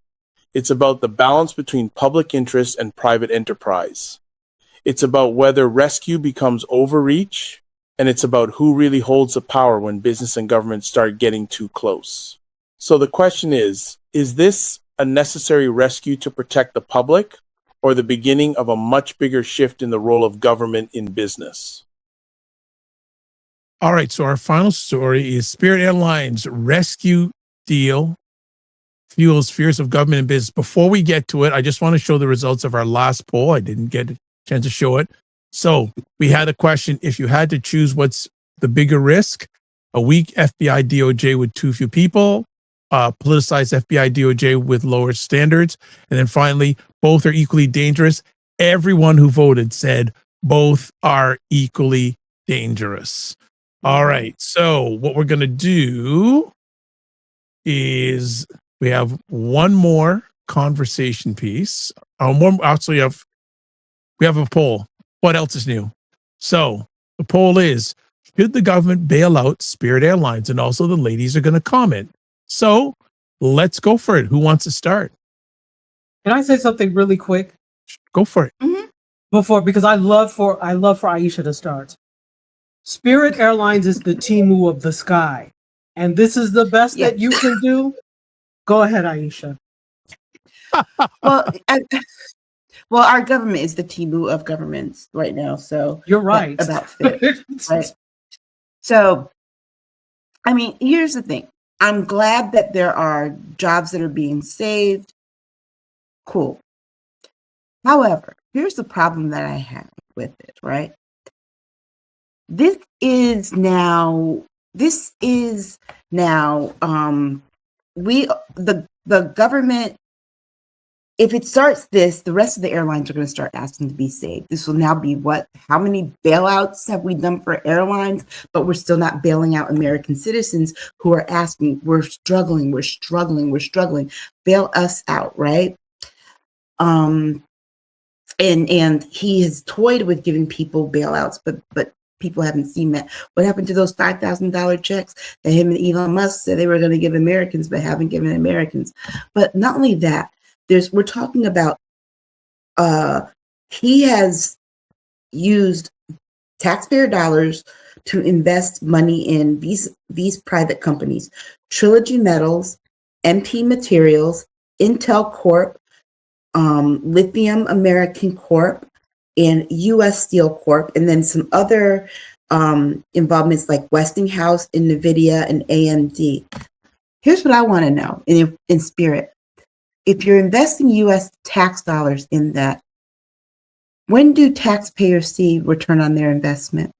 It's about the balance between public interest and private enterprise. It's about whether rescue becomes overreach, and it's about who really holds the power when business and government start getting too close. So the question is this a necessary rescue to protect the public, or the beginning of a much bigger shift in the role of government in business? All right. So our final story is Spirit Airlines rescue deal fuels fears of government and business. Before we get to it, I just want to show the results of our last poll. I didn't get a chance to show it. So we had a question: if you had to choose, what's the bigger risk? A weak FBI DOJ with too few people, politicized FBI DOJ with lower standards, and then finally, both are equally dangerous. Everyone who voted said both are equally dangerous. All right. So what we're going to do is we have one more conversation piece. We have a poll. What else is new? So the poll is, should the government bail out Spirit Airlines? And also the ladies are going to comment. So let's go for it. Who wants to start? Can I say something really quick? Go for it. Mm-hmm. Because I love for Aisha to start. Spirit Airlines is the Temu of the sky. And this is the best that you can do. Go ahead, Aisha. Well, our government is the Temu of governments right now. So you're right about fit, right? So, I mean, here's the thing. I'm glad that there are jobs that are being saved. Cool. However, here's the problem that I have with it, right? The government, if it starts this, the rest of the airlines are going to start asking to be saved. This will now be how many bailouts have we done for airlines, but we're still not bailing out American citizens who are asking, we're struggling, bail us out, right? And he has toyed with giving people bailouts, but people haven't seen that. What happened to those $5,000 checks that him and Elon Musk said they were going to give Americans, but haven't given Americans? But not only that, we're talking about he has used taxpayer dollars to invest money in these private companies: Trilogy Metals, MP Materials, Intel Corp, Lithium American Corp, and U.S. Steel Corp, and then some other involvements like Westinghouse and NVIDIA and AMD. Here's what I want to know in Spirit. If you're investing U.S. tax dollars in that, when do taxpayers see return on their investment?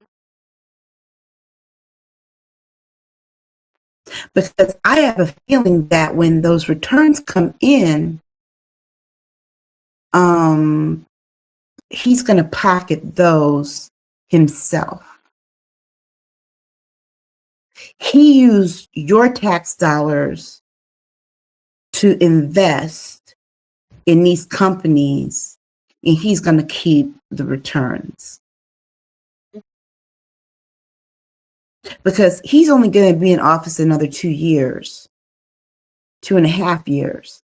Because I have a feeling that when those returns come in, he's going to pocket those himself. He used your tax dollars to invest in these companies, and he's going to keep the returns. Because he's only going to be in office another 2 years, 2.5 years.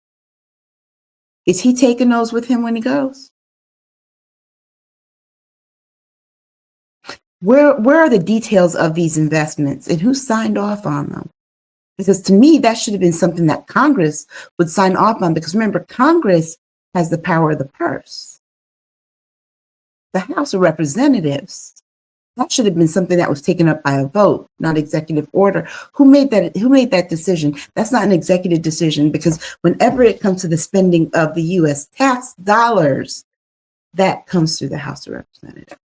Is he taking those with him when he goes? Where are the details of these investments and who signed off on them? Because to me, that should have been something that Congress would sign off on, because remember, Congress has the power of the purse. The House of Representatives, that should have been something that was taken up by a vote, not executive order. Who made that decision? That's not an executive decision, because whenever it comes to the spending of the U.S. tax dollars, that comes through the House of Representatives.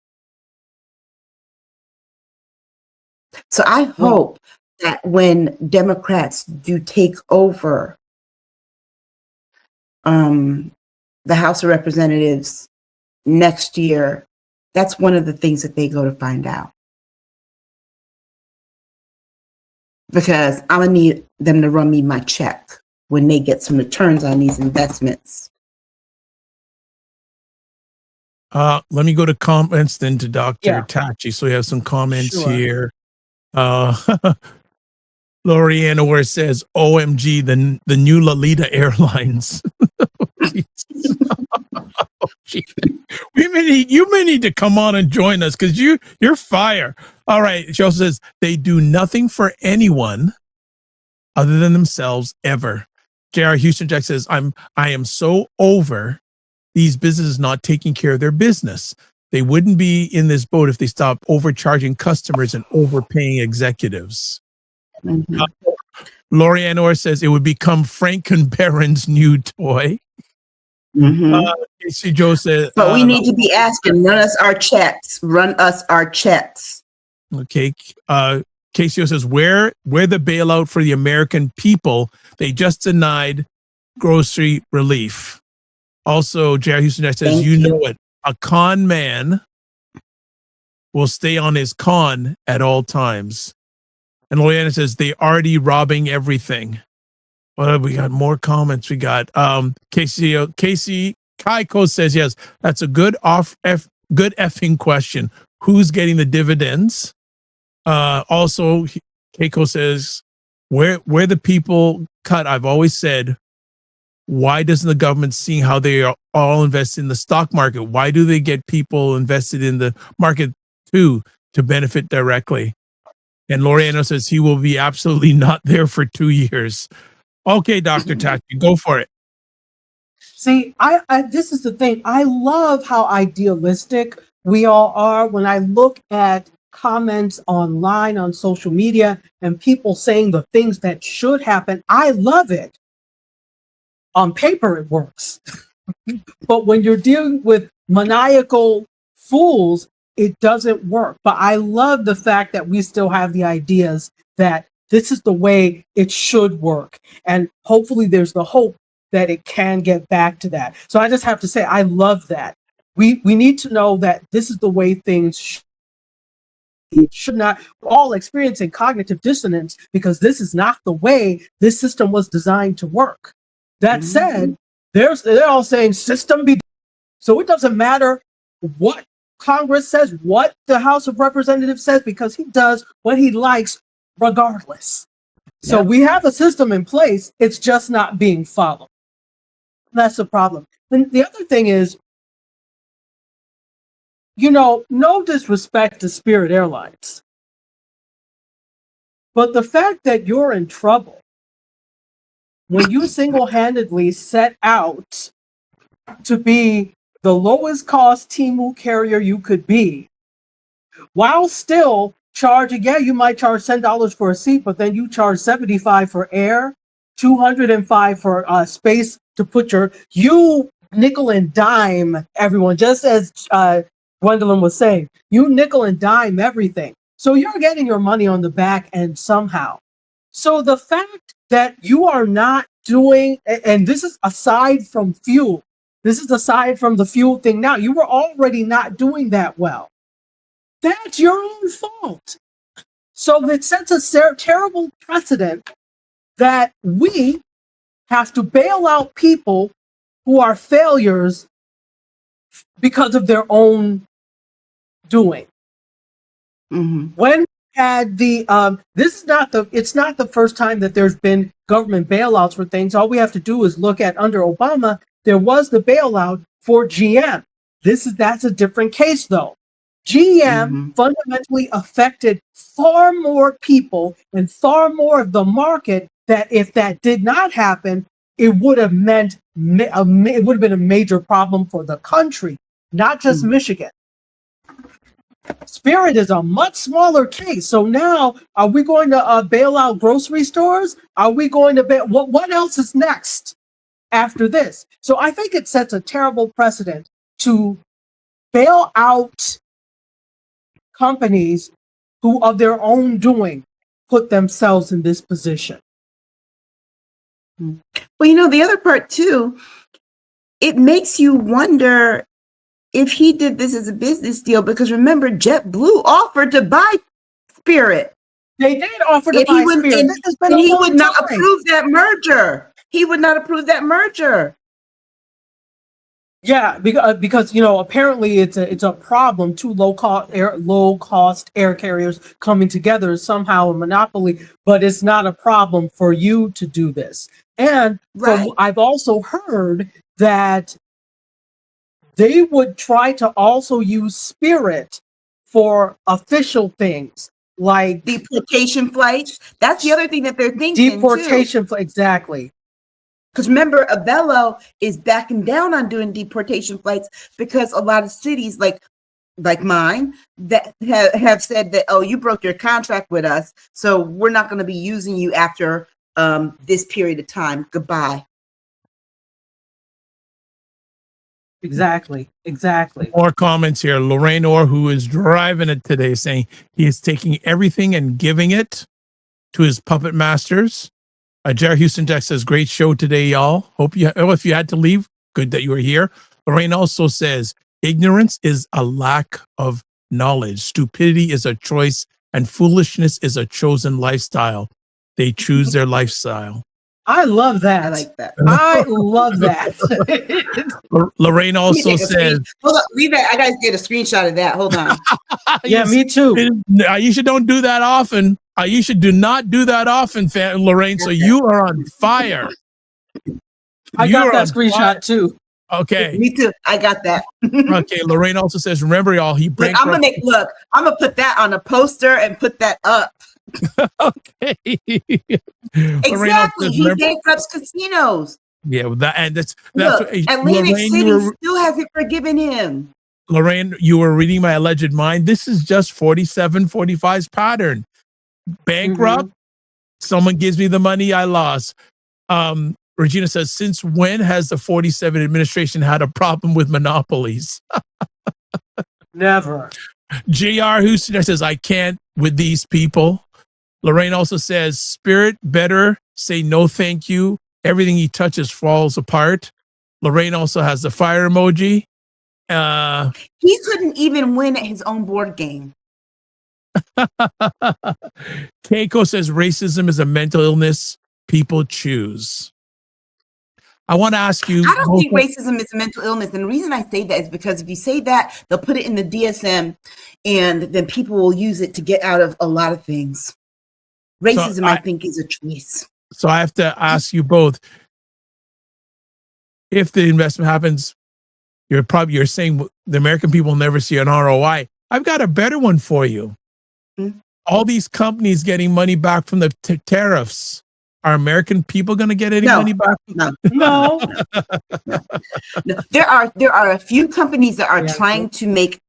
So I hope that when Democrats do take over the House of Representatives next year, that's one of the things that they go to find out. Because I'm going to need them to run me my check when they get some returns on these investments. Let me go to comments then to Dr. Tachi. So we have some comments here. Lorianna where it says, OMG, the new Lolita Airlines. You may need to come on and join us, because you're fire. All right. She also says they do nothing for anyone other than themselves ever. J.R. Houston Jack says, I am so over these businesses not taking care of their business. They wouldn't be in this boat if they stopped overcharging customers and overpaying executives. Mm-hmm. Lori Anor says it would become Frankenberry's new toy. Mm-hmm. Casey Joe said, but we need to be asking, run us our checks. Okay. Casey Joe says, where the bailout for the American people? They just denied grocery relief. Also, J.R. Houston says, you know it. A con man will stay on his con at all times. And Loyana says, they already robbing everything. Well, we got more comments. We got Casey Kaiko says, yes, that's a good effing question. Who's getting the dividends? Also, Keiko says, where the people cut, I've always said, why doesn't the government see how they are all invested in the stock market? Why do they get people invested in the market too to benefit directly? And Loriano says he will be absolutely not there for 2 years. Okay, Dr. Tachi, go for it. See, I this is the thing. I love how idealistic we all are. When I look at comments online on social media and people saying the things that should happen, I love it. On paper, it works. But when you're dealing with maniacal fools, it doesn't work. But I love the fact that we still have the ideas that this is the way it should work. And hopefully there's the hope that it can get back to that. So I just have to say, I love that. We need to know that this is the way things should not. We're all experiencing cognitive dissonance because this is not the way this system was designed to work. That said, they're all saying system be. So it doesn't matter what Congress says, what the House of Representatives says, because he does what he likes regardless. So we have a system in place. It's just not being followed. That's the problem. And the other thing is, no disrespect to Spirit Airlines, but the fact that you're in trouble when you single-handedly set out to be the lowest cost Temu carrier you could be, while still charging, you might charge $10 for a seat, but then you charge $75 for air, $205 for space to put you nickel and dime everyone, just as Gwendolyn was saying, you nickel and dime everything. So you're getting your money on the back end somehow. So the fact that you are not doing, and this is aside from fuel, this is aside from the fuel thing now, you were already not doing that well. That's your own fault. So it sets a terrible precedent that we have to bail out people who are failures because of their own doing. When we had it's not the first time that there's been government bailouts for things. All we have to do is look at under Obama, there was the bailout for GM. That's a different case though. GM fundamentally affected far more people and far more of the market that if that did not happen, it would have meant it would have been a major problem for the country, not just Michigan. Spirit is a much smaller case. So now, are we going to bail out grocery stores? Are we going to bail? What else is next after this? So I think it sets a terrible precedent to bail out companies who, of their own doing, put themselves in this position. Well, the other part too, it makes you wonder if he did this as a business deal, because remember, JetBlue offered to buy Spirit. They did offer to buy Spirit. And he would not approve that merger. He would not approve that merger. Yeah, because apparently it's a problem. Two low cost air carriers coming together is somehow a monopoly, but it's not a problem for you to do this. And I've also heard that they would try to also use Spirit for official things like deportation flights. That's the other thing that they're thinking. Deportation flights, exactly. Because remember, Avello is backing down on doing deportation flights because a lot of cities, like like mine, that have said that, oh, you broke your contract with us, so we're not going to be using you after this period of time. Goodbye. Exactly. More comments here. Lorraine Orr, who is driving it today, saying he is taking everything and giving it to his puppet masters. Jared Houston Jack says, great show today, y'all. If you had to leave, good that you were here. Lorraine also says, ignorance is a lack of knowledge. Stupidity is a choice, and foolishness is a chosen lifestyle. They choose their lifestyle. I love that. I like that. I love that. Lorraine also says, hold on, leave that. I gotta get a screenshot of that. Hold on. Yeah, me too. Aisha don't do that often. Aisha do not do that often, Lorraine. So you are on fire. I got that screenshot too. Okay. Me too. I got that. Okay. Lorraine also says, remember y'all, I'm gonna put that on a poster and put that up. Okay. Exactly. He bankrupts casinos. Yeah, that's Look, what, Atlantic Lorraine, City still hasn't forgiven him. Lorraine, you were reading my alleged mind. This is just 4745's pattern. Bankrupt, someone gives me the money I lost. Regina says, since when has the 47 administration had a problem with monopolies? Never. JR Houston says, I can't with these people. Lorraine also says, Spirit better say no thank you. Everything he touches falls apart. Lorraine also has the fire emoji. He couldn't even win at his own board game. Keiko says, racism is a mental illness people choose. I want to ask you. I don't think racism is a mental illness. And the reason I say that is because if you say that, they'll put it in the DSM and then people will use it to get out of a lot of things. Racism, I think, is a choice. So I have to ask you both. If the investment happens, you're saying the American people will never see an ROI. I've got a better one for you. Mm-hmm. All these companies getting money back from the tariffs. Are American people going to get any money back? No. There are a few companies that are trying to make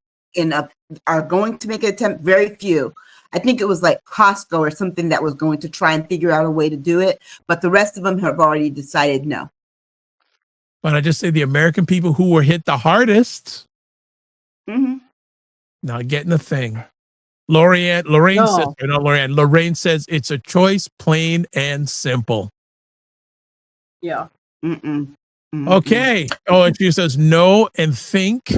are going to make an attempt. Very few. I think it was like Costco or something that was going to try and figure out a way to do it, but the rest of them have already decided no. But I just say the American people who were hit the hardest, not getting a thing. Lorraine says it's a choice, plain and simple. Yeah. Okay. Oh, and she says no, and think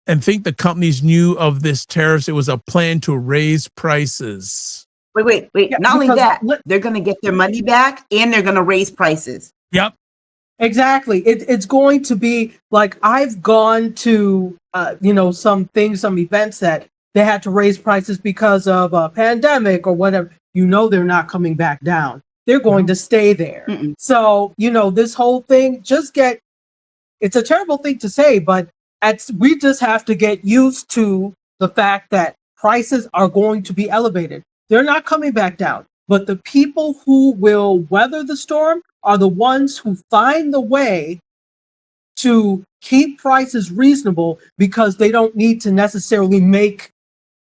the companies knew of this tariffs. It was a plan to raise prices. Wait. Yeah, not only that, they're going to get their money back and they're going to raise prices. Yep. Exactly. It's going to be like, I've gone to, some events that they had to raise prices because of a pandemic or whatever. They're not coming back down. They're going to stay there. So, this whole thing, it's a terrible thing to say, but we just have to get used to the fact that prices are going to be elevated. They're not coming back down. But the people who will weather the storm are the ones who find the way to keep prices reasonable because they don't need to necessarily make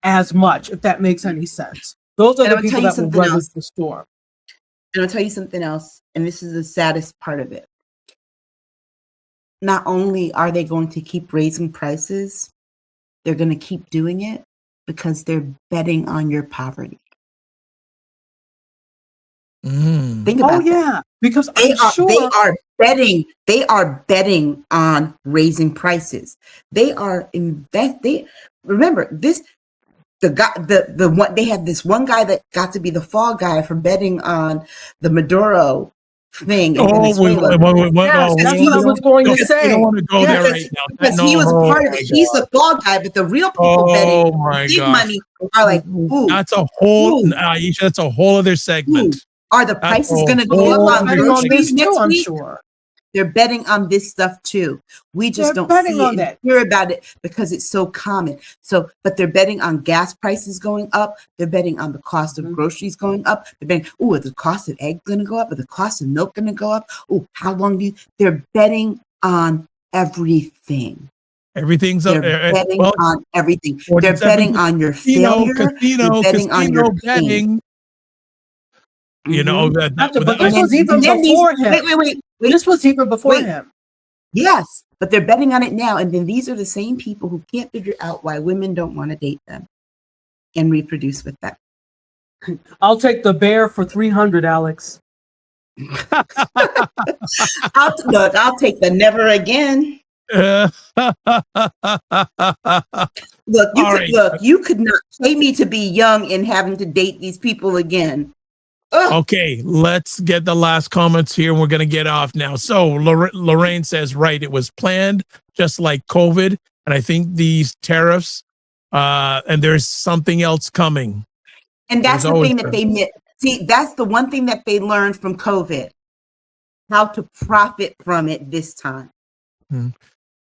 as much, if that makes any sense. Those are the people that will weather the storm. And I'll tell you something else, and this is the saddest part of it. Not only are they going to keep raising prices, they're going to keep doing it because they're betting on your poverty. Think about that. Because they are betting on raising prices. They remember this. The one they had this one guy that got to be the fall guy for betting on the Maduro thing in Venezuela. That's what I was going to say. I don't want to go there right now. Because he was part of it. He's the fall guy, but the real people betting big money are like, ooh. That's a whole, Aisha, that's a whole other segment. Ooh. Are the prices going to go up on groceries next week? Sure. They're betting on this stuff too. We just don't see it and hear about it because it's so common. But they're betting on gas prices going up. They're betting on the cost of groceries going up. They're betting, is the cost of eggs going to go up? Is the cost of milk going to go up? How long they're betting on everything. Everything's They're betting on everything. They're betting on your failure. Casino on your betting. You know but this was even before him. Wait. This was even before him. Yes, but they're betting on it now. And then these are the same people who can't figure out why women don't want to date them and reproduce with them. I'll take the bear for 300, Alex. I'll take the never again. You could not pay me to be young and having to date these people again. Ugh. Okay, let's get the last comments here. We're going to get off now. So Lorraine says, right, it was planned just like COVID. And I think these tariffs, and there's something else coming. And that's the thing that they missed. See, that's the one thing that they learned from COVID, how to profit from it this time.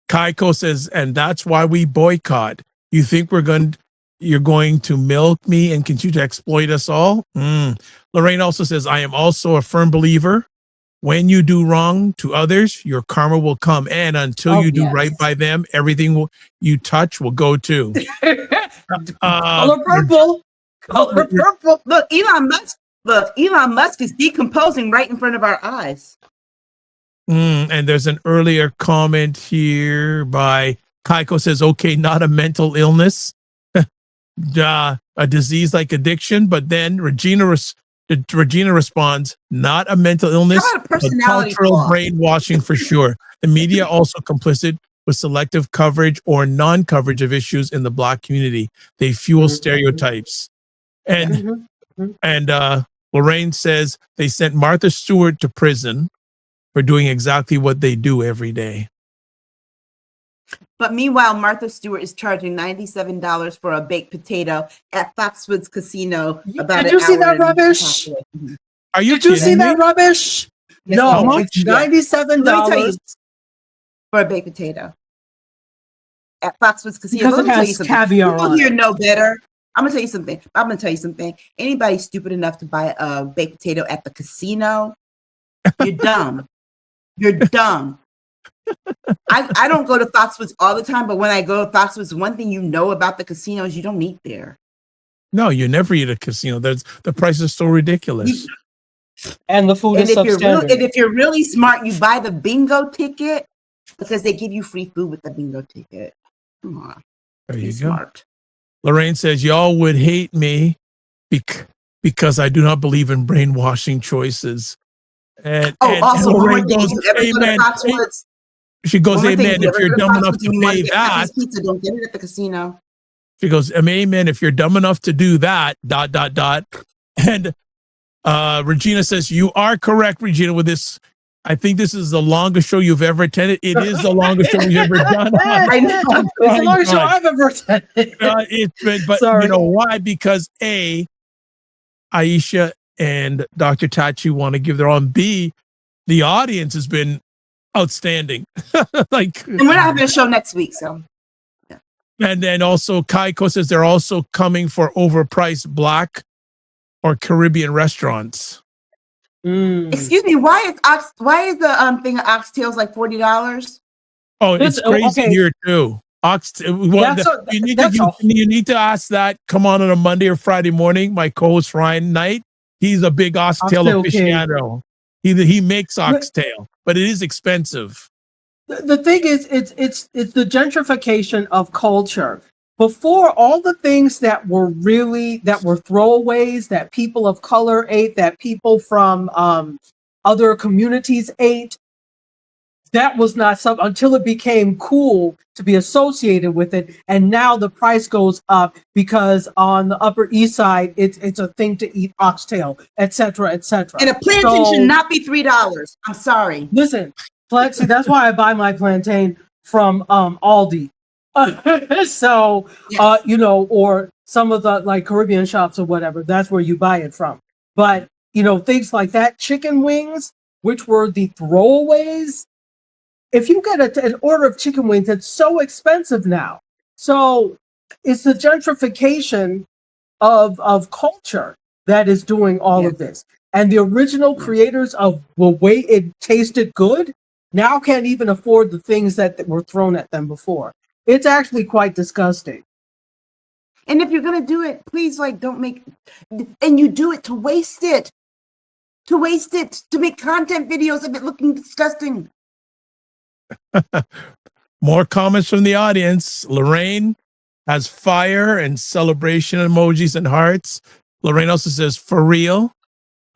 Kaiko says, and that's why we boycott. You think you're going to milk me and continue to exploit us all? Lorraine also says, I am also a firm believer. When you do wrong to others, your karma will come. And until you do right by them, everything you touch will go too. Color purple. Color purple. Look, Elon Musk is decomposing right in front of our eyes. And there's an earlier comment here by Kaiko says, okay, not a mental illness, a disease like addiction. But then Regina responds, not a mental illness, but cultural brainwashing for sure. The media also complicit with selective coverage or non-coverage of issues in the Black community. They fuel stereotypes. And Lorraine says they sent Martha Stewart to prison for doing exactly what they do every day. But meanwhile, Martha Stewart is charging $97 for a baked potato at Foxwoods Casino. Did you see that rubbish? Are you? Did you see that rubbish? Yes, no, it's $97 for a baked potato at Foxwoods Casino. Because it has caviar on it. People here know better. I'm gonna tell you something. Anybody stupid enough to buy a baked potato at the casino, you're dumb. You're dumb. I don't go to Foxwoods all the time, but when I go to Foxwoods, one thing you know about the casinos, you don't eat there. No, you never eat at a casino. The price is so ridiculous. And the food is substandard. And if you're really smart, you buy the bingo ticket because they give you free food with the bingo ticket. Come on. There you go. Smart. Lorraine says, y'all would hate me because I do not believe in brainwashing choices. Also, Lorraine goes, amen. She goes, amen. If you're dumb enough to pay that, pizza, don't get it at the casino. She goes, amen. If you're dumb enough to do that, ... And Regina says, you are correct, Regina, with this. I think this is the longest show you've ever attended. It is the longest show you've ever done. I know. It's the longest show I've ever attended. But sorry. You know why? Because A, Aisha and Dr. Tachi want to give their own. B, the audience has been outstanding. And we're not having a show next week, so. Yeah. And then also Kaiko says they're also coming for overpriced Black or Caribbean restaurants. Excuse me, why is the thing of oxtails like $40? Oh, it's crazy here too. You need to ask that. Come on a Monday or Friday morning. My co-host Ryan Knight, he's a big oxtail aficionado. He makes oxtail, but it is expensive. The thing is, it's the gentrification of culture. Before, all the things that were throwaways, that people of color ate, that people from other communities ate, that was not something until it became cool to be associated with it. And now the price goes up because on the Upper East Side, it's a thing to eat oxtail, et cetera, et cetera. And a plantain should not be $3. I'm sorry. Listen, see, that's why I buy my plantain from Aldi. So, or some of the like Caribbean shops or whatever, that's where you buy it from. But, things like that, chicken wings, which were the throwaways, if you get an order of chicken wings, it's so expensive now. So it's the gentrification of culture that is doing all of this. And the original creators of the way it tasted good now can't even afford the things that were thrown at them before. It's actually quite disgusting. And if you're going to do it, please, like, don't make, and you do it to waste it, to make content videos of it looking disgusting. More comments from the audience. Lorraine has fire and celebration emojis and hearts. Lorraine also says, for real.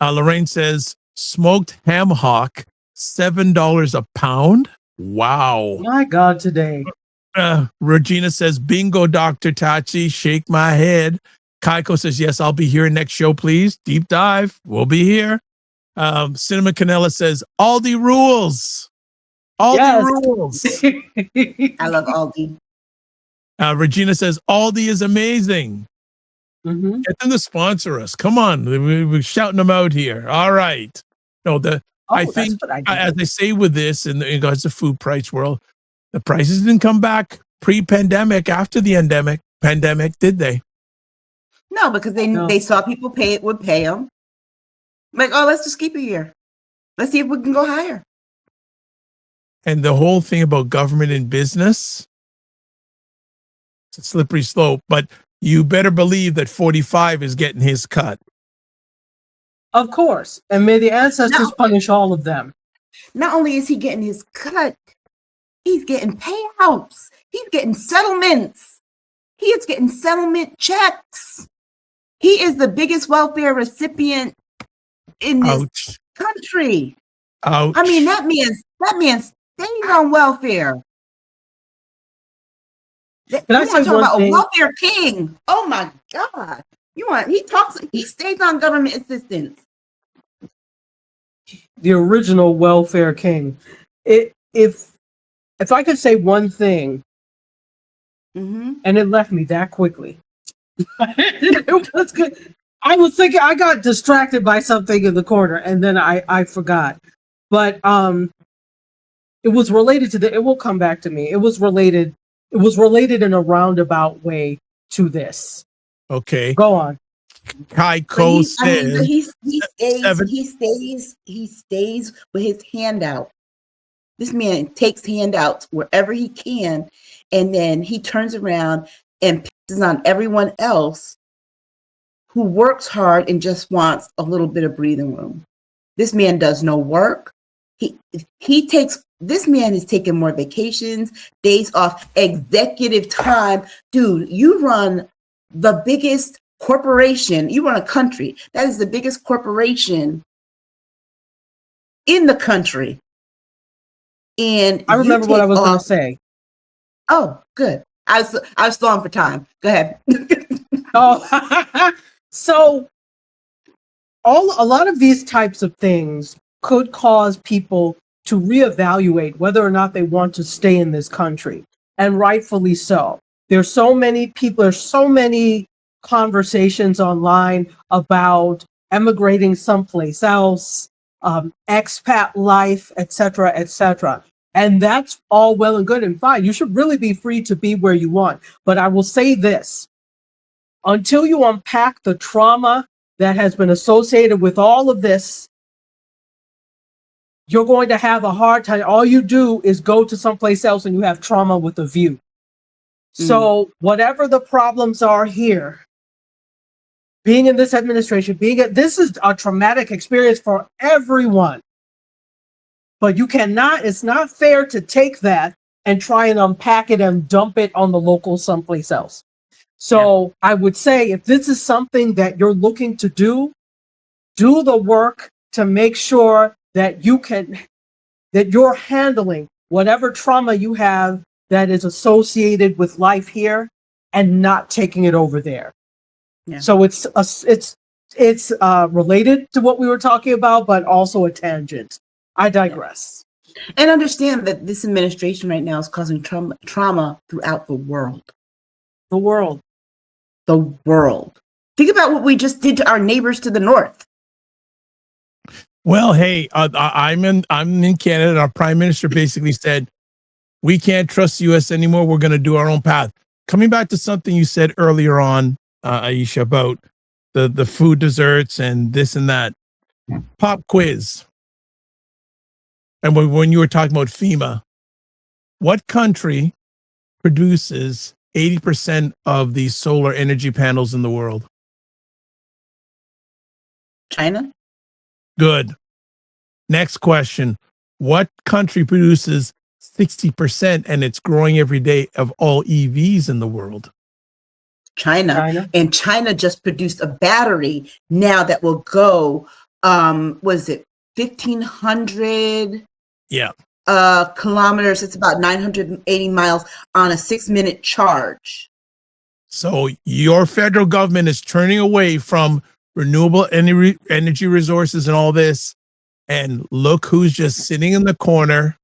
Lorraine says, smoked ham hock, $7 a pound. Wow. My God, today. Regina says, bingo, Dr. Tachi, shake my head. Kaiko says, yes, I'll be here next show, please. Deep dive. We'll be here. Cinnamon Canella says, Aldi rules. Aldi rules. I love Aldi. Regina says, Aldi is amazing. Mm-hmm. Get them to sponsor us. Come on. We're shouting them out here. All right. No, I think, as I say with this, in regards to food price world, the prices didn't come back pre-pandemic, after the pandemic, did they? No, because they saw people would pay them. Like, oh, let's just keep it here. Let's see if we can go higher. And the whole thing about government and business, it's a slippery slope, but you better believe that 45 is getting his cut. Of course. And may the ancestors punish all of them. Not only is he getting his cut, he's getting payouts. He's getting settlements. He is getting settlement checks. He is the biggest welfare recipient in this country. Ouch. I mean, that man staying on welfare. Can I say talking one about thing? a welfare king? Oh my God! He stays on government assistance. The original welfare king. If I could say one thing, and it left me that quickly. It was good. I was thinking, I got distracted by something in the corner, and then I forgot. But it was related to it will come back to me. It was related in a roundabout way to this. Okay. Go on. Kaiko says he stays with his handout. This man takes handouts wherever he can, and then he turns around and pisses on everyone else who works hard and just wants a little bit of breathing room. This man does no work. This man is taking more vacations, days off, executive time. Dude, you run the biggest corporation. You run a country. That is the biggest corporation in the country. And I remember what I was going to say. Oh, good. I was still on for time. Go ahead. So a lot of these types of things could cause people to reevaluate whether or not they want to stay in this country, and rightfully so. There's so many people, there's so many conversations online about emigrating someplace else, expat life, etc., etc. And that's all well and good and fine. You should really be free to be where you want. But I will say this, until you unpack the trauma that has been associated with all of this, you're going to have a hard time. All you do is go to someplace else and you have trauma with a view. So whatever the problems are here, being in this administration, this is a traumatic experience for everyone. But you cannot, it's not fair to take that and try and unpack it and dump it on the locals someplace else. So I would say, if this is something that you're looking to do the work to make sure that you're handling whatever trauma you have that is associated with life here and not taking it over there. Yeah. So it's related to what we were talking about, but also a tangent. I digress. And understand that this administration right now is causing trauma throughout the world. The world. Think about what we just did to our neighbors to the north. Well, hey, I'm in Canada. Our prime minister basically said, we can't trust the U.S. anymore. We're going to do our own path. Coming back to something you said earlier on, Aisha, about the food desserts and this and that. Pop quiz. And when you were talking about FEMA, what country produces 80% of the solar energy panels in the world? China? Good. Next question. What country produces 60%, and it's growing every day, of all EVs in the world? China. And China just produced a battery now that will go, was it 1,500 kilometers? It's about 980 miles on a 6-minute charge. So your federal government is turning away from renewable energy resources and all this. And look who's just sitting in the corner,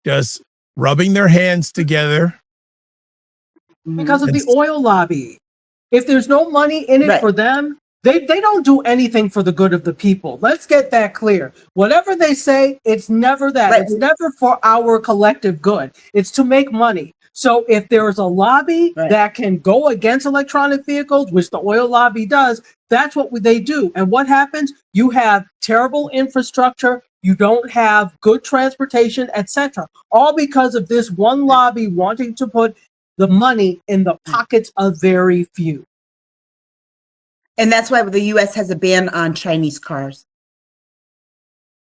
just rubbing their hands together. Because of the oil lobby. If there's no money in it for them, they don't do anything for the good of the people. Let's get that clear. Whatever they say, it's never that. It's never for our collective good. It's to make money. So if there is a lobby that can go against electronic vehicles, which the oil lobby does, that's what they do. And what happens? You have terrible infrastructure. You don't have good transportation, etc. All because of this one lobby wanting to put the money in the pockets of very few. And that's why the U.S. has a ban on Chinese cars.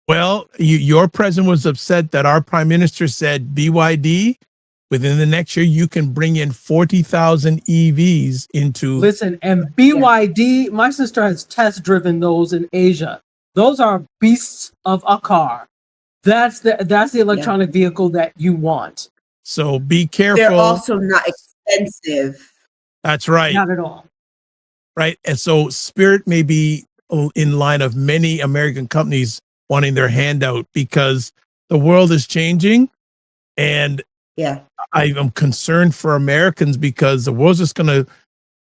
Well, your president was upset that our prime minister said, BYD, within the next year, you can bring in 40,000 EVs into... Listen, and BYD, my sister has test driven those in Asia. Those are beasts of a car. That's the electronic vehicle that you want. So be careful. They're also not expensive. That's right. Not at all. Right. And so Spirit may be in line of many American companies wanting their handout because the world is changing. And I am concerned for Americans because the world's just going to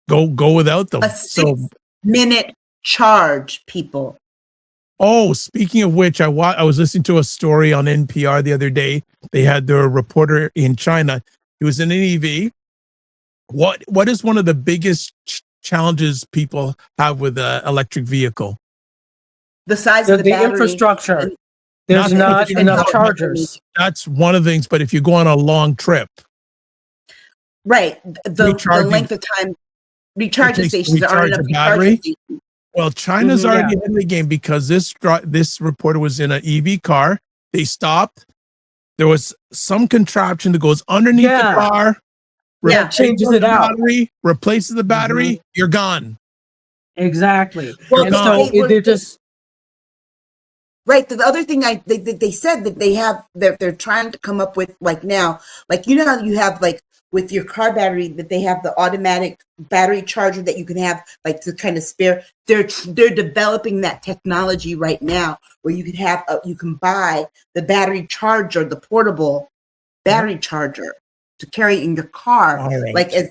go without them. A 6-minute charge, people. Oh, speaking of which, I was listening to a story on NPR the other day. They had their reporter in China. He was in an EV. What is one of the biggest challenges people have with an electric vehicle? The size of the battery. Infrastructure. There's not enough chargers. That's one of the things. But if you go on a long trip, right, the length of time recharging stations aren't enough battery. Well, China's already in the game because this reporter was in an EV car. They stopped. There was some contraption that goes underneath the car. Changes it out. Battery, replaces the battery. You're gone. Exactly. Well, and so they're just right. The other thing they said that they're trying to come up with, like now, like, you know how you have like with your car battery that they have the automatic battery charger that you can have like to kind of spare. They're developing that technology right now where you can have you can buy the battery charger, the portable battery charger to carry in your car. Right.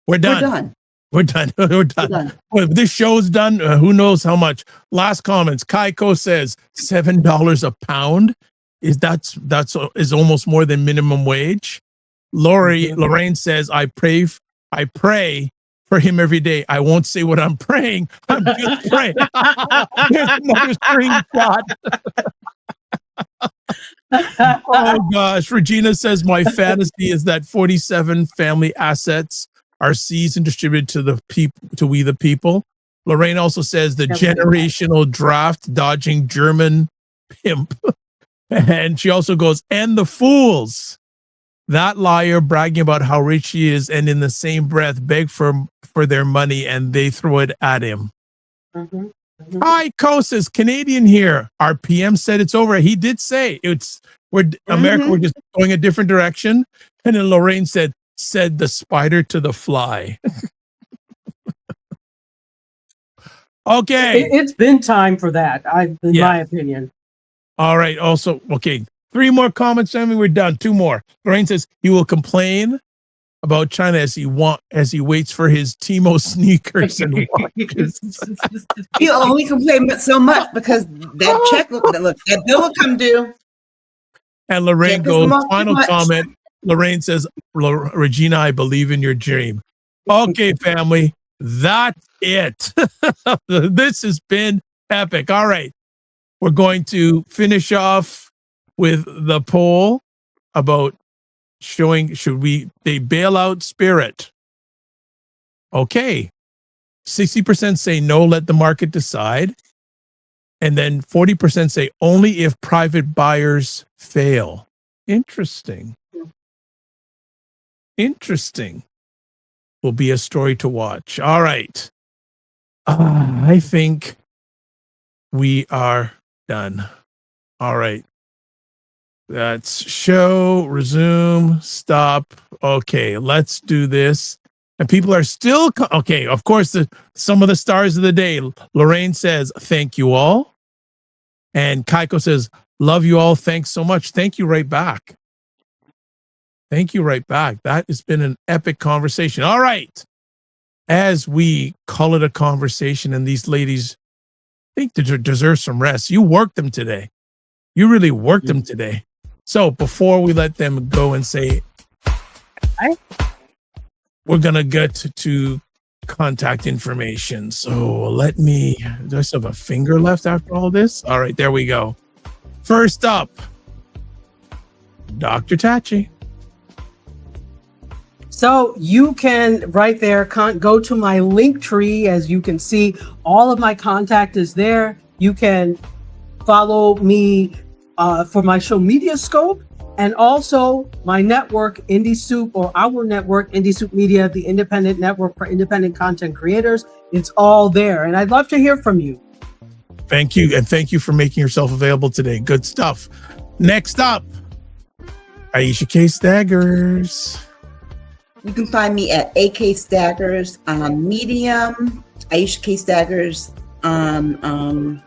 We're done. We're done. Well, this show's done. Who knows how much? Last comments. Kaiko says $7 a pound is almost more than minimum wage. Lorraine says, I pray for him every day. I won't say what I'm praying. I'm just praying. Here's another screenshot. Oh gosh. Regina says, my fantasy is that 47 family assets are seized and distributed to the people, to we the people. Lorraine also says the generational draft dodging German pimp. And she also goes, and the fools. That liar bragging about how rich he is and in the same breath beg for their money and they throw it at him. Hi, Caucus, Canadian here. Our PM said it's over. He did say America, we're just going a different direction. And then Lorraine said the spider to the fly. Okay. It's been time for that, in my opinion. All right. Also, okay. 3 more comments, Sammy. We're done. 2 more. Lorraine says he will complain about China as he waits for his Timo sneakers and watches. He'll only complain so much because that check, that bill will come due. And Lorraine goes, final comment. Lorraine says, Regina, I believe in your dream. Okay, family. That's it. This has been epic. All right. We're going to finish off with the poll about showing, they bail out Spirit. Okay. 60% say no, let the market decide. And then 40% say only if private buyers fail. Interesting. Will be a story to watch. All right. I think we are done. All right. That's show, resume, stop. Okay, let's do this. And people are still, okay, of course, some of the stars of the day. Lorraine says, thank you all. And Kaiko says, love you all. Thanks so much. Thank you right back. That has been an epic conversation. All right. As we call it a conversation, and these ladies think they deserve some rest. You worked them today. You really worked them today. So before we let them go and say, hi, we're going to get to contact information. So do I still have a finger left after all this? All right, there we go. First up, Dr. Tachi. So you can right there go to my link tree. As you can see, all of my contact is there. You can follow me for my show Media Scope, and also my network, IndieSoup, or our network, IndieSoup Media, the independent network for independent content creators. It's all there. And I'd love to hear from you. Thank you. And thank you for making yourself available today. Good stuff. Next up, Aisha K. Staggers. You can find me at AK Staggers on Medium, Aisha K. Staggers on,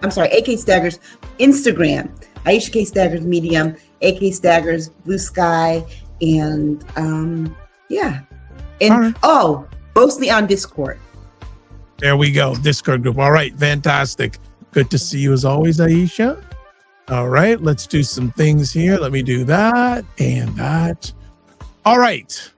AK Staggers Instagram, Aisha K. Staggers Medium, AK Staggers Blue Sky, and mostly on Discord. There we go. Discord group. All right. Fantastic. Good to see you as always, Aisha. All right. Let's do some things here. Let me do that and that. All right.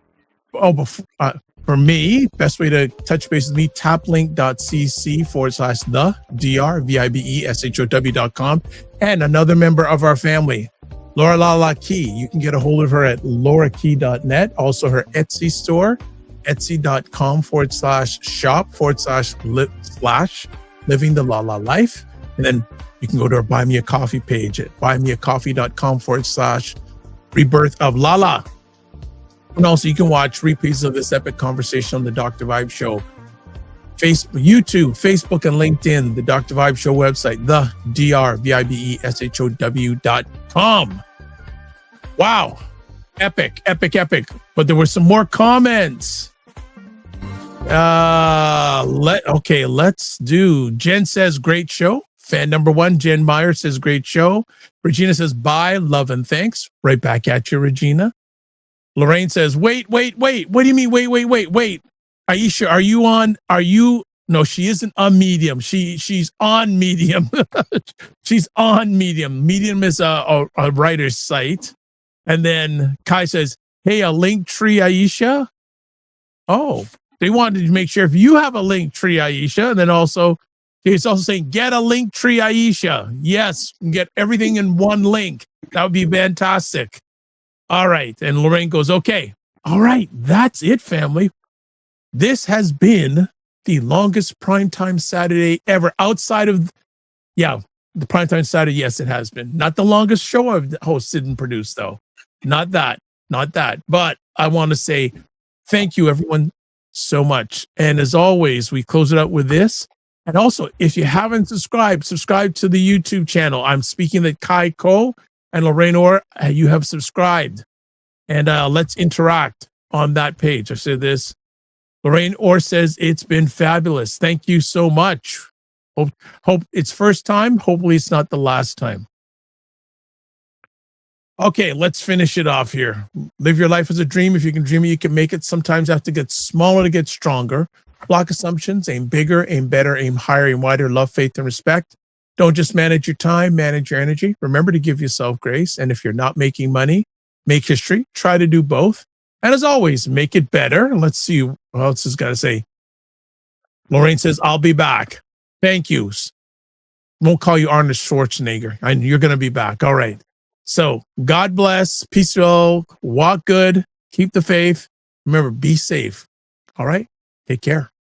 For me, best way to touch base with me, taplink.cc/the, DRVIBESHOW.com. And another member of our family, LaLa Key. You can get a hold of her at laurakey.net. Also her Etsy store, etsy.com/shop/living the LaLa life. And then you can go to our Buy Me a Coffee page at buymeacoffee.com/rebirth of LaLa. And also, you can watch replays of this epic conversation on the Dr. Vibe Show, YouTube, Facebook, and LinkedIn, the Dr. Vibe Show website, the DRVIBESHOW.com. Wow. Epic. But there were some more comments. Let's do. Jen says, great show. Fan number 1, Jen Meyer says, great show. Regina says, bye, love, and thanks. Right back at you, Regina. Lorraine says, wait. What do you mean? Wait. Aisha, no, she isn't on Medium. She's on Medium. She's on Medium. Medium is a writer's site. And then Kai says, hey, a link tree, Aisha. Oh, they wanted to make sure if you have a link tree, Aisha. And then also, he's also saying, get a link tree, Aisha. Yes, get everything in one link. That would be fantastic. All right. And Lorraine goes, okay. All right. That's it, family. This has been the longest Primetime Saturday ever outside of, the Primetime Saturday. Yes, it has been. Not the longest show I've hosted and produced, though. Not that. But I want to say thank you, everyone, so much. And as always, we close it out with this. And also, if you haven't subscribed to the YouTube channel. I'm speaking that Kai Ko and Lorraine Orr, you have subscribed. And let's interact on that page. I said this. Lorraine Orr says, it's been fabulous. Thank you so much. Hope it's first time. Hopefully it's not the last time. Okay, let's finish it off here. Live your life as a dream. If you can dream it, you can make it. Sometimes you have to get smaller to get stronger. Block assumptions. Aim bigger, aim better, aim higher, aim wider. Love, faith, and respect. Don't just manage your time, manage your energy. Remember to give yourself grace. And if you're not making money, make history. Try to do both. And as always, make it better. And let's see what else is got to say. Lorraine says, I'll be back. Thank you. Won't call you Arnold Schwarzenegger. You're going to be back. All right. So God bless, peace to all, walk good, keep the faith. Remember, be safe. All right. Take care.